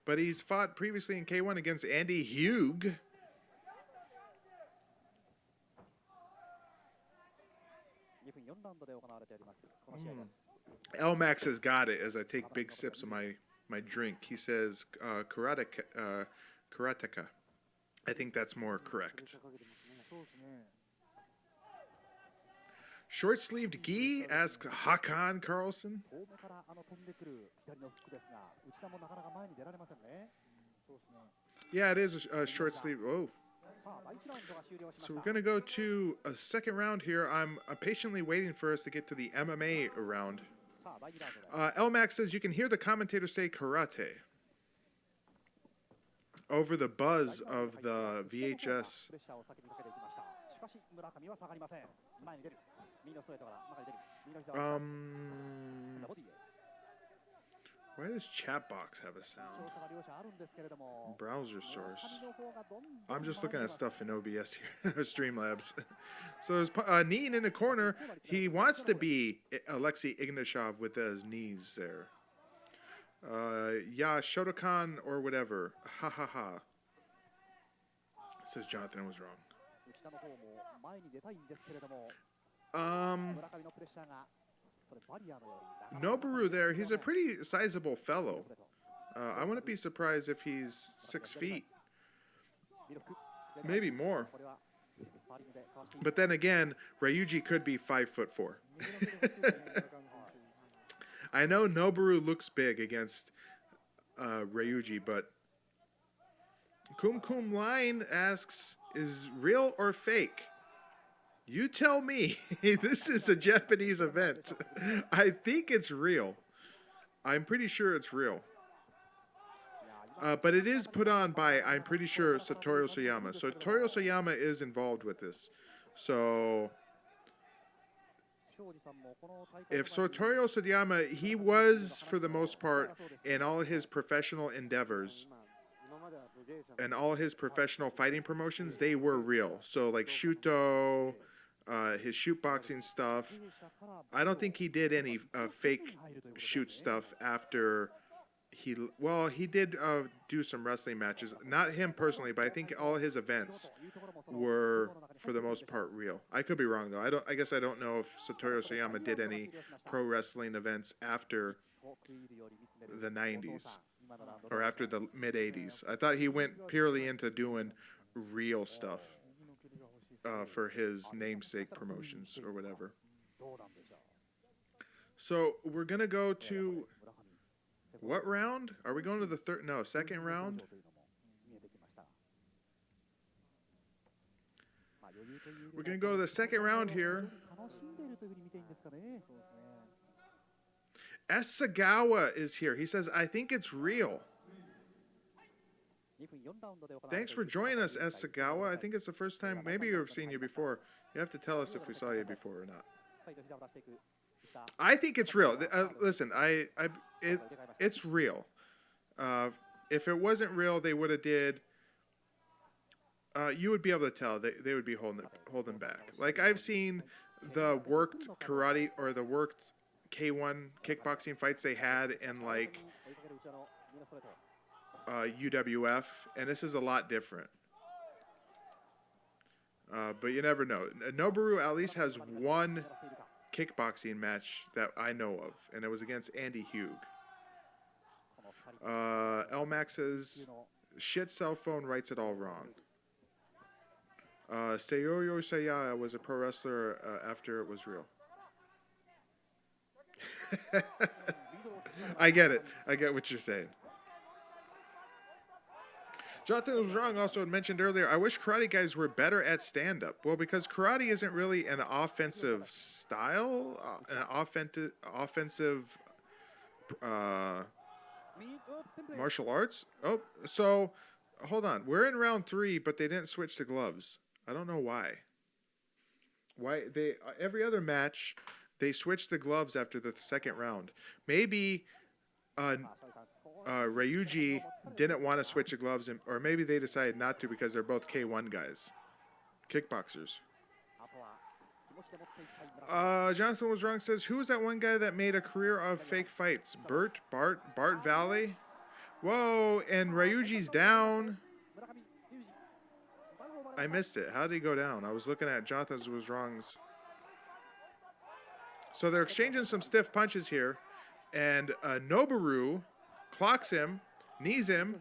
But he's fought previously in K1 against Andy Hugh. Elmax has got it as I take big sips of my drink. He says karateka. I think that's more correct. Short-sleeved gi? Asks Hakan Carlson. Yeah, it is a short sleeve. Oh, So we're going to go to a second round here. I'm patiently waiting for us to get to the MMA round. Elmax says you can hear the commentator say karate over the buzz of the VHS. Why does Chatbox have a sound? Browser source. I'm just looking at stuff in OBS here, Streamlabs. So there's Neen in the corner. He wants to be Alexei Ignashov with his knees there. Yeah, Shotokan or whatever. Ha ha ha. Says Jonathan was wrong. Noboru there, he's a pretty sizable fellow. I wouldn't be surprised if he's 6 feet. Maybe more. But then again, Ryuji could be 5'4". I know Noboru looks big against Ryuji, but Kum Kum Line asks, is real or fake? You tell me. This is a Japanese event. I think it's real. I'm pretty sure it's real. But it is put on by, I'm pretty sure, Satoru Soyama. So Satoru Soyama is involved with this. So if Satoru Soyama, he was, for the most part, in all his professional endeavors and all his professional fighting promotions, they were real. So like Shuto, his shoot boxing stuff. I don't think he did any fake shoot stuff after he did do some wrestling matches. Not him personally, but I think all his events were, for the most part, real. I could be wrong though. I guess I don't know if Satoru Soyama did any pro wrestling events after the 90s or after the mid 80s. I thought he went purely into doing real stuff for his namesake promotions or whatever. So we're gonna go to what round? Are we going to the third? No, second round. We're gonna go to the second round here. S. Sagawa is here. He says, I think it's real. Thanks for joining us, S. Sagawa. I think it's the first time. Maybe we've seen you before. You have to tell us if we saw you before or not. I think it's real. Listen, it's real. If it wasn't real, they would have did. You would be able to tell. They would be holding back. Like I've seen the worked karate or the worked K1 kickboxing fights they had in like UWF, and this is a lot different. But you never know. Noboru at least has one kickboxing match that I know of, and it was against Andy Hugh. Elmax says, shit cell phone writes it all wrong. Seiyori Saya was a pro wrestler after it was real. I get it. I get what you're saying. Jonathan was wrong. Also mentioned earlier, I wish karate guys were better at stand-up. Well, because karate isn't really an offensive style, an offensive martial arts. Oh, so hold on. We're in round 3, but they didn't switch the gloves. I don't know why. Why they every other match they switched the gloves after the second round. Maybe Ryuji didn't want to switch the gloves, or maybe they decided not to because they're both K1 guys, kickboxers. Jonathan was wrong. Says, who was that one guy that made a career of fake fights? Bart Valley? Whoa! And Ryuji's down. I missed it. How did he go down? I was looking at Jonathan's was wrongs. So they're exchanging some stiff punches here, and Noboru clocks him, knees him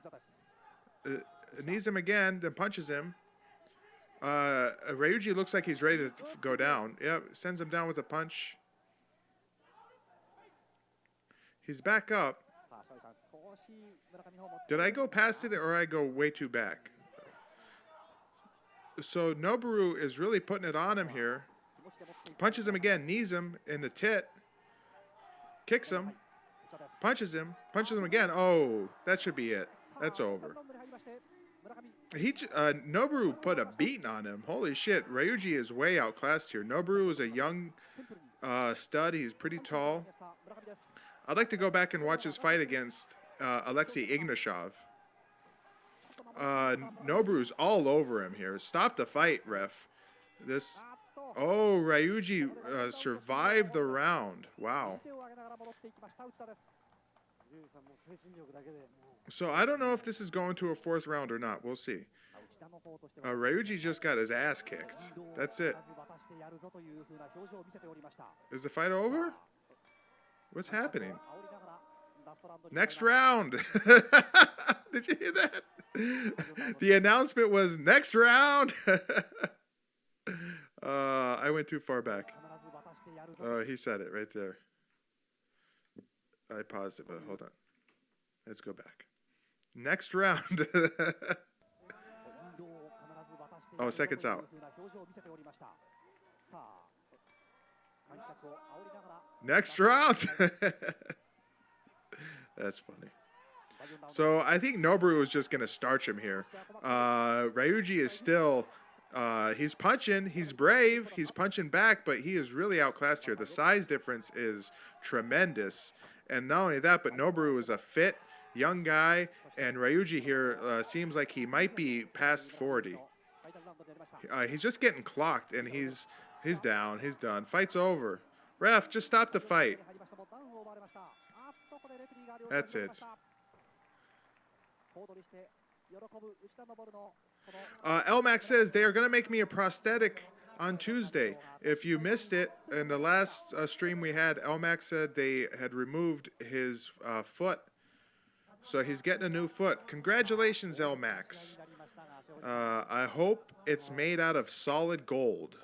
again, then punches him. Ryuji looks like he's ready to go down. Yep, sends him down with a punch. He's back up. Did I go past it or I go way too back? So Noboru is really putting it on him here. Punches him again, knees him in the tit. Kicks him. Punches him again. Oh, that should be it. That's over. Noboru put a beating on him. Holy shit, Ryuji is way outclassed here. Noboru is a young stud. He's pretty tall. I'd like to go back and watch his fight against Alexei Ignashov. Noburu's all over him here. Stop the fight, ref. Ryuji survived the round. Wow. So I don't know if this is going to a fourth round or not. We'll see. Ryuji just got his ass kicked. That's it. Is the fight over? What's happening? Next round. Did you hear that? The announcement was next round. I went too far back. He said it right there. I paused it, but hold on. Let's go back. Next round. Oh, seconds out. Next round. That's funny. So I think Noboru is just going to starch him here. Ryuji is still... he's punching. He's brave. He's punching back, but he is really outclassed here. The size difference is tremendous. And not only that, but Noboru is a fit, young guy, and Ryuji here seems like he might be past 40. He's just getting clocked, and he's down. He's done. Fight's over. Ref, just stop the fight. That's it. Elmax says they are going to make me a prosthetic on Tuesday. If you missed it, in the last stream we had, Elmax said they had removed his foot. So he's getting a new foot. Congratulations, Elmax. I hope it's made out of solid gold.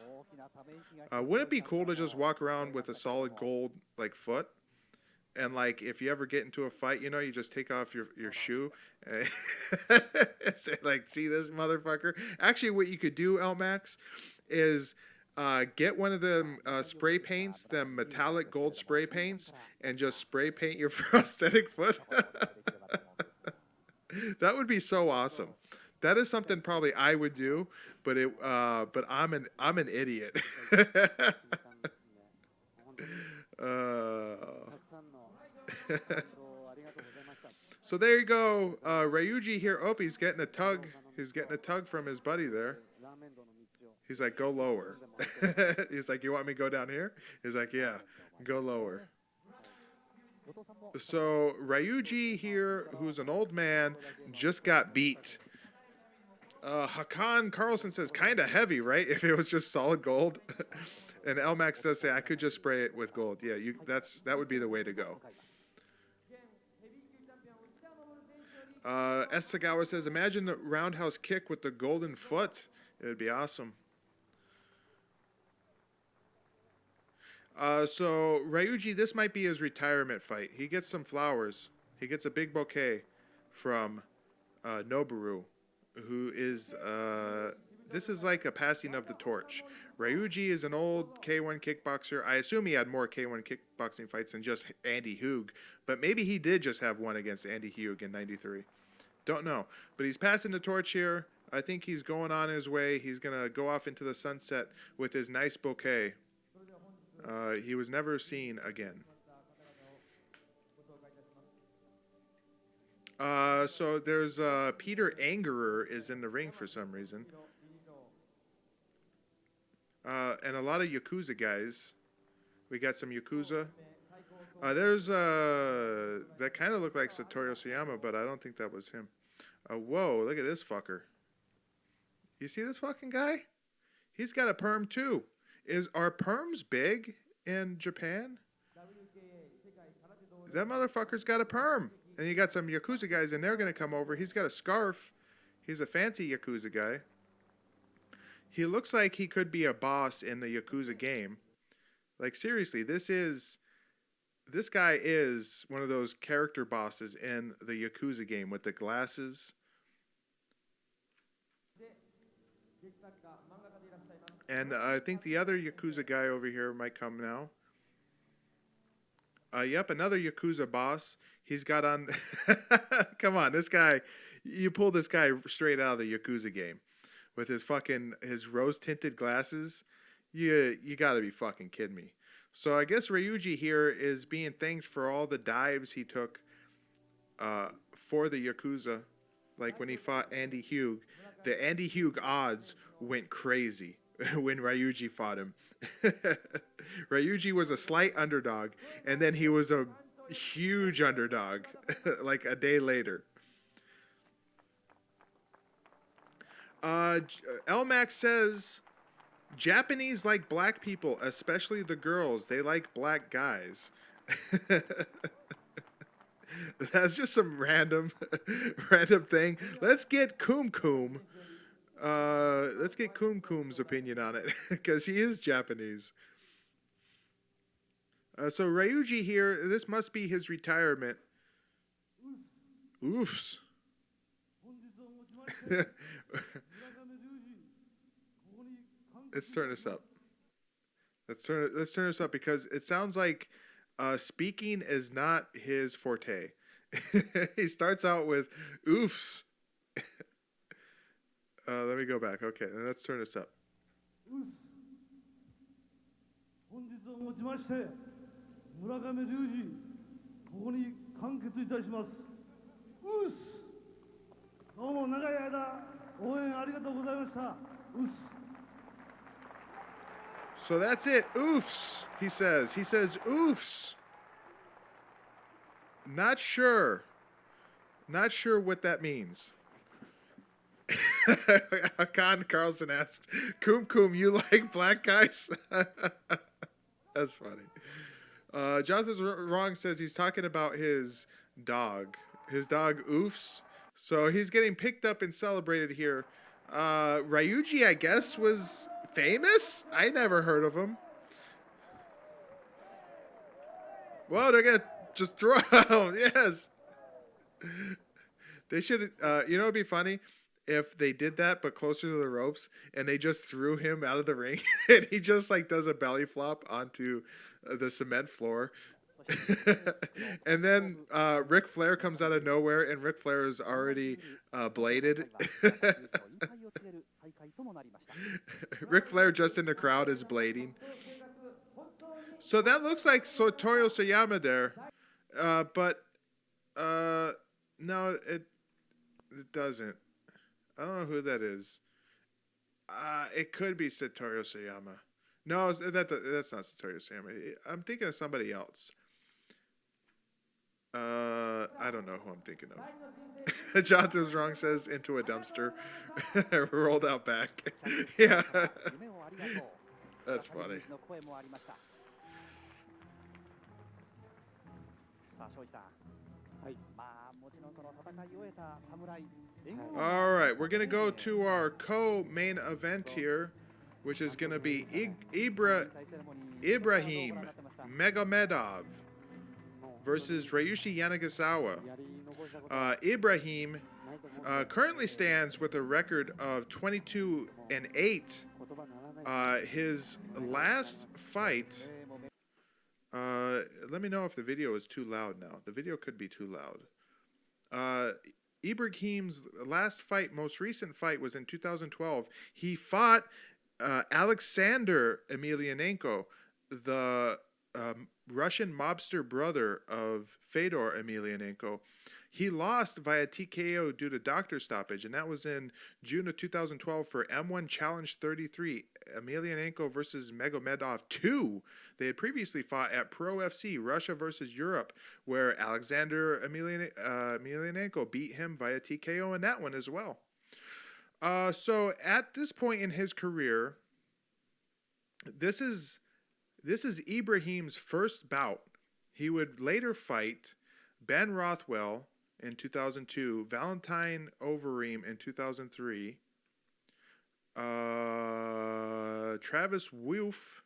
Wouldn't it be cool to just walk around with a solid gold foot? And if you ever get into a fight, you just take off your shoe and say, see this motherfucker? Actually, what you could do, Elmax, is get one of them spray paints, them metallic gold spray paints, and just spray paint your prosthetic foot. That would be so awesome. That is something probably I would do, but I'm an idiot. So there you go. Ryuji here. Oh, he's getting a tug. He's getting a tug from his buddy there. He's like, go lower. He's like, you want me to go down here? He's like, yeah, go lower. So Ryuji here, who's an old man, just got beat. Hakan Carlson says, kind of heavy, right? If it was just solid gold. And Elmax does say, I could just spray it with gold. Yeah, that would be the way to go. S. Sagawa says, imagine the roundhouse kick with the golden foot. It would be awesome. So Ryuji, this might be his retirement fight. He gets some flowers. He gets a big bouquet from Noboru, who is... this is like a passing of the torch. Ryuji is an old K1 kickboxer. I assume he had more K1 kickboxing fights than just Andy Hug, but maybe he did just have one against Andy Hug in '93. Don't know. But he's passing the torch here. I think he's going on his way. He's going to go off into the sunset with his nice bouquet. He was never seen again. So there's Peter Angerer is in the ring for some reason. And a lot of Yakuza guys. We got some Yakuza. There's that kind of looked like Satoru Sayama, but I don't think that was him. Whoa, look at this fucker. You see this fucking guy? He's got a perm too. Are perms big in Japan? That motherfucker's got a perm. And you got some Yakuza guys, and they're going to come over. He's got a scarf. He's a fancy Yakuza guy. He looks like he could be a boss in the Yakuza game. Seriously, this guy is one of those character bosses in the Yakuza game with the glasses. And I think the other Yakuza guy over here might come now. Yep, another Yakuza boss. He's got on... Come on, this guy... You pull this guy straight out of the Yakuza game. With his rose-tinted glasses. You gotta be fucking kidding me. So I guess Ryuji here is being thanked for all the dives he took for the Yakuza. Like when he fought Andy Hugh. The Andy Hugh odds went crazy when Ryuji fought him. Ryuji was a slight underdog, and then he was a huge underdog like a day later. Elmax says, Japanese like black people, especially the girls. They like black guys. That's just some random thing. Let's get Kum Kum. Let's get Kum Kum's opinion on it, because he is Japanese. So Ryuji here, this must be his retirement. Oofs. Let's turn this up. Let's turn this up because it sounds like speaking is not his forte. He starts out with oofs. Let me go back. Okay, then let's turn this up. So that's it. Oofs, he says. He says oofs. Not sure. Not sure what that means. Hakan Carlson asked, Kum Kum, you like black guys? That's funny. Jonathan's Wrong says he's talking about his dog. His dog, Oofs. So he's getting picked up and celebrated here. Ryuji, I guess, was famous? I never heard of him. Well, they're going to just throw him. Yes. They should, you know, it'd be funny if they did that, but closer to the ropes, and they just threw him out of the ring, and he just, like, does a belly flop onto the cement floor. And then Ric Flair comes out of nowhere, and Ric Flair is already bladed. Ric Flair just in the crowd is blading. So that looks like Satoru Sayama there, but no, it doesn't. I don't know who that is. It could be Satoru Sayama. No, that's not Satoru Sayama. I'm thinking of somebody else. I don't know who I'm thinking of. Jonathan's Wrong says into a dumpster. Rolled out back. Yeah. That's funny. All right, we're going to go to our co-main event here, which is going to be Ibrahim Meghamedov versus Ryushi Yanagisawa. Ibrahim currently stands with a record of 22-8. His last fight... let me know if the video is too loud now. The video could be too loud. Ibrahim's last fight, most recent fight, was in 2012. He fought Alexander Emelianenko, the Russian mobster brother of Fedor Emelianenko. He lost via TKO due to doctor stoppage, and that was in June of 2012 for M1 Challenge 33, Emelianenko versus Meghamedov 2. They had previously fought at Pro FC, Russia versus Europe, where Alexander Emelianenko beat him via TKO in that one as well. So at this point in his career, this is Ibrahim's first bout. He would later fight Ben Rothwell in 2002, Valentine Overeem in 2003, Travis Wolf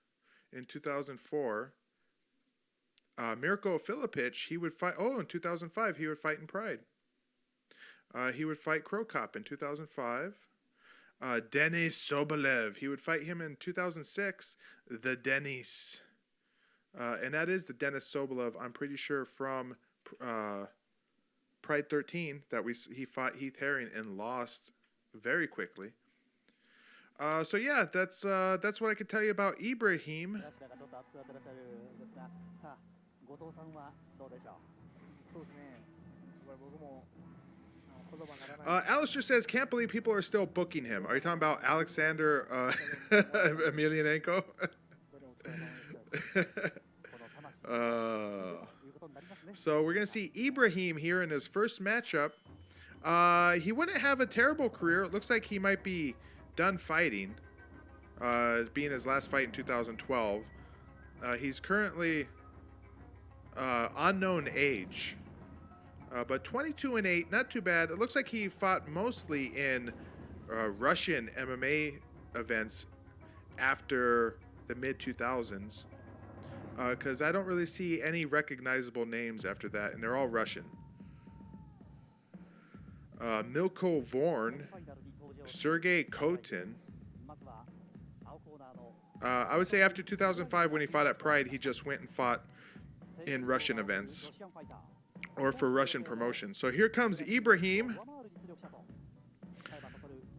in 2004, Mirko Filipic, he would fight, in 2005, he would fight in Pride. He would fight Crow Cop in 2005. Denis Sobolev. He would fight him in 2006. The Denis. And that is the Denis Sobolev, I'm pretty sure, from Pride 13 that he fought Heath Herring and lost very quickly. So yeah, that's what I could tell you about Ibrahim. Alistair says, can't believe people are still booking him. Are you talking about Alexander Emelianenko? So we're going to see Ibrahim here in his first matchup. He wouldn't have a terrible career. It looks like he might be done fighting, as being his last fight in 2012. He's currently unknown age. But 22-8, not too bad. It looks like he fought mostly in Russian MMA events after the mid-2000s. Because I don't really see any recognizable names after that, and they're all Russian. Milko Vorn, Sergei Kotin. I would say after 2005, when he fought at Pride, he just went and fought in Russian events or for Russian promotion. So here comes Ibrahim.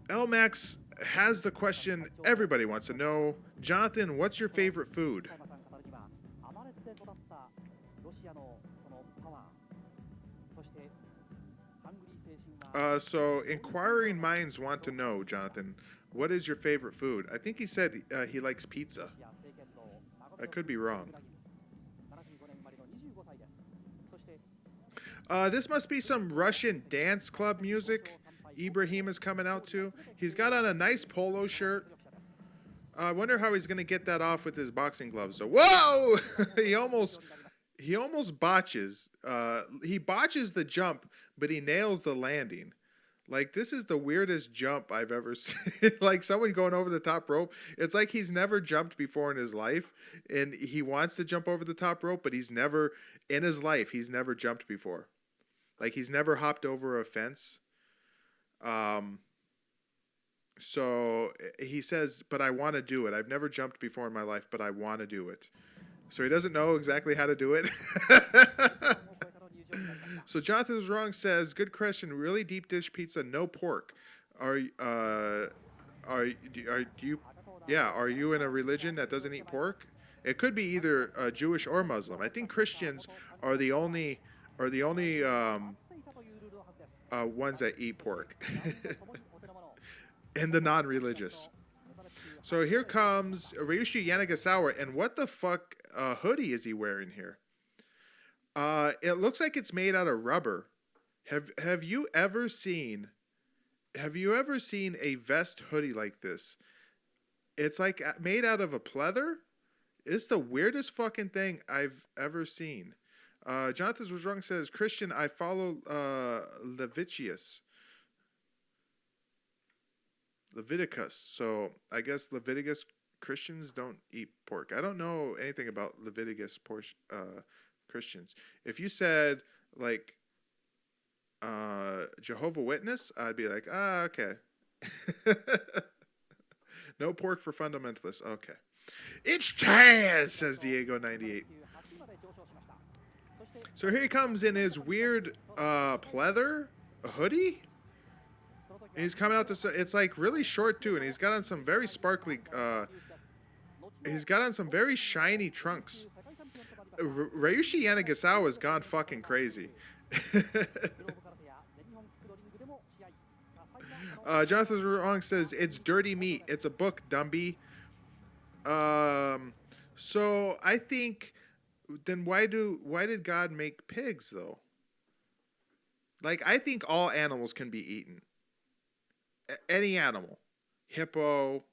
LMAX has the question everybody wants to know. Jonathan, what's your favorite food? So inquiring minds want to know, Jonathan, what is your favorite food? I think he said he likes pizza. I could be wrong. This must be some Russian dance club music Ibrahim is coming out to. He's got on a nice polo shirt. I wonder how he's going to get that off with his boxing gloves. So, whoa! he almost botches. He botches the jump, but he nails the landing. Like, this is the weirdest jump I've ever seen. Like, someone going over the top rope. It's like he's never jumped before in his life, and he wants to jump over the top rope, but he's never jumped before. Like, he's never hopped over a fence. So he says, but I want to do it. I've never jumped before in my life, but I want to do it. So he doesn't know exactly how to do it. So Jonathan is Wrong says, good question. Really deep dish pizza, no pork. Are you in a religion that doesn't eat pork? It could be either Jewish or Muslim. I think Christians are the only ones that eat pork. And the non-religious. So here comes Ryushi Yanagisawa, and what the fuck hoodie is he wearing here? It looks like it's made out of rubber. Have you ever seen a vest hoodie like this? It's like made out of a pleather. It's the weirdest fucking thing I've ever seen. Jonathan was wrong says, Christian, I follow Leviticus. So I guess Leviticus Christians don't eat pork. I don't know anything about Leviticus Christians. If you said like Jehovah Witness, I'd be like, okay. No pork for fundamentalists. Okay. It's Taz, says Diego98. So here he comes in his weird pleather hoodie. And he's coming out to, it's like really short too, and he's got on some very sparkly, he's got on some very shiny trunks. Ryushi Yanagisawa has gone fucking crazy. Jonathan Wrong says, it's dirty meat. It's a book, Dumby. So I think, then why did God make pigs though? Like, I think all animals can be eaten. Any animal, hippo,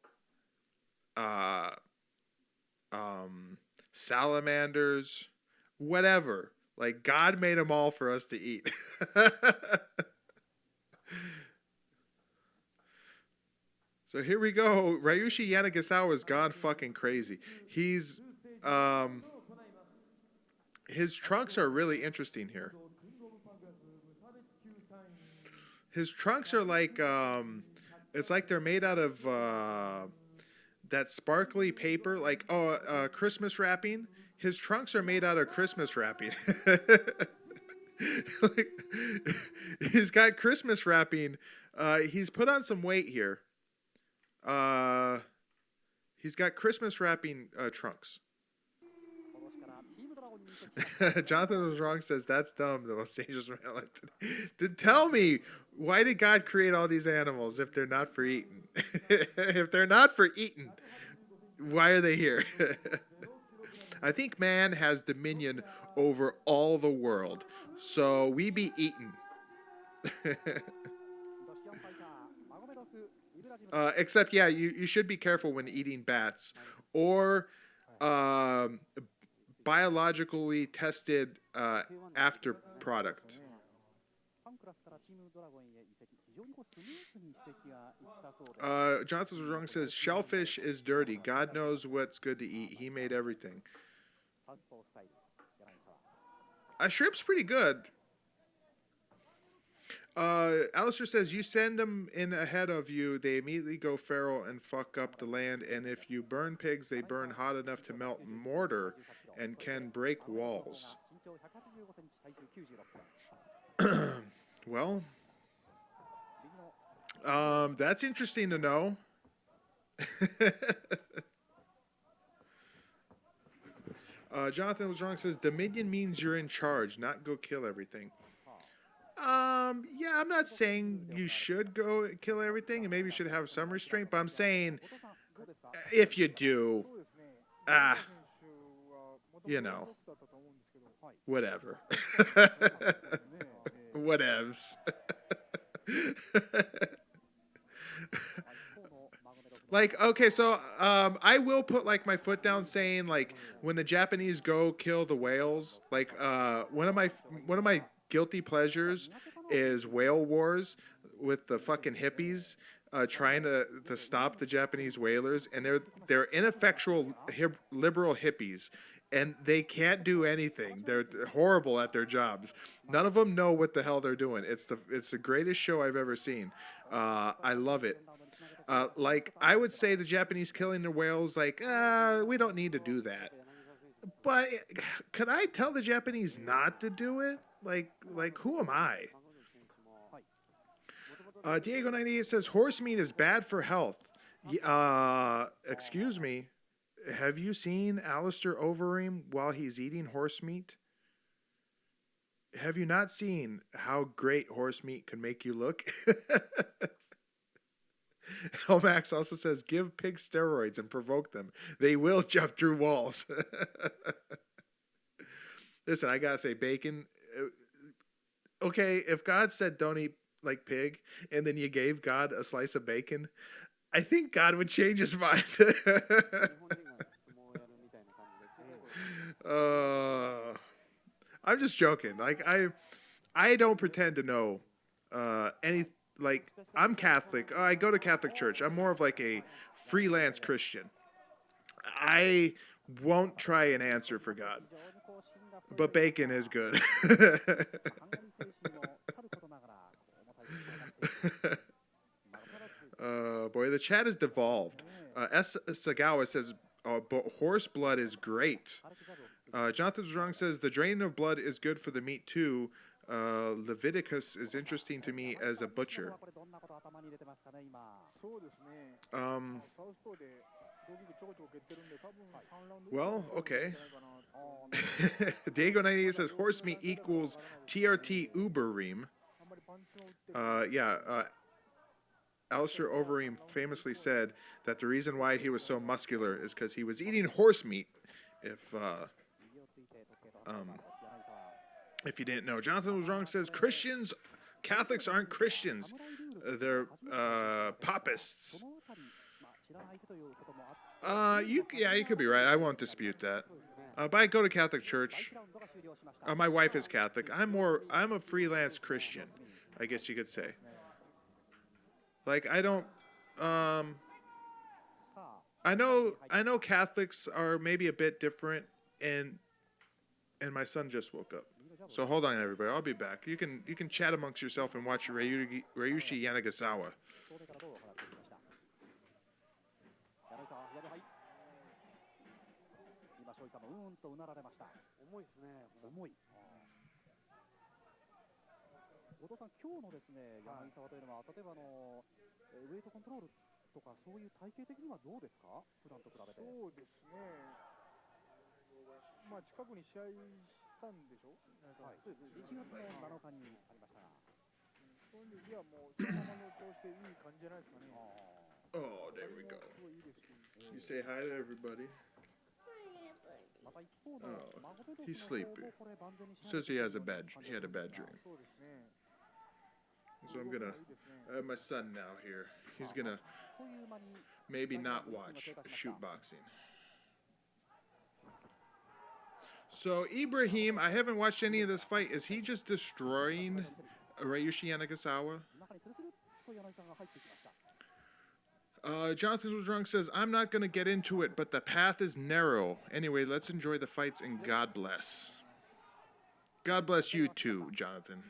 salamanders, whatever. Like, God made them all for us to eat. So here we go. Ryushi Yanagisawa has gone fucking crazy. He's, his trunks are really interesting here. His trunks are like, It's like they're made out of that sparkly paper, like Christmas wrapping. His trunks are made out of Christmas wrapping. Like, he's got Christmas wrapping. He's put on some weight here. He's got Christmas wrapping trunks. Jonathan was wrong. Says that's dumb. The most dangerous man alive today. Tell me, why did God create all these animals if they're not for eating? If they're not for eating, why are they here? I think man has dominion over all the world, so we be eaten. Except, yeah, you should be careful when eating bats or biologically tested after product. Jonathan was wrong. Says shellfish is dirty. God knows what's good to eat. He made everything. Shrimp's pretty good. Alistair says you send them in ahead of you, they immediately go feral and fuck up the land, and if you burn pigs, they burn hot enough to melt mortar and can break walls. Well, that's interesting to know. Jonathan was wrong. Says dominion means you're in charge, not go kill everything. Yeah, I'm not saying you should go kill everything, and maybe you should have some restraint, but I'm saying if you do, you know, whatever. Whatevs. Like, okay, so I will put like my foot down saying like when the Japanese go kill the whales, like one of my guilty pleasures is whale wars with the fucking hippies trying to stop the Japanese whalers, and they're ineffectual liberal hippies, and they can't do anything. They're horrible at their jobs. None of them know what the hell they're doing. It's the greatest show I've ever seen. I love it. Like I would say the Japanese killing the whales, like we don't need to do that. But could I tell the Japanese not to do it? Like who am I? Diego 98 says horse meat is bad for health. Excuse me. Have you seen Alistair Overeem while he's eating horse meat? Have you not seen how great horse meat can make you look? Elmax also says give pigs steroids and provoke them. They will jump through walls. Listen, I gotta say, bacon. Okay, if God said don't eat like pig, and then you gave God a slice of bacon, I think God would change his mind. I'm just joking. Like I don't pretend to know any. Like I'm Catholic. I go to Catholic church. I'm more of like a freelance Christian. I won't try and answer for God. But bacon is good. Boy, the chat is devolved. S. Sagawa says, but horse blood is great. Jonathan Strong says, the draining of blood is good for the meat too. Leviticus is interesting to me as a butcher. Well, okay. Diego 98 says horse meat equals TRT Uberream. Alistair Overeem famously said that the reason why he was so muscular is because he was eating horse meat. If you didn't know, Jonathan was wrong. Says Catholics aren't Christians; they're papists. You could be right. I won't dispute that. But I go to Catholic church. My wife is Catholic. I'm a freelance Christian, I guess you could say. Like I don't. I know Catholics are maybe a bit different, and my son just woke up. So hold on, everybody. I'll be back. You can chat amongst yourself and watch Ryushi Yanagisawa. 重いですね。重い。後藤さん、今日のですね、柳沢というのは、例えばウェイトコントロールとか、そういう体系的にはどうですか、普段と比べて。そうですね、まあ、近くに試合したんでしょ、はい、そうですね、1月の7日にありましたが、そういう意味ではもう、そのままの調子でいい感じじゃないですかね。Oh, there we go. すごいいいですし。You say hi to everybody. また一方の He's sleepy. Says he has a bad. He had a bad dream. そうですね。 So I'm gonna. I have my son now here. He's gonna maybe not watch shoot boxing. So Ibrahim, I haven't watched any of this fight. Is he just destroying Ryushi Yanagisawa? Jonathan was wrong says, I'm not going to get into it, but the path is narrow. Anyway, let's enjoy the fights and God bless. God bless you too, Jonathan.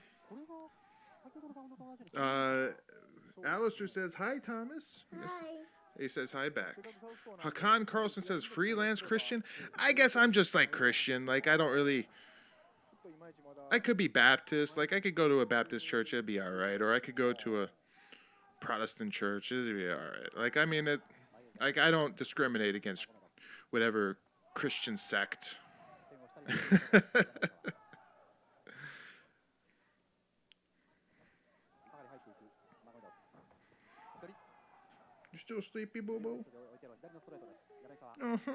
Alistair says, hi, Thomas. Yes. He says hi back. Hakan Carlson says, freelance Christian? I guess I'm just like Christian. Like, I don't really... I could be Baptist. Like, I could go to a Baptist church. It'd be all right. Or I could go to a Protestant church. It'd be all right. Like, I mean, like, I don't discriminate against whatever Christian sect. You still sleepy, boo-boo? Uh-huh.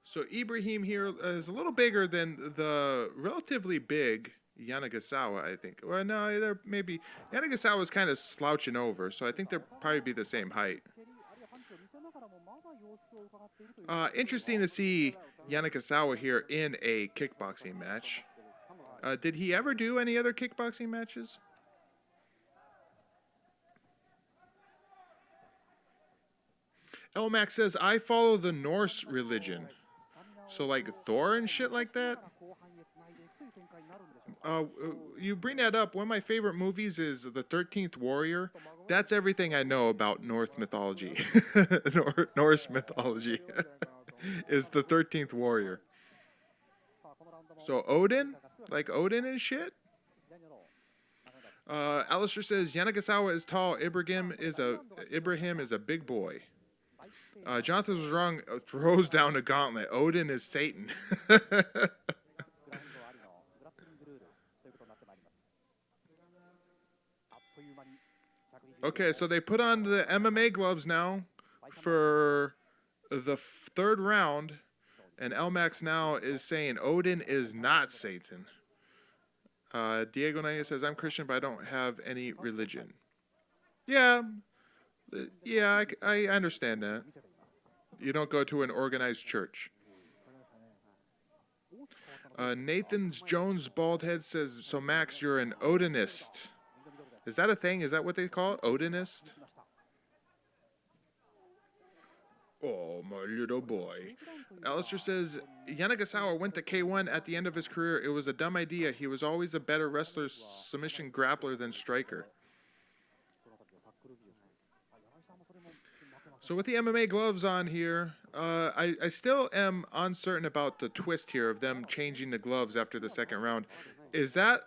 So Ibrahim here is a little bigger than the relatively big Yanagisawa, I think. Well, no, they're maybe... Yanagisawa's kind of slouching over, so I think they'll probably be the same height. Interesting to see Yanagisawa here in a kickboxing match. Did he ever do any other kickboxing matches? Elmax says, I follow the Norse religion. So like Thor and shit like that? You bring that up. One of my favorite movies is The 13th Warrior. That's everything I know about Norse mythology. Norse mythology is The 13th Warrior. So Odin? Like Odin and shit? Alistair says, Yanagisawa is tall. Ibrahim is a big boy. Jonathan was wrong. Throws down a gauntlet. Odin is Satan. Okay, so they put on the MMA gloves now for the third round, and Elmax now is saying Odin is not Satan. Diego Naya says, I'm Christian, but I don't have any religion. Yeah, I understand that. You don't go to an organized church. Nathan's Jones Baldhead says, so Max, you're an Odinist. Is that a thing? Is that what they call it? Odinist? Oh, my little boy. Alistair says, Yanagisawa went to K1 at the end of his career. It was a dumb idea. He was always a better wrestler, submission grappler than striker. So with the MMA gloves on here, I still am uncertain about the twist here of them changing the gloves after the second round. Is that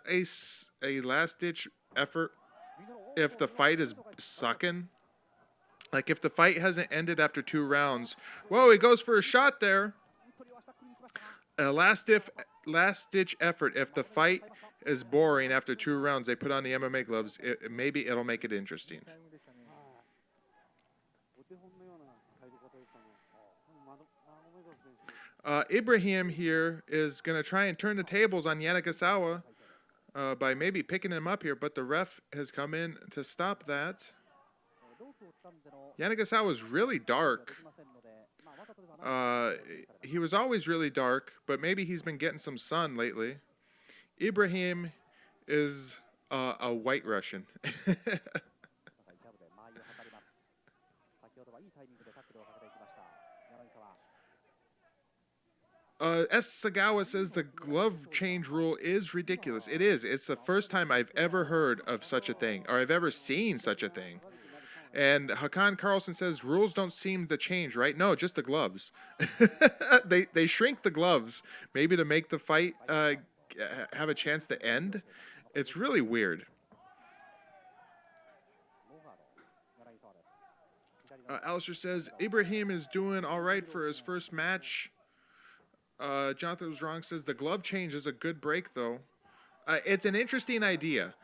a last-ditch effort if the fight is sucking? Like if the fight hasn't ended after 2 rounds. Whoa, he goes for a shot there. A last-ditch effort. If the fight is boring after 2 rounds, they put on the MMA gloves. Maybe it'll make it interesting. Ibrahim here is going to try and turn the tables on Yanagisawa by maybe picking him up here, but the ref has come in to stop that. Yanagisawa is really dark. He was always really dark, but maybe he's been getting some sun lately. Ibrahim is a white Russian. S. Sagawa says the glove change rule is ridiculous. It is. It's the first time I've ever heard of such a thing, or I've ever seen such a thing. And Hakan Carlson says rules don't seem to change, right? No, just the gloves. They shrink the gloves, maybe to make the fight have a chance to end. It's really weird. Alistair says Ibrahim is doing all right for his first match. Jonathan was wrong. Says the glove change is a good break though. It's an interesting idea.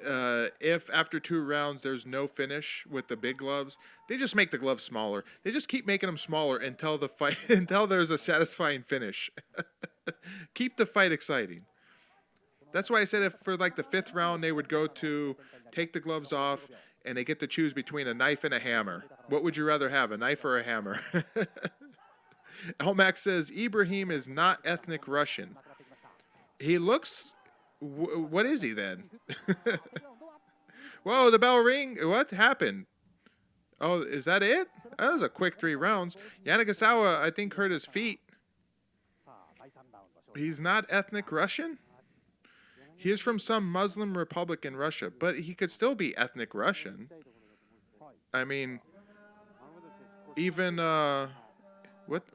If after 2 rounds there's no finish with the big gloves, they just make the gloves smaller. They just keep making them smaller until the fight until there's a satisfying finish. Keep the fight exciting. That's why I said if for like the 5th round they would go to take the gloves off and they get to choose between a knife and a hammer. What would you rather have, a knife or a hammer? Elmax says Ibrahim is not ethnic Russian. He looks. What is he then? Whoa, the bell ring. What happened? Oh, is that it? That was a quick 3 rounds. Yanagisawa, I think, hurt his feet. He's not ethnic Russian? He is from some Muslim republic in Russia, but he could still be ethnic Russian. I mean, even,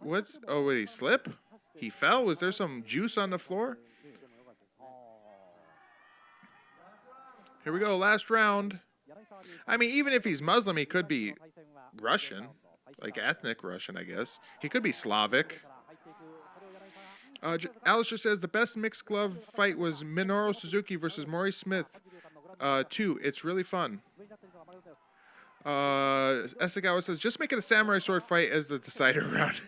what's, oh, did he slip? He fell? Was there some juice on the floor? Here we go, last round. I mean, even if he's Muslim, he could be Russian, like ethnic Russian, I guess. He could be Slavic. Alistair says the best mixed glove fight was Minoru Suzuki versus Maury Smith 2. It's really fun. Esagawa says just make it a samurai sword fight as the decider round.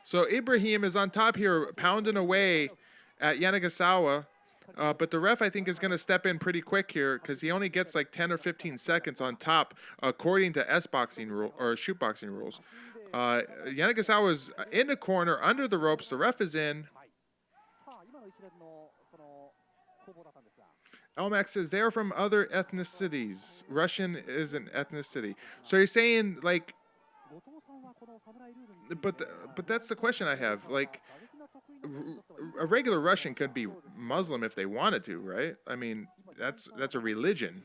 So Ibrahim is on top here, pounding away at Yanagisawa. But the ref, I think, is going to step in pretty quick here because he only gets like 10 or 15 seconds on top, according to S-boxing rule or shoot boxing rules. Yanagisawa is in the corner, under the ropes. The ref is in. Elmax says they're from other ethnicities. Russian is an ethnicity. So you're saying like, but that's the question I have. Like, a regular Russian could be Muslim if they wanted to, right? I mean, that's a religion.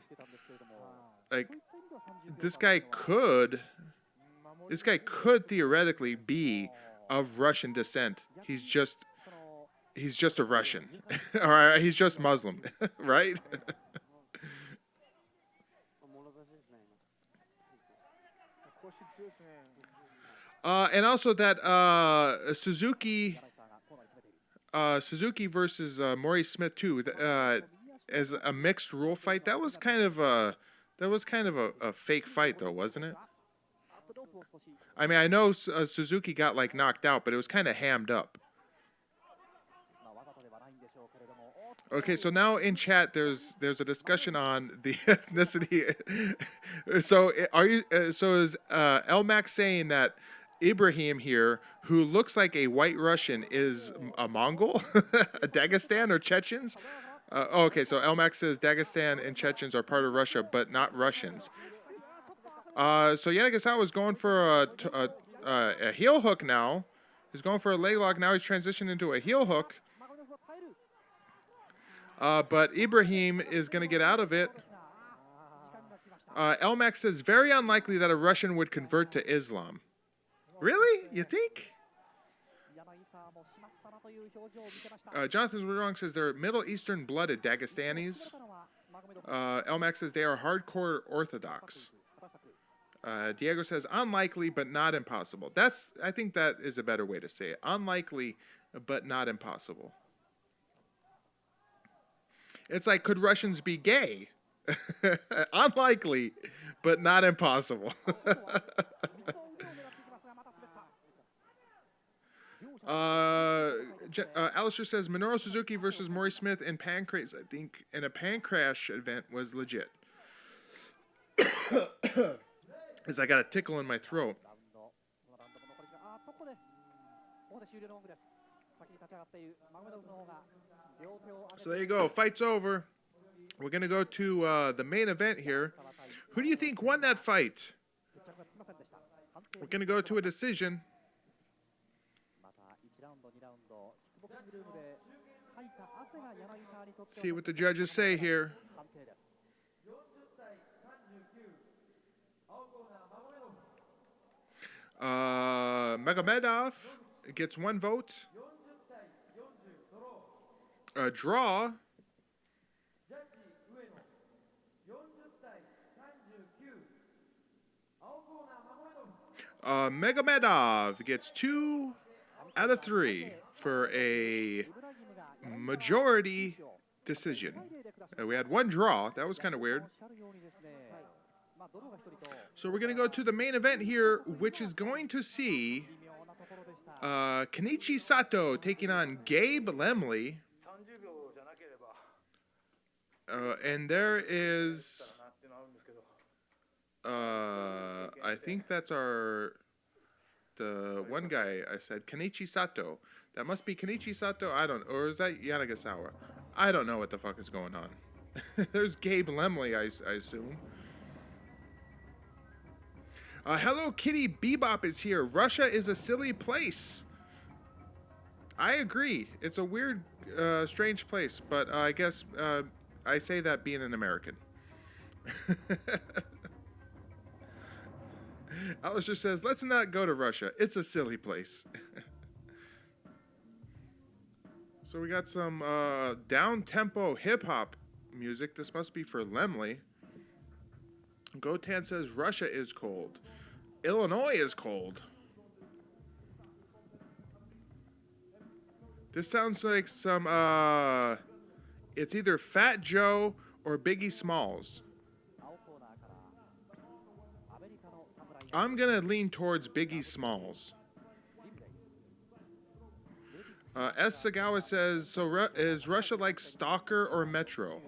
Like, this guy could theoretically be of Russian descent. He's just a Russian, or he's just Muslim, right? And also that Suzuki versus Maury Smith too, as a mixed rule fight. That was kind of a fake fight though, wasn't it? I mean, I know Suzuki got like knocked out, but it was kind of hammed up. Okay, so now in chat there's a discussion on the ethnicity. So is Elmax saying that Ibrahim here, who looks like a white Russian, is a Mongol, a Dagestan or Chechens? Okay, so Elmax says Dagestan and Chechens are part of Russia, but not Russians. So Yanagisawa is going for a heel hook now. He's going for a leg lock. Now he's transitioned into a heel hook. But Ibrahim is going to get out of it. Elmax says, very unlikely that a Russian would convert to Islam. Really? You think? Jonathan Wrong says they're Middle Eastern blooded Dagestanis. Elmax says they are hardcore Orthodox. Diego says unlikely but not impossible. I think that is a better way to say it. Unlikely but not impossible. It's like, could Russians be gay? Unlikely but not impossible. Alistair says Minoru Suzuki versus Maury Smith in Pancrase, I think, in a Pancrash event was legit. As I got a tickle in my throat. So there you go. Fight's over. We're going to go to the main event here. Who do you think won that fight? We're going to go to a decision. See what the judges say here. Meghamedov gets 1 vote. A draw. Meghamedov gets 2 out of 3 for a majority decision. We had 1 draw. That was kind of weird. So we're going to go to the main event here, which is going to see Kenichi Sato taking on Gabe Lemley. And there is... I think that's the one guy I said, Kenichi Sato. That must be Kenichi Sato. Or is that Yanagisawa? I don't know what the fuck is going on. There's Gabe Lemley, I assume. Hello Kitty Bebop is here. Russia is a silly place. I agree. It's a weird, strange place, but I guess I say that being an American. Alistair says, let's not go to Russia. It's a silly place. So we got some down-tempo hip-hop music. This must be for Lemley. Gotan says, Russia is cold. Illinois is cold. This sounds like some, it's either Fat Joe or Biggie Smalls. I'm going to lean towards Biggie Smalls. S. Sagawa says, so is Russia like Stalker or Metro?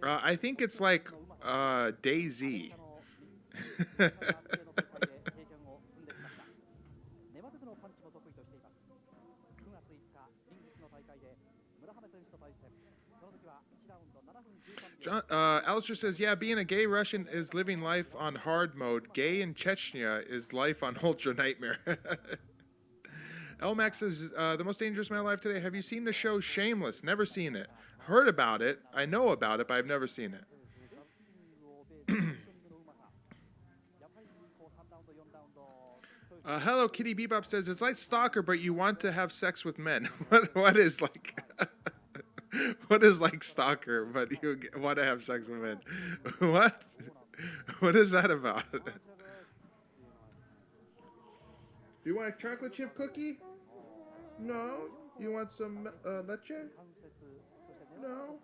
I think it's like DayZ. Alistair says, yeah, being a gay Russian is living life on hard mode. Gay in Chechnya is life on Ultra Nightmare. Elmax says, the most dangerous man alive today. Have you seen the show Shameless? Never seen it. Heard about it. I know about it, but I've never seen it. Hello Kitty Bebop says, it's like Stalker, but you want to have sex with men. What is like... What is like Stalker, but you want to have sex with men? What? What is that about? You want a chocolate chip cookie? No. You want some leche? No.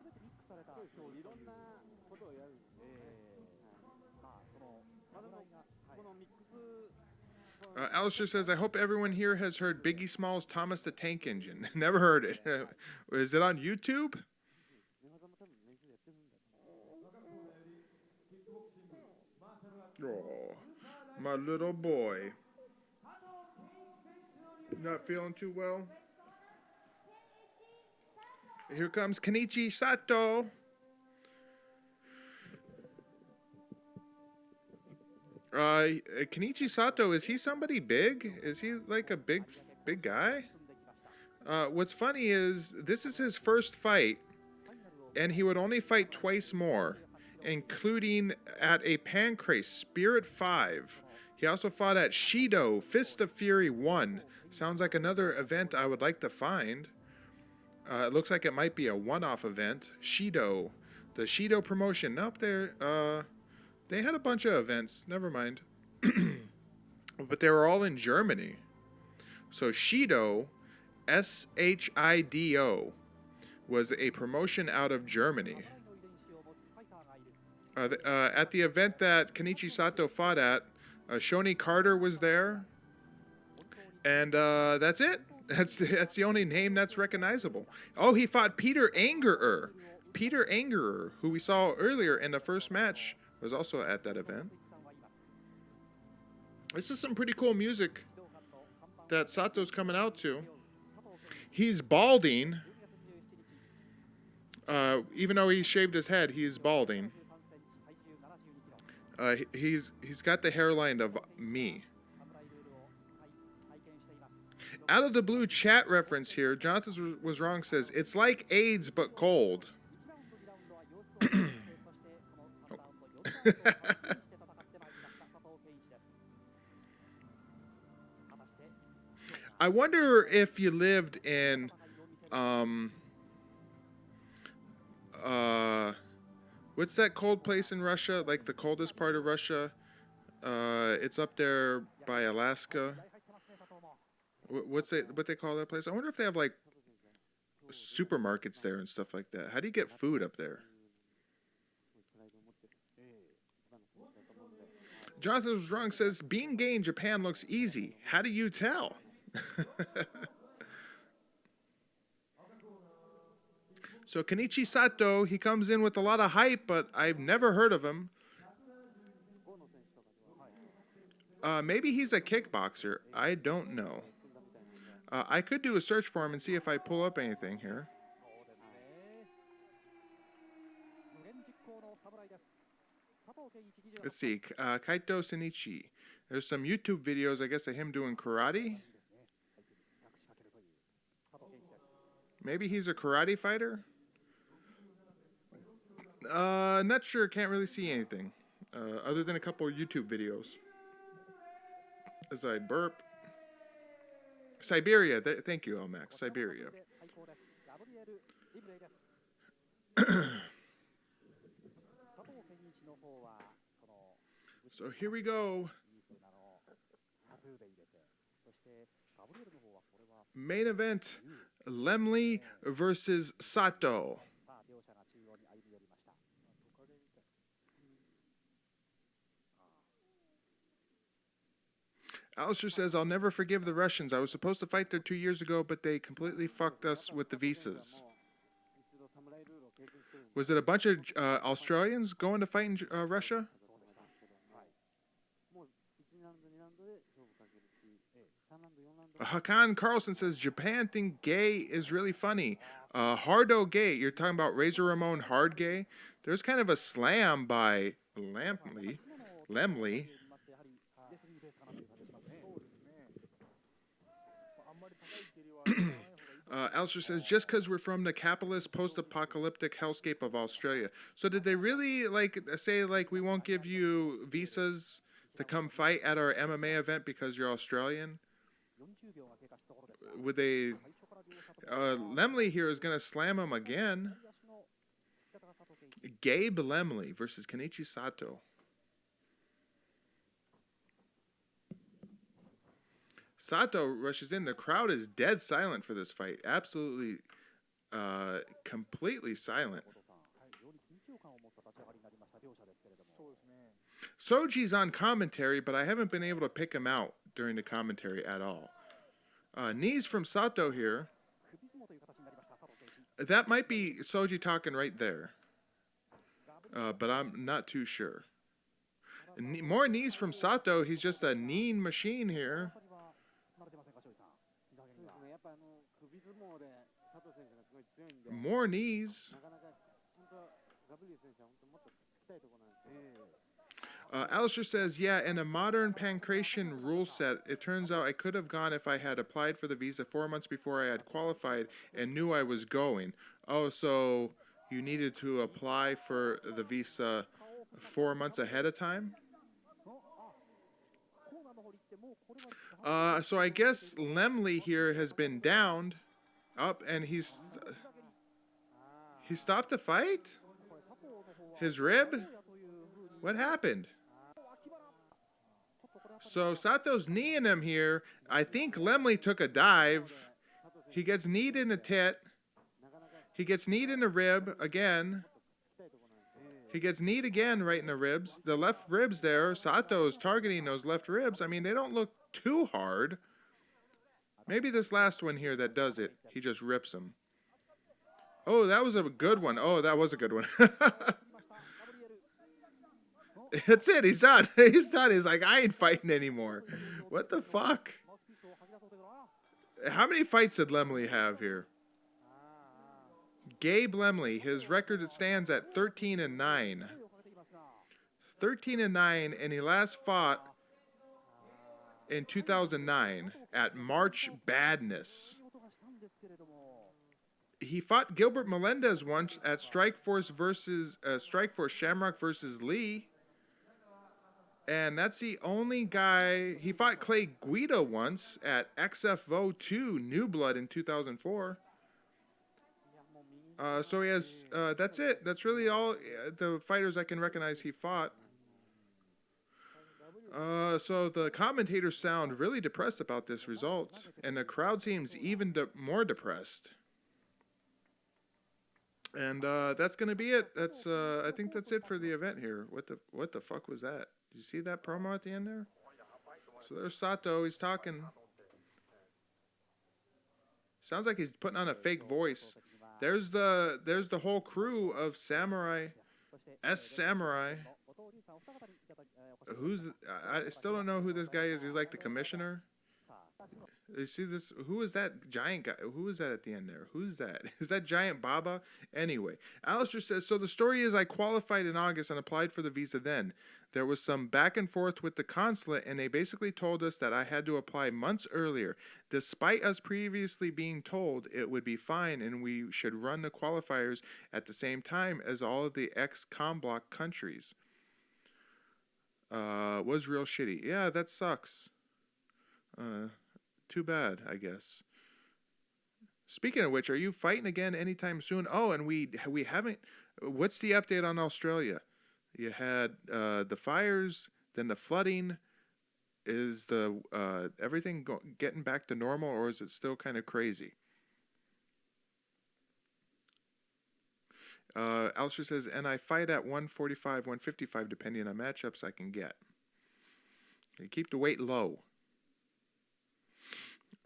Alistair says, I hope everyone here has heard Biggie Smalls' Thomas the Tank Engine. Never heard it. Is it on YouTube? Oh, my little boy. Not feeling too well? Here comes Kenichi Sato. Kenichi Sato, is he somebody big? Is he like a big guy? What's funny is this is his first fight, and he would only fight twice more, including at a Pancrase Spirit 5. He also fought at Shido Fist of Fury 1. Sounds like another event I would like to find. It looks like it might be a one-off event. Shido, the Shido promotion. Nope, they had a bunch of events. Never mind. But they were all in Germany. So Shido, Shido, was a promotion out of Germany. At the event that Kenichi Sato fought at, Shoni Carter was there. And that's it. That's the only name that's recognizable. Oh, he fought Peter Angerer. Peter Angerer, who we saw earlier in the first match, was also at that event. This is some pretty cool music that Sato's coming out to. He's balding. Even though he shaved his head, he's balding. He's got the hairline of me. Out of the blue chat reference here, Jonathan was wrong, says, it's like AIDS but cold. I wonder if you lived in what's that cold place in Russia? Like the coldest part of Russia? It's up there by Alaska. What they call that place? I wonder if they have like supermarkets there and stuff like that. How do you get food up there? Jonathan was wrong says being gay in Japan looks easy. How do you tell? So Kenichi Sato, he comes in with a lot of hype, but I've never heard of him. Maybe he's a kickboxer. I don't know. I could do a search for him and see if I pull up anything here. Let's see. Kaito Shinichi. There's some YouTube videos, I guess, of him doing karate. Maybe he's a karate fighter? Not sure. Can't really see anything. Other than a couple of YouTube videos. As I burp. Siberia. Thank you, Max. Siberia. So here we go. Main event, Lemley versus Sato. Alistair says, I'll never forgive the Russians. I was supposed to fight there 2 years ago, but they completely fucked us with the visas. Was it a bunch of Australians going to fight in Russia? Hakan Carlson says, Japan think gay is really funny. Hardo gay. You're talking about Razor Ramon hard gay? There's kind of a slam by Lemley. Alistair says, just because we're from the capitalist post-apocalyptic hellscape of Australia. So did they really say we won't give you visas to come fight at our MMA event because you're Australian? Would they... Lemley here is going to slam him again. Gabe Lemley versus Kenichi Sato. Sato rushes in. The crowd is dead silent for this fight. Absolutely, completely silent. Soji's on commentary, but I haven't been able to pick him out during the commentary at all. Knees from Sato here. That might be Soji talking right there. But I'm not too sure. More knees from Sato. He's just a knee machine here. More knees. Alistair says, yeah, in a modern pancration rule set, it turns out I could have gone if I had applied for the visa 4 months before I had qualified and knew I was going. Oh, so you needed to apply for the visa 4 months ahead of time? So I guess Lemley here has been downed up, and he stopped the fight? His rib? What happened? So Sato's kneeing him here. I think Lemley took a dive. He gets kneed in the tit. He gets kneed in the rib again. He gets kneed again right in the ribs. The left ribs there, Sato is targeting those left ribs. I mean, they don't look too hard. Maybe this last one here that does it, he just rips him. Oh, that was a good one. Oh, that was a good one. That's it. He's done. He's done. He's like, I ain't fighting anymore. What the fuck? How many fights did Lemley have here? Gabe Lemley, his record stands at 13-9. 13-9, and he last fought in 2009 at March Badness. He fought Gilbert Melendez once at Strikeforce Shamrock versus Lee. And that's the only guy. He fought Clay Guida once at XFO 2 New Blood in 2004. So he has, that's it. That's really all the fighters I can recognize he fought. So the commentators sound really depressed about this result, and the crowd seems even more depressed. And that's gonna be it. That's I think that's it for the event here. What the fuck was that? Did you see that promo at the end there? So there's Sato. He's talking. Sounds like he's putting on a fake voice. There's the whole crew of Samurai, Samurai. I still don't know who this guy is. He's like the commissioner. You see this? Who is that giant guy? Who is that at the end there? Who's that? Is that Giant Baba? Anyway, Alistair says, so the story is I qualified in August and applied for the visa then. There was some back and forth with the consulate, and they basically told us that I had to apply months earlier, despite us previously being told it would be fine and we should run the qualifiers at the same time as all of the ex-Comblock countries. Was real shitty. Yeah, that sucks. Too bad, I guess. Speaking of which, are you fighting again anytime soon? Oh, and we haven't. What's the update on Australia? You had the fires, then the flooding. Is the everything getting back to normal, or is it still kind of crazy? Alistair says, and I fight at 145, 155, depending on matchups I can get. You keep the weight low.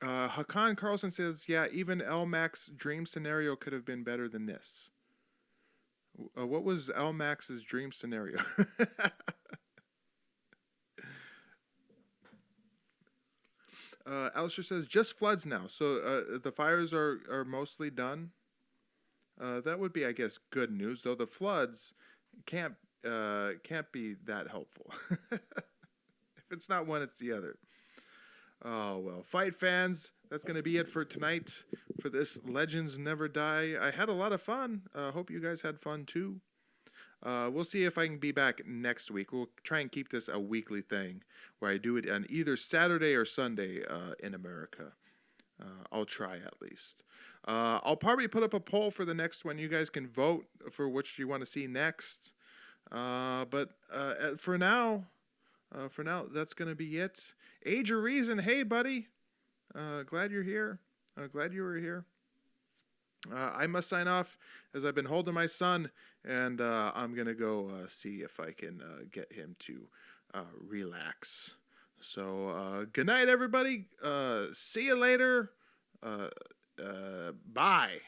Hakan Carlson says, yeah, even L-Mac's dream scenario could have been better than this. What was L-Mac's dream scenario? Alistair says, just floods now. So the fires are mostly done. That would be, I guess, good news, though the floods can't be that helpful. If it's not one, it's the other. Oh, well. Fight fans, that's going to be it for tonight for this Legends Never Die. I had a lot of fun. Hope you guys had fun, too. We'll see if I can be back next week. We'll try and keep this a weekly thing where I do it on either Saturday or Sunday in America. I'll try at least. I'll probably put up a poll for the next one. You guys can vote for which you want to see next. But for now, that's going to be it. Age of Reason, hey, buddy. Glad you're here. Glad you were here. I must sign off as I've been holding my son, and I'm going to go see if I can get him to relax. So, good night, everybody. See you later. Bye.